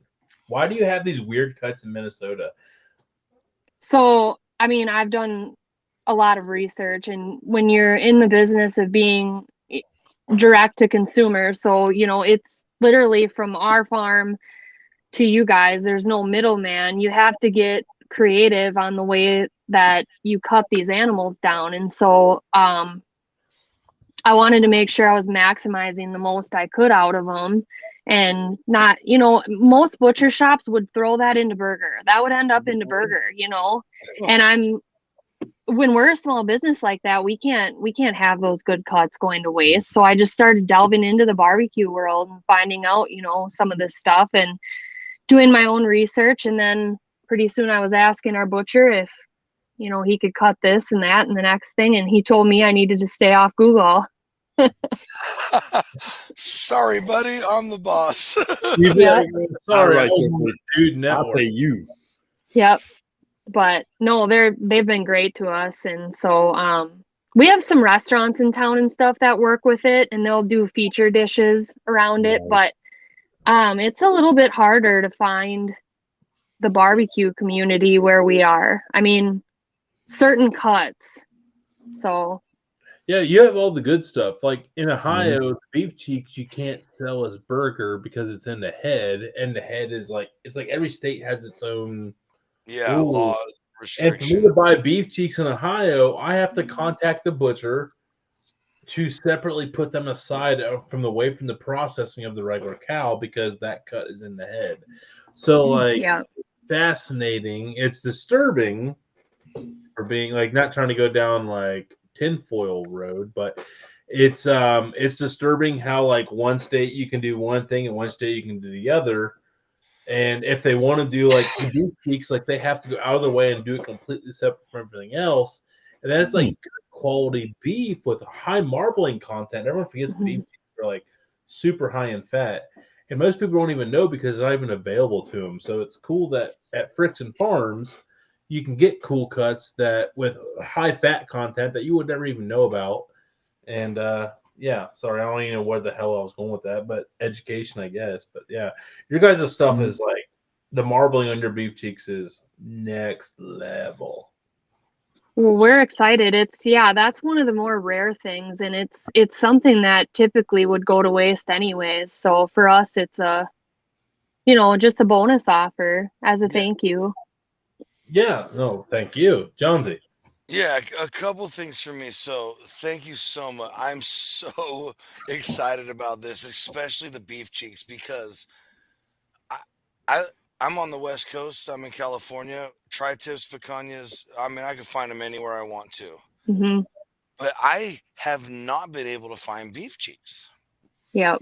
Why do you have these weird cuts in Minnesota? So, I mean, I've done a lot of research, and when you're in the business of being direct to consumer, so, you know, it's literally from our farm to you guys, there's no middleman. You have to get creative on the way that you cut these animals down. And so, I wanted to make sure I was maximizing the most I could out of them and not, you know, most butcher shops would throw that into burger. That would end up into burger, you know. And when we're a small business like that, we can't have those good cuts going to waste. So I just started delving into the barbecue world and finding out, you know, some of this stuff and doing my own research. And then pretty soon I was asking our butcher if, you know, he could cut this and that and the next thing. And he told me I needed to stay off Google. Sorry, buddy. I'm the boss. Yeah. Sorry, Dude, I'll pay you. Yep. But no, they've been great to us. And so we have some restaurants in town and stuff that work with it, and they'll do feature dishes around it. But it's a little bit harder to find the barbecue community where we are. I mean, certain cuts. So yeah, you have all the good stuff. Like in Ohio, beef cheeks you can't sell as burger because it's in the head, and the head is like it's like every state has its own law restriction. And for me to buy beef cheeks in Ohio, I have to contact the butcher to separately put them aside from the processing of the regular cow because that cut is in the head. So like fascinating. It's disturbing for being like not trying to go down like tinfoil road, but it's disturbing how like one state you can do one thing and one state you can do the other. And if they want to do like the beef cheeks, like they have to go out of the way and do it completely separate from everything else. And then it's like good quality beef with high marbling content. Everyone forgets beef cheeks are like super high in fat. And most people don't even know because it's not even available to them. So it's cool that at Fricks and Farms, you can get cool cuts that with high fat content that you would never even know about. And yeah, sorry, I don't even know where the hell I was going with that, but education, I guess. But yeah, your guys' stuff is like the marbling on your beef cheeks is next level. Well, we're excited. That's one of the more rare things, and it's something that typically would go to waste anyways. So for us, it's just a bonus offer as a thank you. Yeah, no, thank you, Johnsy. Yeah, a couple things for me. So thank you so much. I'm so excited about this, especially the beef cheeks, because I I'm on the West Coast. I'm in California. Tri-tips, picanhas. I mean, I can find them anywhere I want to. Mm-hmm. But I have not been able to find beef cheeks. Yep.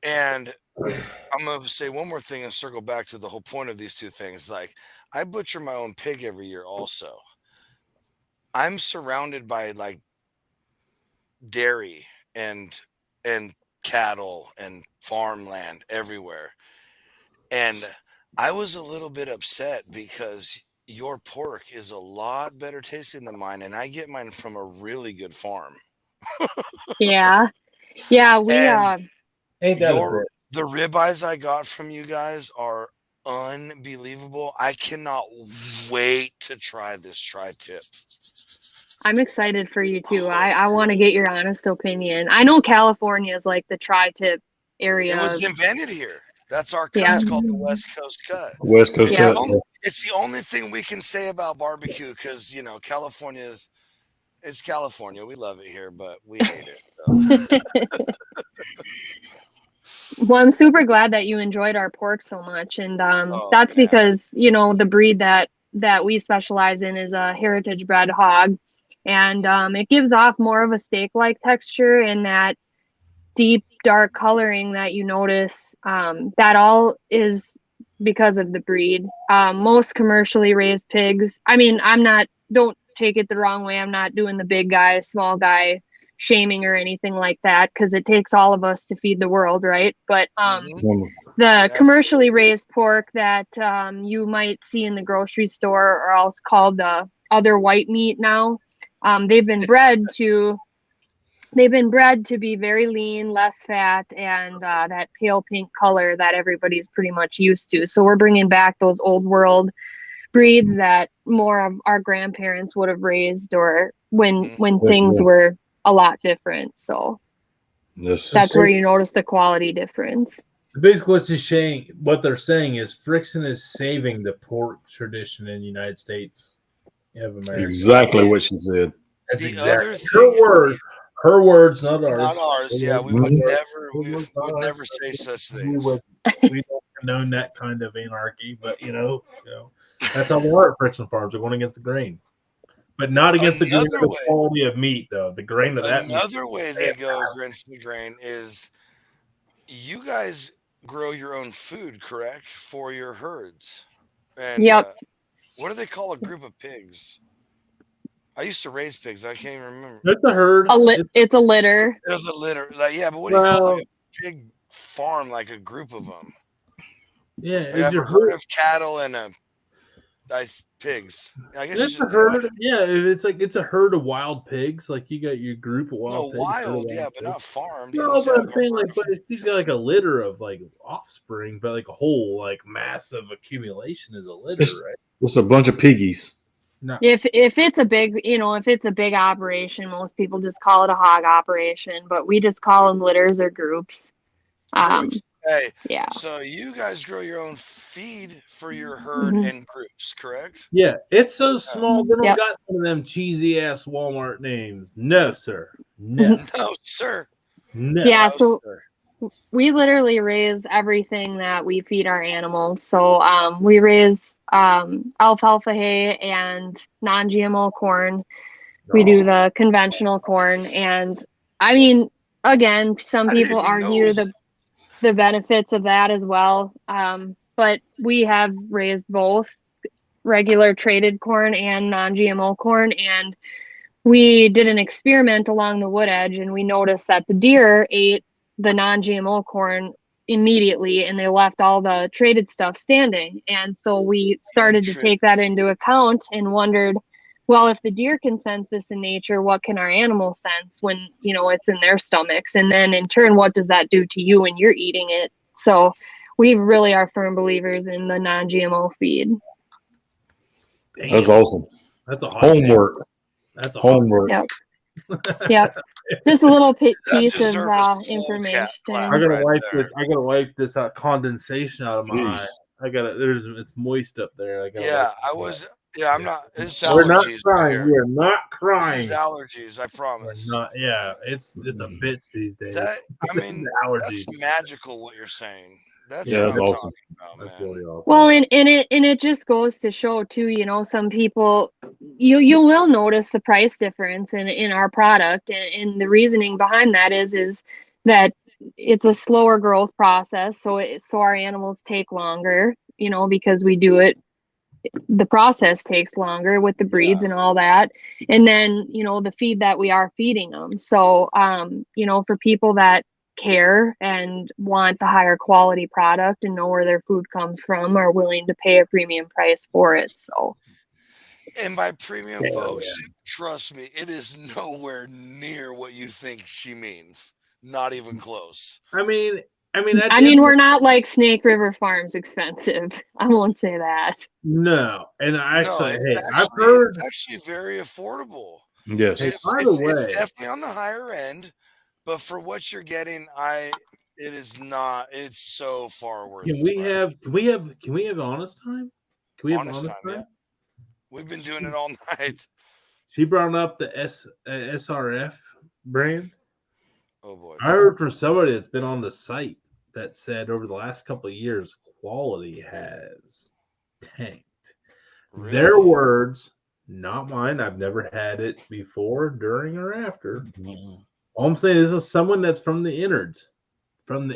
And I'm going to say one more thing and circle back to the whole point of these two things. Like, I butcher my own pig every year also. I'm surrounded by like dairy and cattle and farmland everywhere. And I was a little bit upset because your pork is a lot better tasting than mine, and I get mine from a really good farm. Yeah. We ain't that the ribeyes I got from you guys are unbelievable. I cannot wait to try this tri-tip. I'm excited for you too. I want to get your honest opinion. I know California is like the tri-tip area. It was invented here. That's our cut. It's called the West Coast cut. West Coast cut. It's the only thing we can say about barbecue because, it's California. We love it here, but we hate it. So. Well, I'm super glad that you enjoyed our pork so much. And that's because, the breed that we specialize in is a heritage bred hog. And it gives off more of a steak-like texture and that deep, dark coloring that you notice. That all is because of the breed. Most commercially raised pigs, I mean, don't take it the wrong way. I'm not doing the big guy, small guy shaming or anything like that because it takes all of us to feed the world, right? But the commercially raised pork that you might see in the grocery store or else called the other white meat now, they've been bred to they've been bred to be very lean, less fat, and that pale pink color that everybody's pretty much used to. So we're bringing back those old world breeds that more of our grandparents would have raised, or when things were a lot different. So that's where you notice the quality difference. Basically, what they're saying is Frickson is saving the pork tradition in the United States of America. Exactly what she said. That's exactly her words, not ours. Not ours. Yeah, we would never say such things. We don't condone that kind of anarchy, but that's how they are at Frickson Farms. They're going against the grain, but not against the quality of meat, though. The grain of that. Another way they go against the grain is you guys grow your own food, correct, for your herds? And yep. What do they call a group of pigs? I used to raise pigs. I can't even remember. It's a herd. It's a litter. It's a litter. Yeah, but what do you call like a pig farm? Like a group of them. Yeah, you have a herd of cattle and pigs. I guess it's a herd. Yeah, it's a herd of wild pigs. Like you got your group of wild pigs. Wild, yeah, but not farmed. No, but I'm saying but he's got like a litter of like offspring, but like a whole like massive accumulation is a litter, right? It's a bunch of piggies. No. If it's a big, if it's a big operation, most people just call it a hog operation, but we just call them litters or groups. Hey, yeah. So you guys grow your own feed for your herd and groups, correct? Yeah, it's so small they don't got one of them cheesy ass Walmart names. No, sir. No, no, sir. No. Yeah, so we literally raise everything that we feed our animals. So we raise alfalfa hay and non-GMO corn. We do the conventional corn, and I mean, again, some people argue the benefits of that as well. But we have raised both regular traded corn and non-GMO corn, and we did an experiment along the wood edge, and we noticed that the deer ate the non-GMO corn immediately, and they left all the traded stuff standing. And so we started to take that into account and wondered, well, if the deer can sense this in nature, what can our animals sense when it's in their stomachs? And then in turn, what does that do to you when you're eating it? So we really are firm believers in the non-GMO feed. Damn. That's awesome. That's a homework. That's a homework. Yep. Yep. Just a little piece of information. I gotta wipe this condensation out of my eye. It's moist up there. I'm not. It's allergies. We're not crying. We are not crying. It's allergies. I promise. It's a bitch these days. That's magical what you're saying. That's awesome. That's really awesome. Well, and it just goes to show too, some people you will notice the price difference in our product, and the reasoning behind that is that it's a slower growth process, so our animals take longer, because we do it. The process takes longer with the breeds and all that, and then the feed that we are feeding them. So for people that care and want the higher quality product and know where their food comes from, are willing to pay a premium price for it. So, and by premium, folks, trust me, it is nowhere near what you think she means. Not even close. I mean, we're not like Snake River Farms expensive. I won't say that. No, and I've heard it's actually very affordable. Yes, by the way, it's definitely on the higher end. But for what you're getting, it is not. It's so far worth. Can we have honest time? Can we have honest time? Yeah. We've been doing it all night. She brought up the SRF brand. Oh boy! I heard from somebody that's been on the site that said over the last couple of years, quality has tanked. Really? Their words, not mine. I've never had it before, during, or after. Mm-hmm. All I'm saying is, this is someone that's from the innards, that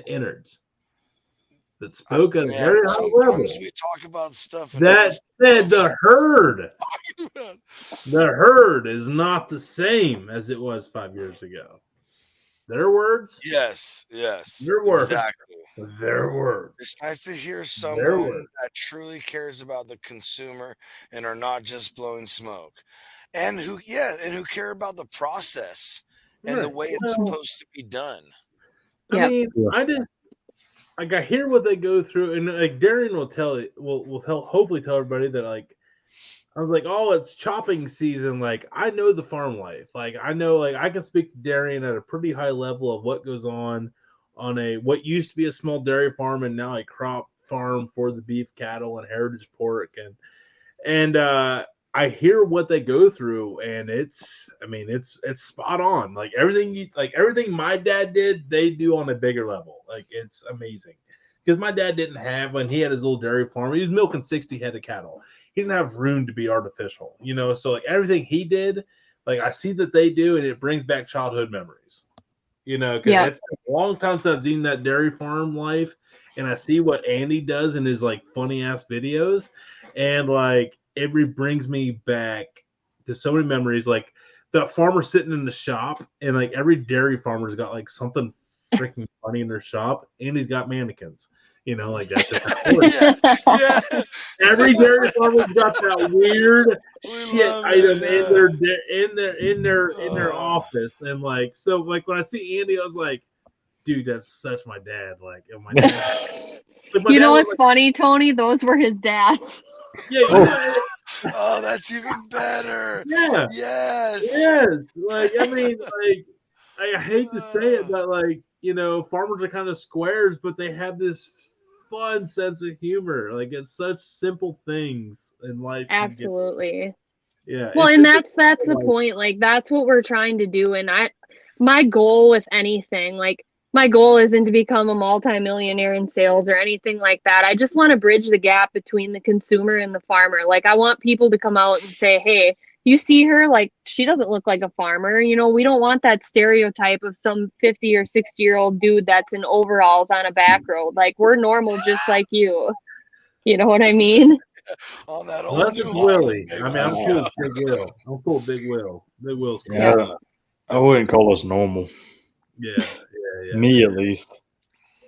spoke at a very high level. We talk about stuff. That said, the herd is not the same as it was 5 years ago. Their words? Yes. Their words. Exactly. Their words. It's nice to hear someone that truly cares about the consumer and are not just blowing smoke. And who care about the process and the way it's supposed to be done. I mean, I hear what they go through, and like Darian will hopefully tell everybody that like I was like, oh, it's chopping season. Like I know the farm life. Like I know, like I can speak to Darian at a pretty high level of what goes on a what used to be a small dairy farm and now a crop farm for the beef cattle and heritage pork and I hear what they go through, and it's spot on. Like everything my dad did, they do on a bigger level. Like it's amazing because my dad didn't have, when he had his little dairy farm, he was milking 60 head of cattle. He didn't have room to be artificial, you know. So like everything he did, like I see that they do, and it brings back childhood memories. You know, because it's a long time since I've seen that dairy farm life, and I see what Andy does in his like funny ass videos, and like it brings me back to so many memories. Like the farmer sitting in the shop, and like every dairy farmer's got like something freaking funny in their shop, and he's got mannequins. You know, like that's just every dairy farmer's got that weird shit item in their office, and like so, like when I see Andy, I was like, dude, that's such my dad. Like, my dad. Like, you know what's funny, Tony? Those were his dads. Yeah. Oh, that's even better. Yeah. Yes. Like, I mean, like, I hate to say it, but like, you know, farmers are kind of squares, but they have this fun sense of humor. Like it's such simple things in life. Absolutely. Yeah. Well, and that's the point. Like that's what we're trying to do. And my goal with anything, like my goal isn't to become a multimillionaire in sales or anything like that. I just want to bridge the gap between the consumer and the farmer. Like I want people to come out and say, hey, you see her, like she doesn't look like a farmer. You know, we don't want that stereotype of some 50 or 60-year-old dude that's in overalls on a back road. Like we're normal just like you. You know what I mean? On that old new Willie. I mean, I'm cool with Big Will. I'm cool with Big Will. Big Will's cool. Yeah. I wouldn't call us normal. Yeah. Me at least.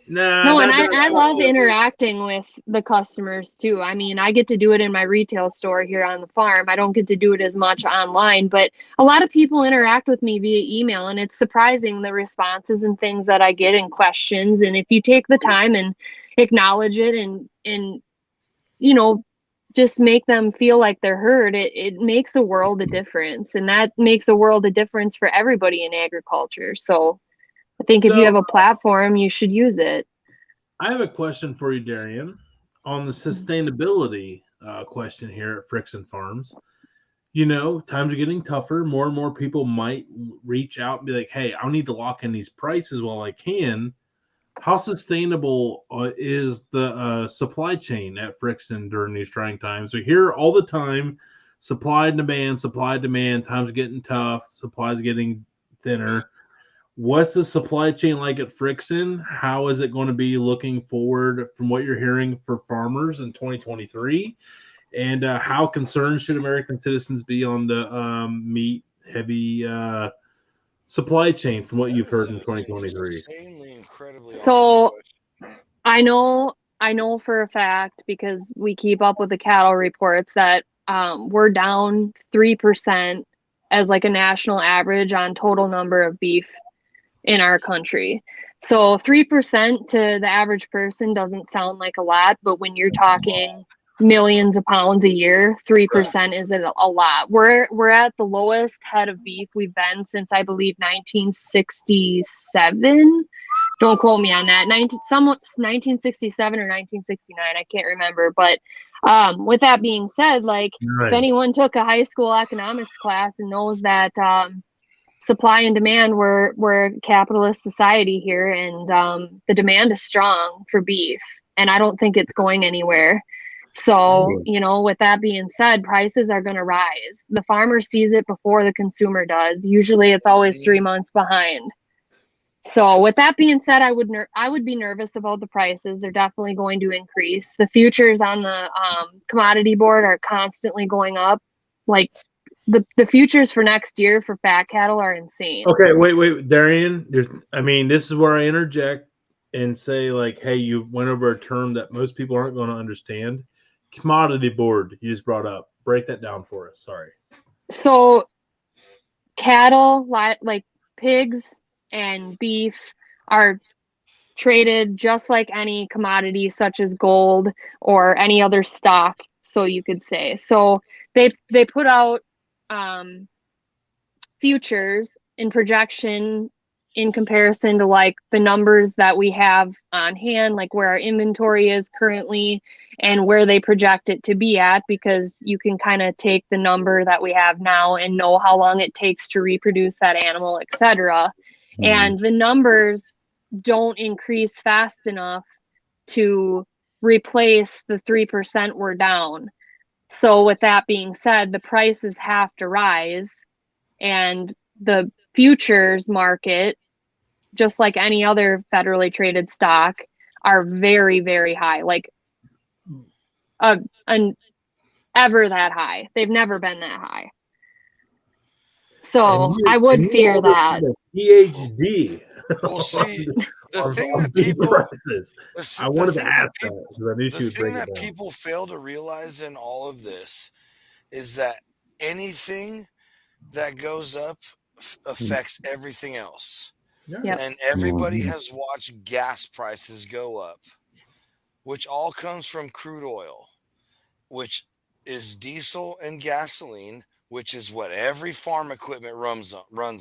Nah, no, and I love interacting with the customers too. I mean, I get to do it in my retail store here on the farm. I don't get to do it as much online, but a lot of people interact with me via email, and it's surprising the responses and things that I get and questions. And if you take the time and acknowledge it and you know, just make them feel like they're heard, it makes a world of difference. And that makes a world of difference for everybody in agriculture. So I think if you have a platform, you should use it. I have a question for you, Darian, on the sustainability question here at Frickson Farms. You know, times are getting tougher. More and more people might reach out and be like, hey, I need to lock in these prices while I can. How sustainable is the supply chain at Frickson during these trying times? We hear all the time, supply and demand, times getting tough, supplies getting thinner. What's the supply chain like at Frickson? How is it going to be looking forward from what you're hearing for farmers in 2023? And how concerned should American citizens be on the meat heavy supply chain from what you've heard in 2023? So I know for a fact, because we keep up with the cattle reports, that we're down 3% as like a national average on total number of beef in our country. So 3% to the average person doesn't sound like a lot, but when you're talking millions of pounds a year, 3% is a lot. We're at the lowest head of beef we've been since I believe 1967. Don't quote me on that. 1967 or 1969, I can't remember. But with that being said, like if anyone took a high school economics class and knows that supply and demand, we're a capitalist society here, and the demand is strong for beef, and I don't think it's going anywhere. So, you know, with that being said, prices are going to rise. The farmer sees it before the consumer does. Usually it's always 3 months behind. So with that being said, I would be nervous about the prices. They're definitely going to increase. The futures on the commodity board are constantly going up. Like the futures for next year for fat cattle are insane. Okay, wait, Darian. This is where I interject and say, like, hey, you went over a term that most people aren't going to understand. Commodity board you just brought up. Break that down for us. Sorry. So cattle, like pigs and beef are traded just like any commodity such as gold or any other stock, so you could say. So they put out futures in projection in comparison to like the numbers that we have on hand, like where our inventory is currently and where they project it to be at, because you can kind of take the number that we have now and know how long it takes to reproduce that animal, etc. And the numbers don't increase fast enough to replace the 3% we're down. So with that being said, the prices have to rise, and the futures market, just like any other federally traded stock, are very, very high, like ever that high. They've never been that high. So I would fear that. PhD. Well, see, the thing on that people prices. I wanted to ask people, that because I knew she would break it down. people fail to realize in all of this is that anything that goes up affects everything else. Yep. And everybody has watched gas prices go up, which all comes from crude oil, which is diesel and gasoline, which is what every farm equipment runs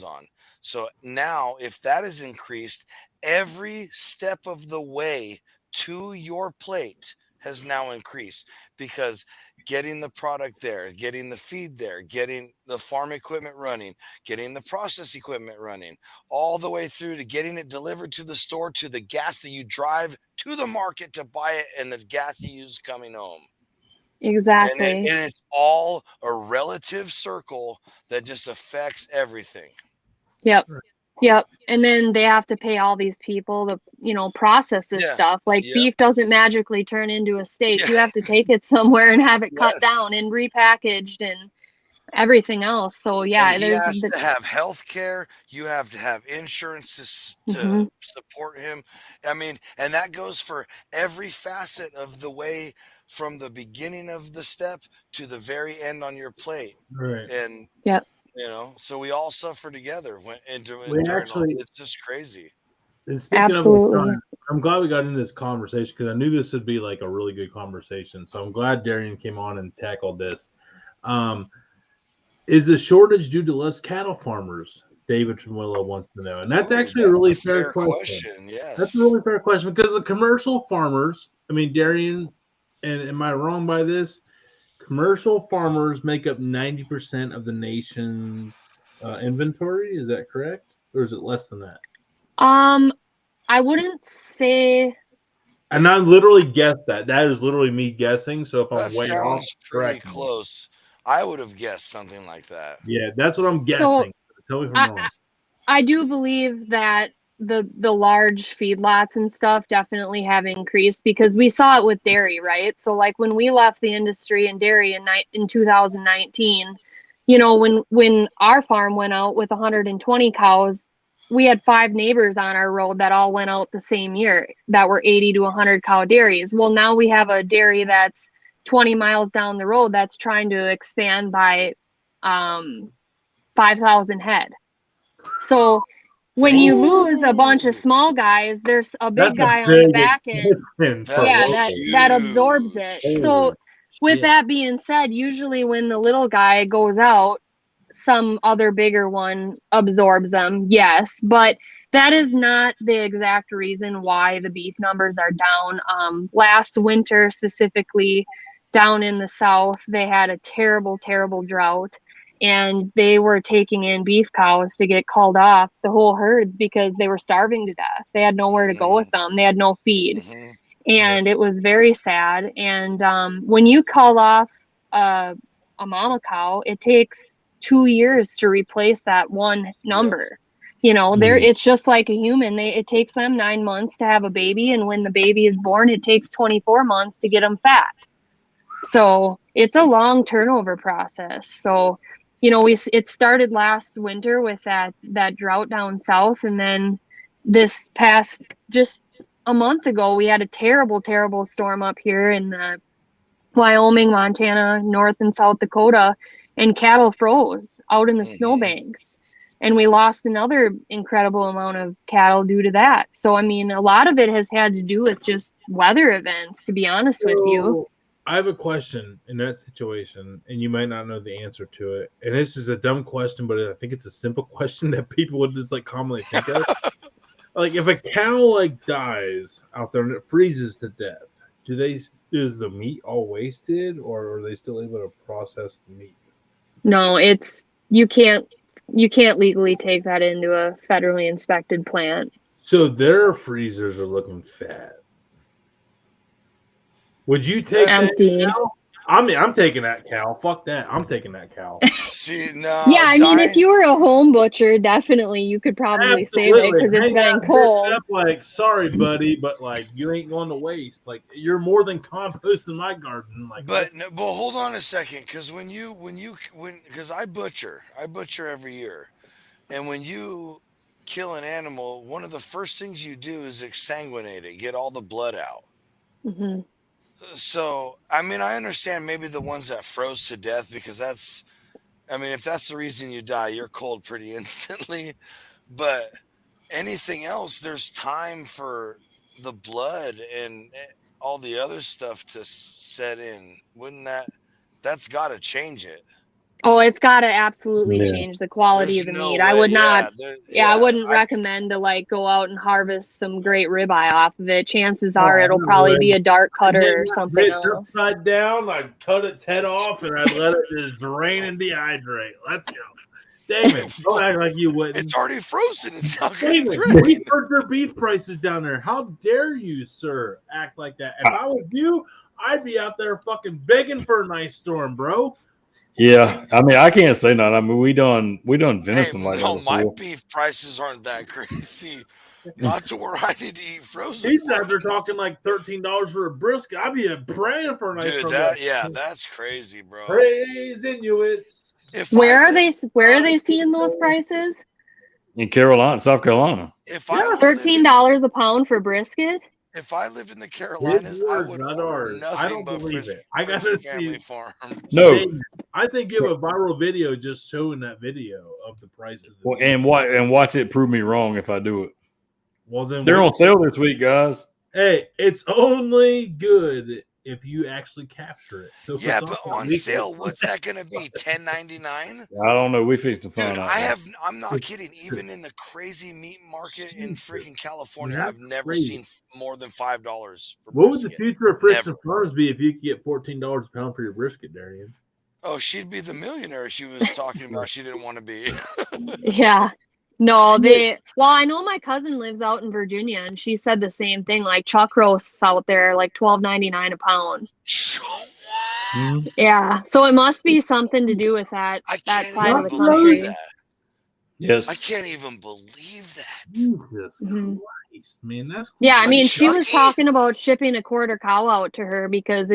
on. So now, if that is increased, every step of the way to your plate has now increased, because getting the product there, getting the feed there, getting the farm equipment running, getting the process equipment running, all the way through to getting it delivered to the store, to the gas that you drive to the market to buy it, and the gas you use coming home. Exactly. And it's all a relative circle that just affects everything. Yep. Yep. And then they have to pay all these people to, process this stuff. Like beef doesn't magically turn into a steak. You have to take it somewhere and have it cut down and repackaged and everything else. So yeah, and he has to have health care. You have to have insurance to support him. I mean, and that goes for every facet of the way, from the beginning of the step to the very end on your plate. Right. And so we all suffer together it's just crazy. And speaking of, I'm glad we got into this conversation, because I knew this would be like a really good conversation. So I'm glad Darian came on and tackled this. Is the shortage due to less cattle farmers? David from Willow wants to know. And that's actually a really fair question. Yes. That's a really fair question, because the commercial farmers, I mean, Darian, and am I wrong by this? Commercial farmers make up 90% of the nation's inventory. Is that correct? Or is it less than that? I wouldn't say. And I literally guessed that. That is literally me guessing. So if I'm way off, pretty close. I would have guessed something like that. Yeah, that's what I'm guessing. Tell me if I'm wrong. I do believe that the large feedlots and stuff definitely have increased, because we saw it with dairy, right? So like when we left the industry in dairy in 2019, when our farm went out with 120 cows, we had 5 neighbors on our road that all went out the same year that were 80 to 100 cow dairies. Well, now we have a dairy that's 20 miles down the road that's trying to expand by 5,000 head. So when you lose a bunch of small guys, there's a big guy on the back end. That absorbs it. So with that being said, usually when the little guy goes out, some other bigger one absorbs them. Yes, but that is not the exact reason why the beef numbers are down. Last winter, specifically down in the South, they had a terrible, terrible drought. And they were taking in beef cows to get called off the whole herds because they were starving to death. They had nowhere to go with them. They had no feed. And it was very sad. And when you call off a mama cow, it takes 2 years to replace that one number. It's just like a human. It takes them 9 months to have a baby. And when the baby is born, it takes 24 months to get them fat. So it's a long turnover process. So it started last winter with that drought down south, and then this past just a month ago we had a terrible, terrible storm up here in Wyoming, Montana, North and South Dakota, and cattle froze out in the snowbanks. And we lost another incredible amount of cattle due to that. So, I mean, a lot of it has had to do with just weather events, to be honest with you. I have a question in that situation, and you might not know the answer to it. And this is a dumb question, but I think it's a simple question that people would just like commonly think of. Like, if a cow like dies out there and it freezes to death, is the meat all wasted, or are they still able to process the meat? No, you can't legally take that into a federally inspected plant. So their freezers are looking fat. Would you take empty? That cow? I'm taking that cow. Fuck that. I'm taking that cow. See, no. Yeah, I mean, if you were a home butcher, definitely you could probably save it because it's been cold. Like, sorry, buddy, but like you ain't going to waste. Like, you're more than compost in my garden. Like, but hold on a second, because because I butcher every year, and when you kill an animal, one of the first things you do is exsanguinate it, get all the blood out. Mm-hmm. So, I mean, I understand maybe the ones that froze to death, because if that's the reason you die, you're cold pretty instantly. But anything else, there's time for the blood and all the other stuff to set in. That's got to change it? Oh, it's got to absolutely change the quality of the meat. I would not. I wouldn't recommend to like go out and harvest some great ribeye off of it. Chances are it'll probably be a dark cutter or something else. Upside down, I'd cut its head off and I'd let it just drain and dehydrate. Let's go. David, don't act like you wouldn't. It's already frozen. It's not going to drain. We heard your beef prices down there. How dare you, sir, act like that? If I was you, I'd be out there fucking begging for a nice storm, bro. Yeah, I mean, I can't say nothing. I mean, we done venison like that. No, my beef prices aren't that crazy. Not to where I need to eat frozen. These guys are talking like $13 for a brisket. I'd be praying for a nice. Dude, that's crazy, bro. Praise Inuits. Where are they seeing those prices? In Carolina, South Carolina. $13 a pound for brisket. If I lived in the Carolinas, I would order nothing I don't believe it. I got to family farm. No, I think you have a viral video just showing that video of the price of the and watch it prove me wrong if I do it. Well, then they're on sale this week, guys. Hey, it's only good if you actually capture it. So yeah, but on sale, what's that going to be? $10.99? I don't know. We fixed to find out. I'm not kidding. Even in the crazy meat market in freaking California, I've never seen more than $5 for what would the future of Fritz and Farms be if you could get $14 a pound for your brisket, Darian? Oh, she'd be the millionaire she was talking about. She didn't want to be. Yeah. No, I know my cousin lives out in Virginia, and she said the same thing. Like chuck roasts out there, like $12.99 a pound. Mm-hmm. Yeah, so it must be something to do with that side of the country. Yes, I can't even believe that. Jesus Christ, man, that's cool. Yeah. I mean, she was talking about shipping a quarter cow out to her because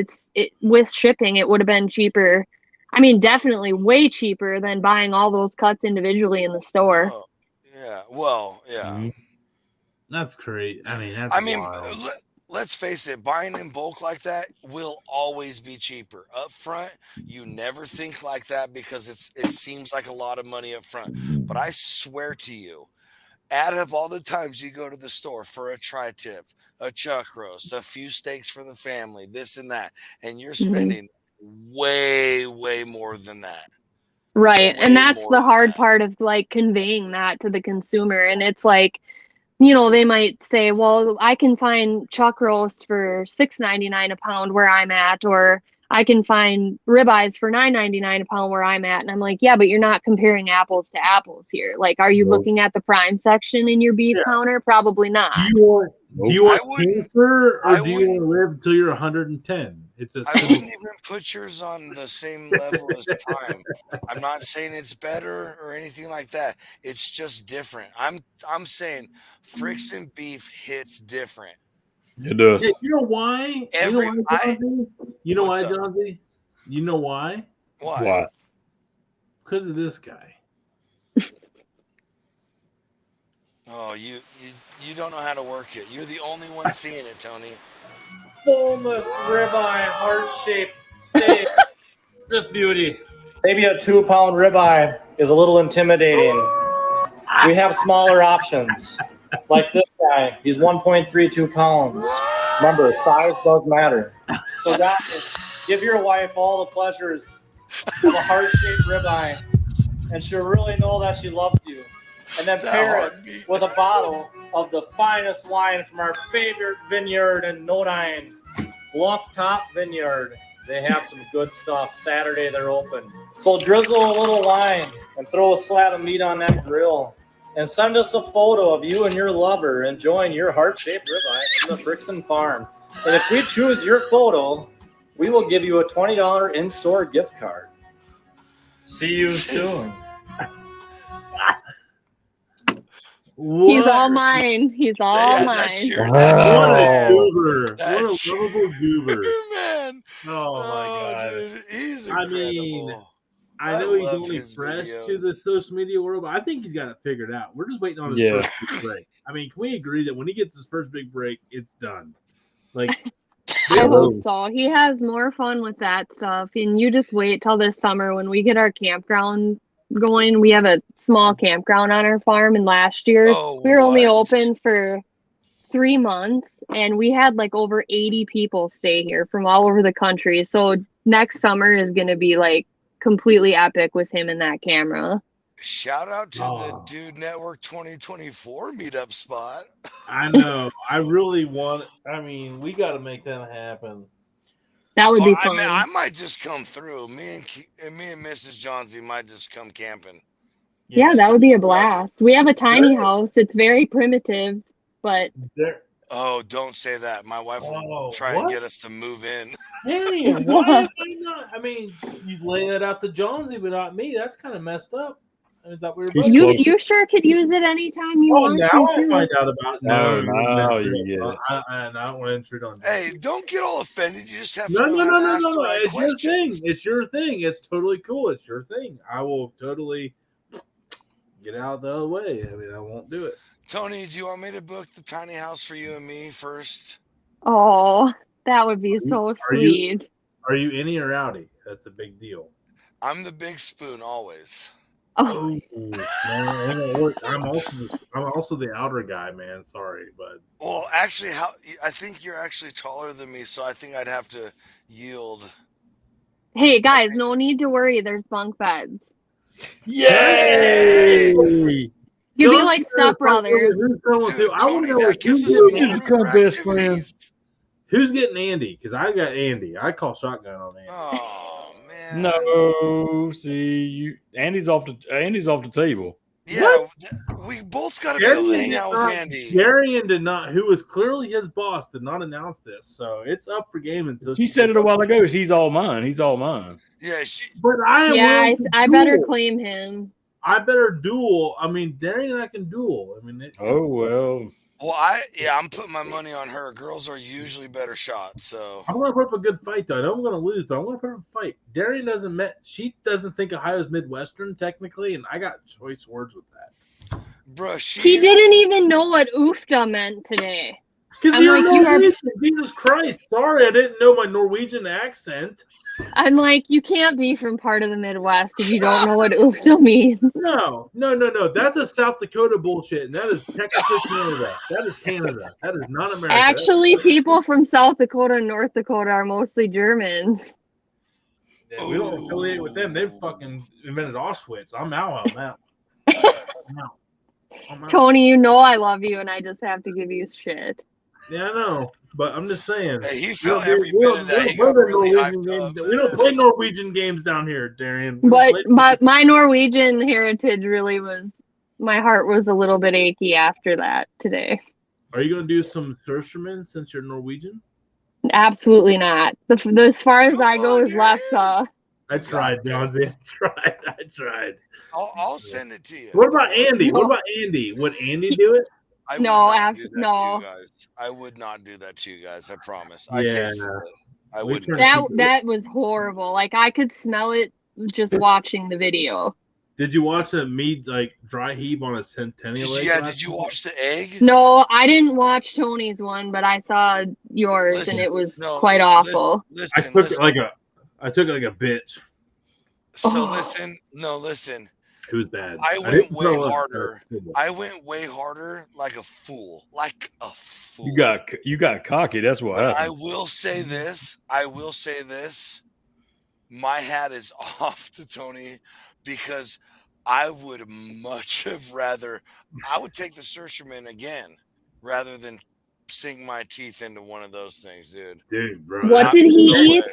with shipping it would have been cheaper. I mean, definitely way cheaper than buying all those cuts individually in the store. Oh. Yeah, well, yeah. That's great. I mean, wild. Let's face it, buying in bulk like that will always be cheaper. Up front, you never think like that because it seems like a lot of money up front. But I swear to you, add up all the times you go to the store for a tri-tip, a chuck roast, a few steaks for the family, this and that, and you're spending way, way more than that. Right. And that's the hard part of like conveying that to the consumer. And it's like, they might say, well, I can find chuck roast for $6.99 a pound where I'm at, or I can find ribeyes for $9.99 a pound where I'm at. And I'm like, yeah, but you're not comparing apples to apples here. Like, are you looking at the prime section in your beef counter? Probably not. Do you want cancer, or do you want to live until you're 110? I wouldn't even put yours on the same level as prime. I'm not saying it's better or anything like that. It's just different. I'm saying Frickson beef hits different. It does. Yeah, you know why? You know why, John? You know why? Why? Because of this guy. Oh, you don't know how to work it. You're the only one seeing it, Tony. Boneless ribeye, heart-shaped steak. Just beauty. Maybe a 2-pound ribeye is a little intimidating. we have smaller options. Like this guy, he's 1.32 pounds. Remember, size does matter. So guys, give your wife all the pleasures of a heart-shaped ribeye, and she'll really know that she loves you. And then pair it with a bottle of the finest wine from our favorite vineyard in Nodine, Bluff Top Vineyard. They have some good stuff. Saturday they're open. So drizzle a little wine and throw a slab of meat on that grill. And send us a photo of you and your lover enjoying your heart-shaped ribeye from the Brixton Farm. And if we choose your photo, we will give you a $20 in-store gift card. See you soon. He's all mine. He's all mine. What a goober. What a lovable goober. Man. Oh, my God. Dude, he's incredible. I know he's only fresh to the social media world, but I think he's got it figured out. We're just waiting on his first big break. I mean, can we agree that when he gets his first big break, it's done? Like, I hope so. He has more fun with that stuff. And you just wait till this summer when we get our campground going. We have a small campground on our farm, and last year we were only open for 3 months, and we had like over 80 people stay here from all over the country. So next summer is going to be like completely epic with him in that camera. Shout out to the Dude Network 2024 meetup spot. I know. I really want. I mean, we got to make that happen. That would be fun. I mean, I might just come through. Me and Mrs. Johnsy might just come camping. Yeah, that would be a blast. We have a tiny house. It's very primitive, but oh, don't say that. My wife will try and get us to move in. Hey, why am I not? I mean, you lay that out to Jonesy, but not me. That's kind of messed up. I thought we were you sure could use it anytime you want now to. I'll find out about it. No, I don't want to intrude on that. Hey, don't get all offended. You just have to No. right It's questions. your thing. It's your thing. It's totally cool. It's your thing. I will totally get out of the other way. I mean, I won't do it. Tony, do you want me to book the tiny house for you and me first? Oh, that would be so sweet. Are you innie or outie? That's a big deal. I'm the big spoon always. Oh, man, I'm also the outer guy, man. Sorry, but actually, I think you're actually taller than me, so I think I'd have to yield. Hey guys, no need to worry. There's bunk beds. Yay! You'd be like stepbrothers. I want to know become best friends. Who's getting Andy? Because I got Andy. I call shotgun on Andy. Oh man. No, see, Andy's off the table. Yeah, we both got to be able to hang out with Andy. Darian did not, who was clearly his boss, did not announce this, so it's up for game until she said it a while ago. He's all mine. He's all mine. Yeah, but I better claim him. I better duel. I mean, Darian and I can duel. I mean, well. Well, I'm putting my money on her. Girls are usually better shots, so I'm gonna put up a good fight though. I know I'm gonna lose, but I'm gonna put up a fight. Darian she doesn't think Ohio's Midwestern technically, and I got choice words with that. Bro, he didn't even know what oofda meant today. Because you're Norwegian. Jesus Christ. Sorry, I didn't know my Norwegian accent. I'm like, you can't be from part of the Midwest if you don't know what oofda means. No. That's a South Dakota bullshit, and that is technically Canada. That is Canada. That is not America. Actually, people from South Dakota and North Dakota are mostly Germans. Yeah, we don't affiliate with them. They fucking invented Auschwitz. I'm out on that. I'm out. Tony, you know I love you, and I just have to give you shit. Yeah, I know, but I'm just saying. Hey, he felt every bit of that. He got really hyped up. We don't play Norwegian games down here, Darian. But my Norwegian heritage really was, my heart was a little bit achy after that today. Are you going to do some Sursterman since you're Norwegian? Absolutely not. As far as I go is Lessa. I tried, Jonesy. I tried. I'll send it to you. What about Andy? Would Andy do it? No. I would not do that to you guys. I promise. Yeah. I wouldn't. That was horrible. Like I could smell it just watching the video. Did you watch the meat dry heave on a centennial egg? Yeah. Did you watch the egg? No, I didn't watch Tony's one, but I saw yours, and it was quite awful. I took it like a bitch. So listen. It was bad. I went way harder. I went way harder, like a fool. You got cocky. That's what But happened. I will say this. My hat is off to Tony because I would much have rather. I would take the Surshman again rather than sink my teeth into one of those things, dude. Dude, bro. What did he eat?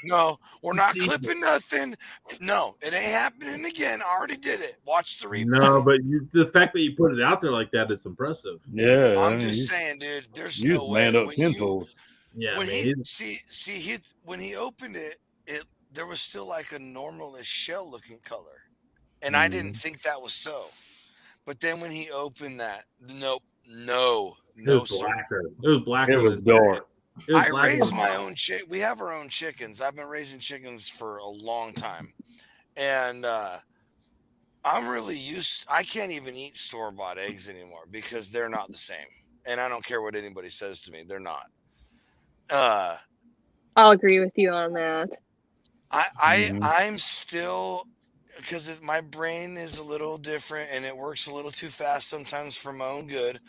No, we're not clipping nothing. No, it ain't happening again. I already did it. Watch the replay. No, but the fact that you put it out there like that is impressive. Yeah, I'm just saying, dude. There's no way. Man up tenfold. Yeah, when man. when he opened it, there was still like a normalish shell looking color, and I didn't think that was so. But then when he opened that, no, It was blacker. It was blacker. It was dark. I raise my own we have our own chickens. I've been raising chickens for a long time. And I'm really I can't even eat store-bought eggs anymore because they're not the same. And I don't care what anybody says to me. They're not. I'll agree with you on that. I'm still, because my brain is a little different and it works a little too fast sometimes for my own good.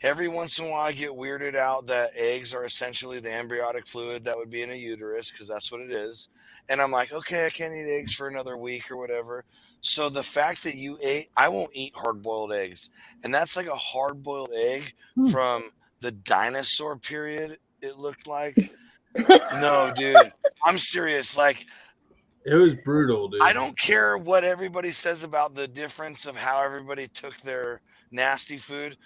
Every once in a while, I get weirded out that eggs are essentially the embryonic fluid that would be in a uterus, because that's what it is. And I'm like, okay, I can't eat eggs for another week or whatever. So the fact that I won't eat hard-boiled eggs. And that's like a hard-boiled egg from the dinosaur period, it looked like. No, dude, I'm serious. Like, it was brutal, dude. I don't care what everybody says about the difference of how everybody took their nasty food.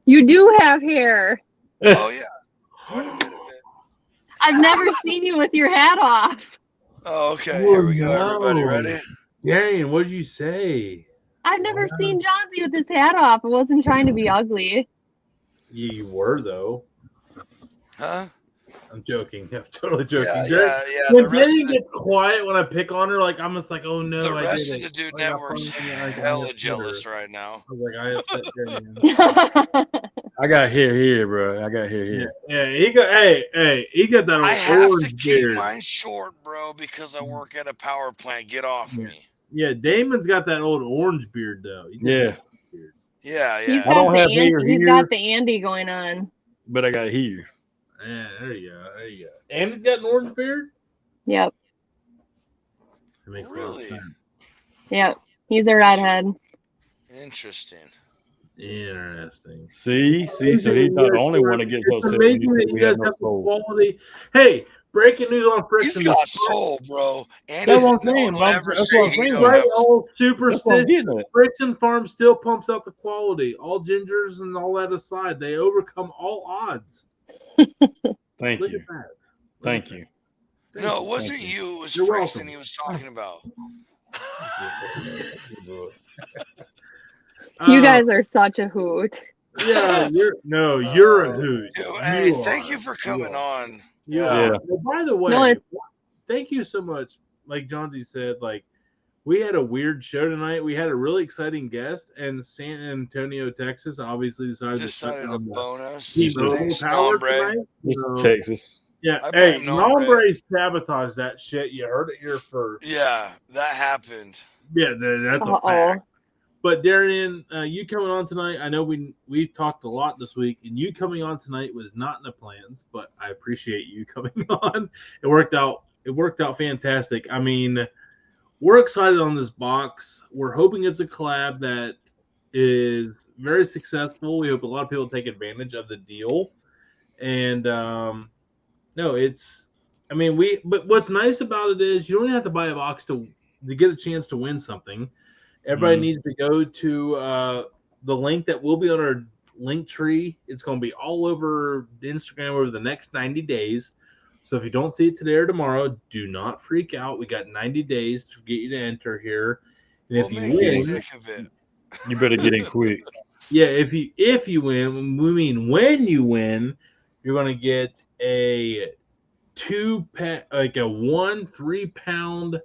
You do have hair. Oh yeah, quite a bit of it. I've never seen you with your hat off. Oh, okay. Here we go. Everybody ready? Darian, what did you say? I've never seen Johnsy with his hat off. I wasn't trying to be ugly. Yeah, you were though. Huh? I'm joking. I'm totally joking. Yeah. When Darian gets quiet when I pick on her, like I'm just like, oh no. The rest of the Dude Network's hella jealous right now. I got hair here, bro. I got hair here. Yeah, he got. Hey, he got that. I have to keep beard. mine short, bro, because I work at a power plant. Get off me. Yeah, Damon's got that old orange beard though. Yeah. He's got the Andy going on. But I got here. Yeah, there you go. And he's got an orange beard? Yep. That makes really? Yep. He's a redhead. Interesting. See, so he's not the only one that gets it's amazing that you guys have some quality. Hey, breaking news on Friction. He's got soul, bro. And that's what I'm saying. Right, all superstition. Friction Farm still pumps out the quality. All gingers and all that aside, they overcome all odds. Thank you. Thank you. No, it wasn't you. It was Friction he was talking about. You guys are such a hoot. Yeah, you're a hoot. Dude, hey, thank you for coming on. Yeah. Well, by the way, thank you so much. Like Johnsy said, like we had a weird show tonight. We had a really exciting guest, and San Antonio, Texas, obviously decided to bonus. Texas. Yeah. Hey, Nombre sabotaged that shit. You heard it here first. Yeah, that happened. Yeah, that's a fact. But Darian, you coming on tonight, I know we talked a lot this week, and you coming on tonight was not in the plans, but I appreciate you coming on. It worked out fantastic. I mean, we're excited on this box. We're hoping it's a collab that is very successful. We hope a lot of people take advantage of the deal. And but what's nice about it is you don't have to buy a box to get a chance to win something. Everybody needs to go to the link that will be on our link tree. It's going to be all over Instagram over the next 90 days. So if you don't see it today or tomorrow, do not freak out. We got 90 days to get you to enter here. And if you win, you better get in quick. Yeah, if you win, we mean when you win, you're going to get a 3-pound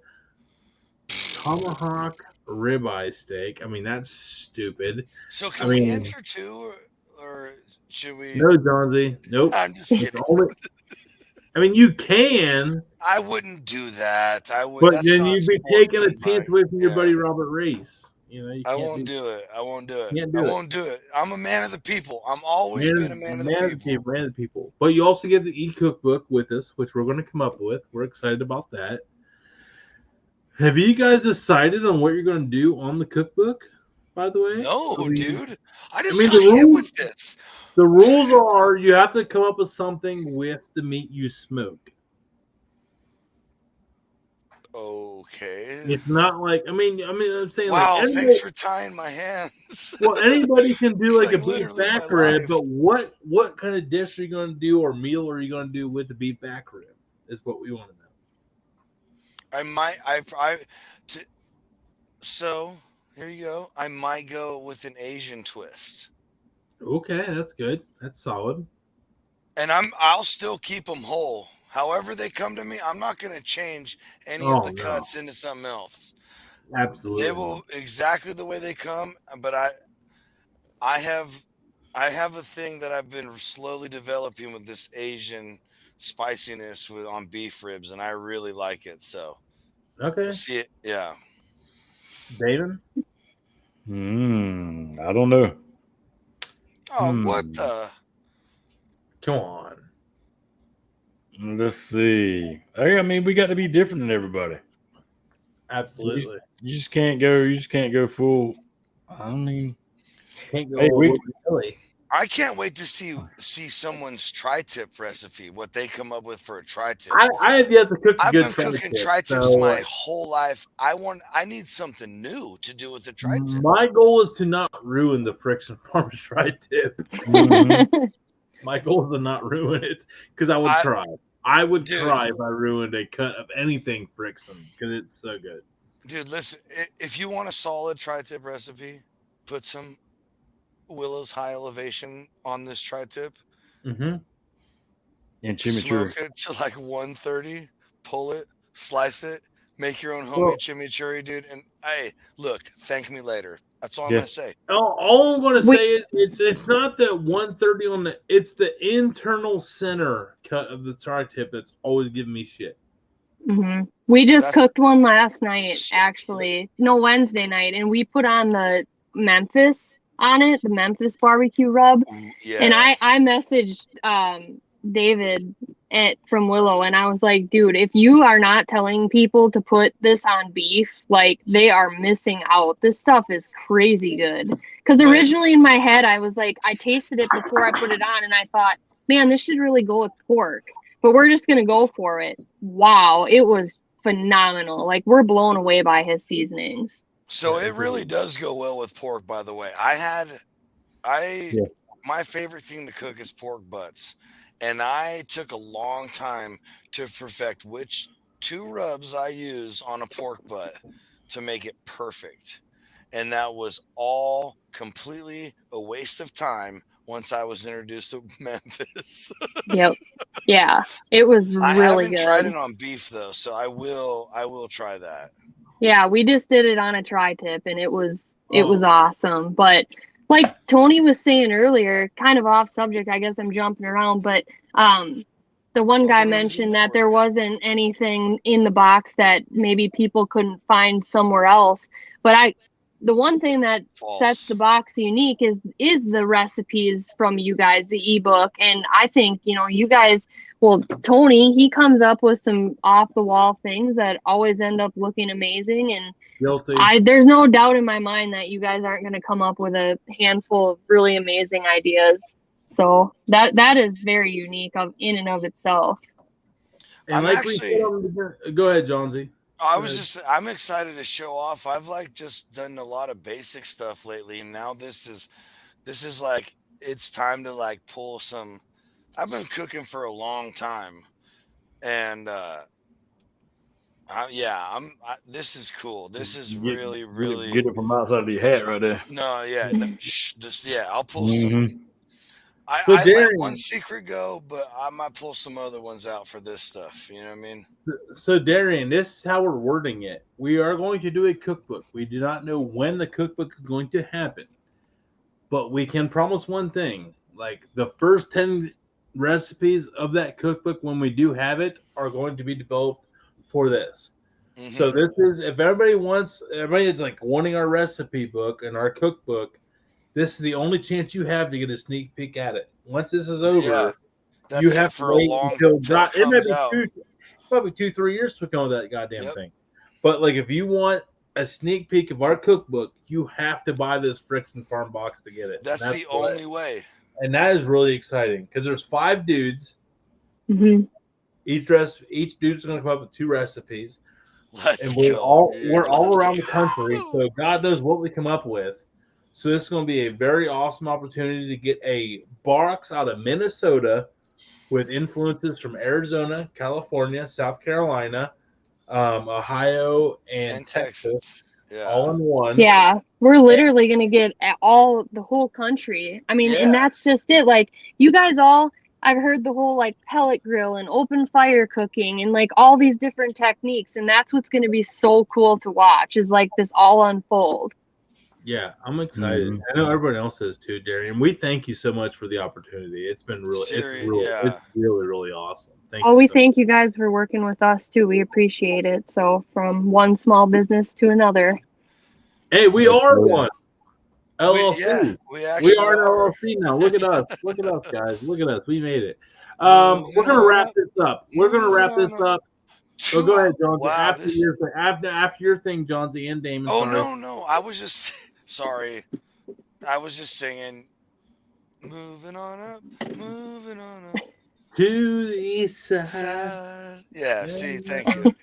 tomahawk ribeye steak. I mean, that's stupid. So can we enter too, or should we? No, Johnsy. Nope. I'm just kidding. I mean, you can. I wouldn't do that. I would. But That's then not you'd be sport taking a chance away from your buddy Robert Race. You know, you I can't won't do it. I won't do it. Can't I do it. won't do it. I'm a man of the people. I'm always been a man of the people. Man of the people. But you also get the e-cookbook with us, which we're going to come up with. We're excited about that. Have you guys decided on what you're going to do on the cookbook, by the way? No, dude. I just the got hit rules, with this. The rules are you have to come up with something with the meat you smoke. Okay. It's not like I'm saying. Wow, like, thanks for tying my hands. Well, anybody can do like a beef literally back my rib, life. but what kind of dish are you going to do or meal are you going to do with the beef back rib? Is what we want to know. So here you go. I might go with an Asian twist. Okay, that's good. That's solid. And I'll still keep them whole. However they come to me, I'm not going to change any of the cuts into something else. Absolutely. They will exactly the way they come, but I have a thing that I've been slowly developing with this Asian spiciness on beef ribs, and I really like it. So okay, we'll see it. Yeah, David. I don't know. Oh, what the? Come on. Let's see. I mean, we got to be different than everybody. Absolutely. You just can't go full. I mean, can't go really. I can't wait to see someone's tri-tip recipe, what they come up with for a tri-tip. I have yet to cook I've been cooking tri-tips my whole life. I need something new to do with the tri-tip. My goal is to not ruin the Friction Farms tri-tip. My goal is to not ruin it because I would try. I would try if I ruined a cut of anything Friction because it's so good. Dude, listen, if you want a solid tri-tip recipe, put some Willow's High Elevation on this tri-tip. And chimichurri. Smoke it to like 130, pull it, slice it, make your own homemade chimichurri, dude. And hey, look, thank me later. That's all I'm gonna say. All I'm gonna say is it's not the 130 it's the internal center cut of the tri-tip that's always giving me shit. Mm-hmm. We just cooked one last night, actually. No, Wednesday night, and we put on the Memphis on it, the Memphis barbecue rub. Yeah. And I messaged David from Willow, and I was like, dude, if you are not telling people to put this on beef, like, they are missing out. This stuff is crazy good. Because originally in my head, I was like, I tasted it before I put it on, and I thought, man, this should really go with pork. But we're just going to go for it. Wow, it was phenomenal. Like, we're blown away by his seasonings. So it really does go well with pork, by the way. My favorite thing to cook is pork butts. And I took a long time to perfect which 2 rubs I use on a pork butt to make it perfect. And that was all completely a waste of time once I was introduced to Memphis. Yep. Yeah. It was really good. I haven't tried it on beef though, so I will try that. Yeah, we just did it on a tri-tip and it was awesome. But like Tony was saying earlier, kind of off subject, I guess I'm jumping around, but the one guy mentioned that there wasn't anything in the box that maybe people couldn't find somewhere else. But the one thing that sets the box unique is the recipes from you guys, the ebook. And I think, you guys, well, Tony, he comes up with some off the wall things that always end up looking amazing. And there's no doubt in my mind that you guys aren't going to come up with a handful of really amazing ideas. So that is very unique in and of itself. And go ahead, Johnsy. I'm excited to show off. I've just done a lot of basic stuff lately, and now this is like it's time to pull some. I've been cooking for a long time, and this is cool. This is really get it from outside of your hat right there. No, yeah, I'll pull some. I let one secret go, but I might pull some other ones out for this stuff. You know what I mean? So, Darian, this is how we're wording it. We are going to do a cookbook. We do not know when the cookbook is going to happen, but we can promise one thing. Like the first 10 recipes of that cookbook, when we do have it, are going to be developed for this. Mm-hmm. So this is, if everybody is like wanting our recipe book and our cookbook, this is the only chance you have to get a sneak peek at it. Once this is over, that's you have to wait until it comes out. Probably 2-3 years to come with that goddamn thing. But like, if you want a sneak peek of our cookbook, you have to buy this Frickson Farm box to get it. That's the only way. And that is really exciting because there's 5 dudes. Mm-hmm. Each dude's going to come up with 2 recipes. We're go, all around the country, so God knows what we come up with. So this is going to be a very awesome opportunity to get a box out of Minnesota with influences from Arizona, California, South Carolina, Ohio, and Texas. All in one. Yeah, we're literally going to get the whole country. I mean, and that's just it. Like, you guys I've heard the whole like pellet grill and open fire cooking and like all these different techniques. And that's what's going to be so cool to watch, is like this all unfold. Yeah, I'm excited. Mm-hmm. I know everyone else is too, Darian. We thank you so much for the opportunity. It's been really, it's really awesome. Thank you guys for working with us too. We appreciate it. So from one small business to another. Hey, we are one. LLC. We are an LLC now. Look at us. Look at us, guys. Look at us. We made it. We're gonna wrap this up. So go ahead, John. Wow, after your thing, Johnsy and Damon. Oh no. I was just sorry. I was just singing. Moving on up. To the east side. Yeah, see, thank you.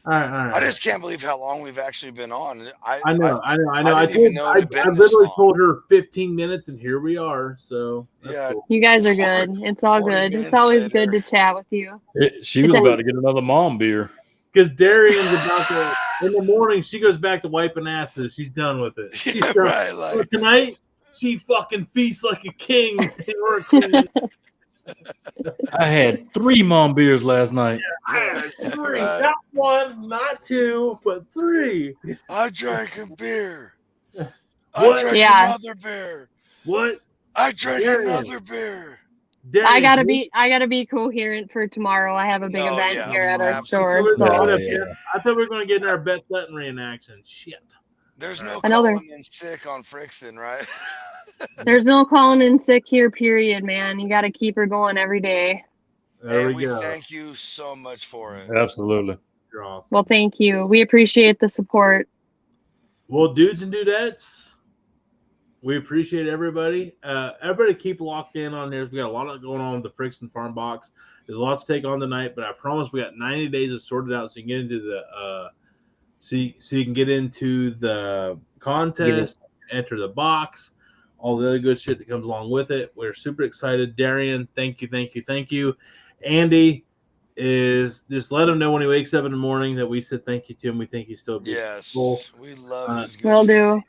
All right. I just can't believe how long we've actually been on. I know. I literally told her 15 minutes, and here we are. So cool. You guys are good. It's all good. It's always good to chat with you. She was about to get another mom beer. Because Darian's about to, in the morning, she goes back to wiping asses. She's done with it. Tonight, she fucking feasts like a king. Or a queen. I had 3 mom beers last night. I had 3. Not 1, not 2, but 3. I drank a beer. I drank another beer. What? I drank another beer. I gotta be coherent for tomorrow. I have a big event here at our store. So. I thought we were gonna get in our Beth Sutton reenaction. Shit. There's no calling in sick on Frickson, right? There's no calling in sick here, period, man. You got to keep her going every day. There we go. Thank you so much for it. Absolutely. You're awesome. Well, thank you. We appreciate the support. Well, dudes and dudettes, we appreciate everybody. Everybody keep locked in on there. We got a lot going on with the Frickson Farm Box. There's a lot to take on tonight, but I promise we got 90 days to sort it out so you can get into the so you can get into the contest, enter the box, all the other good shit that comes along with it. We're super excited. Darian, thank you. Andy is just let him know when he wakes up in the morning that we said thank you to him. We think he's still beautiful. Yes, we love his will do.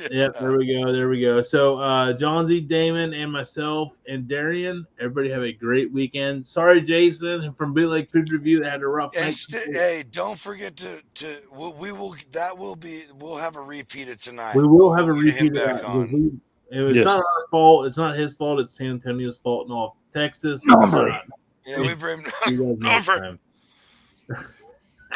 Yep, there we go. So Johnsy, Damon, and myself and Darian, everybody have a great weekend. Sorry, Jason from Bootleg Food Review that had a rough night. Hey, don't forget we'll have a repeat of tonight. We will have a repeat of that. It's not our fault. It's not his fault. It's San Antonio's fault and all Texas. Yeah, we blame.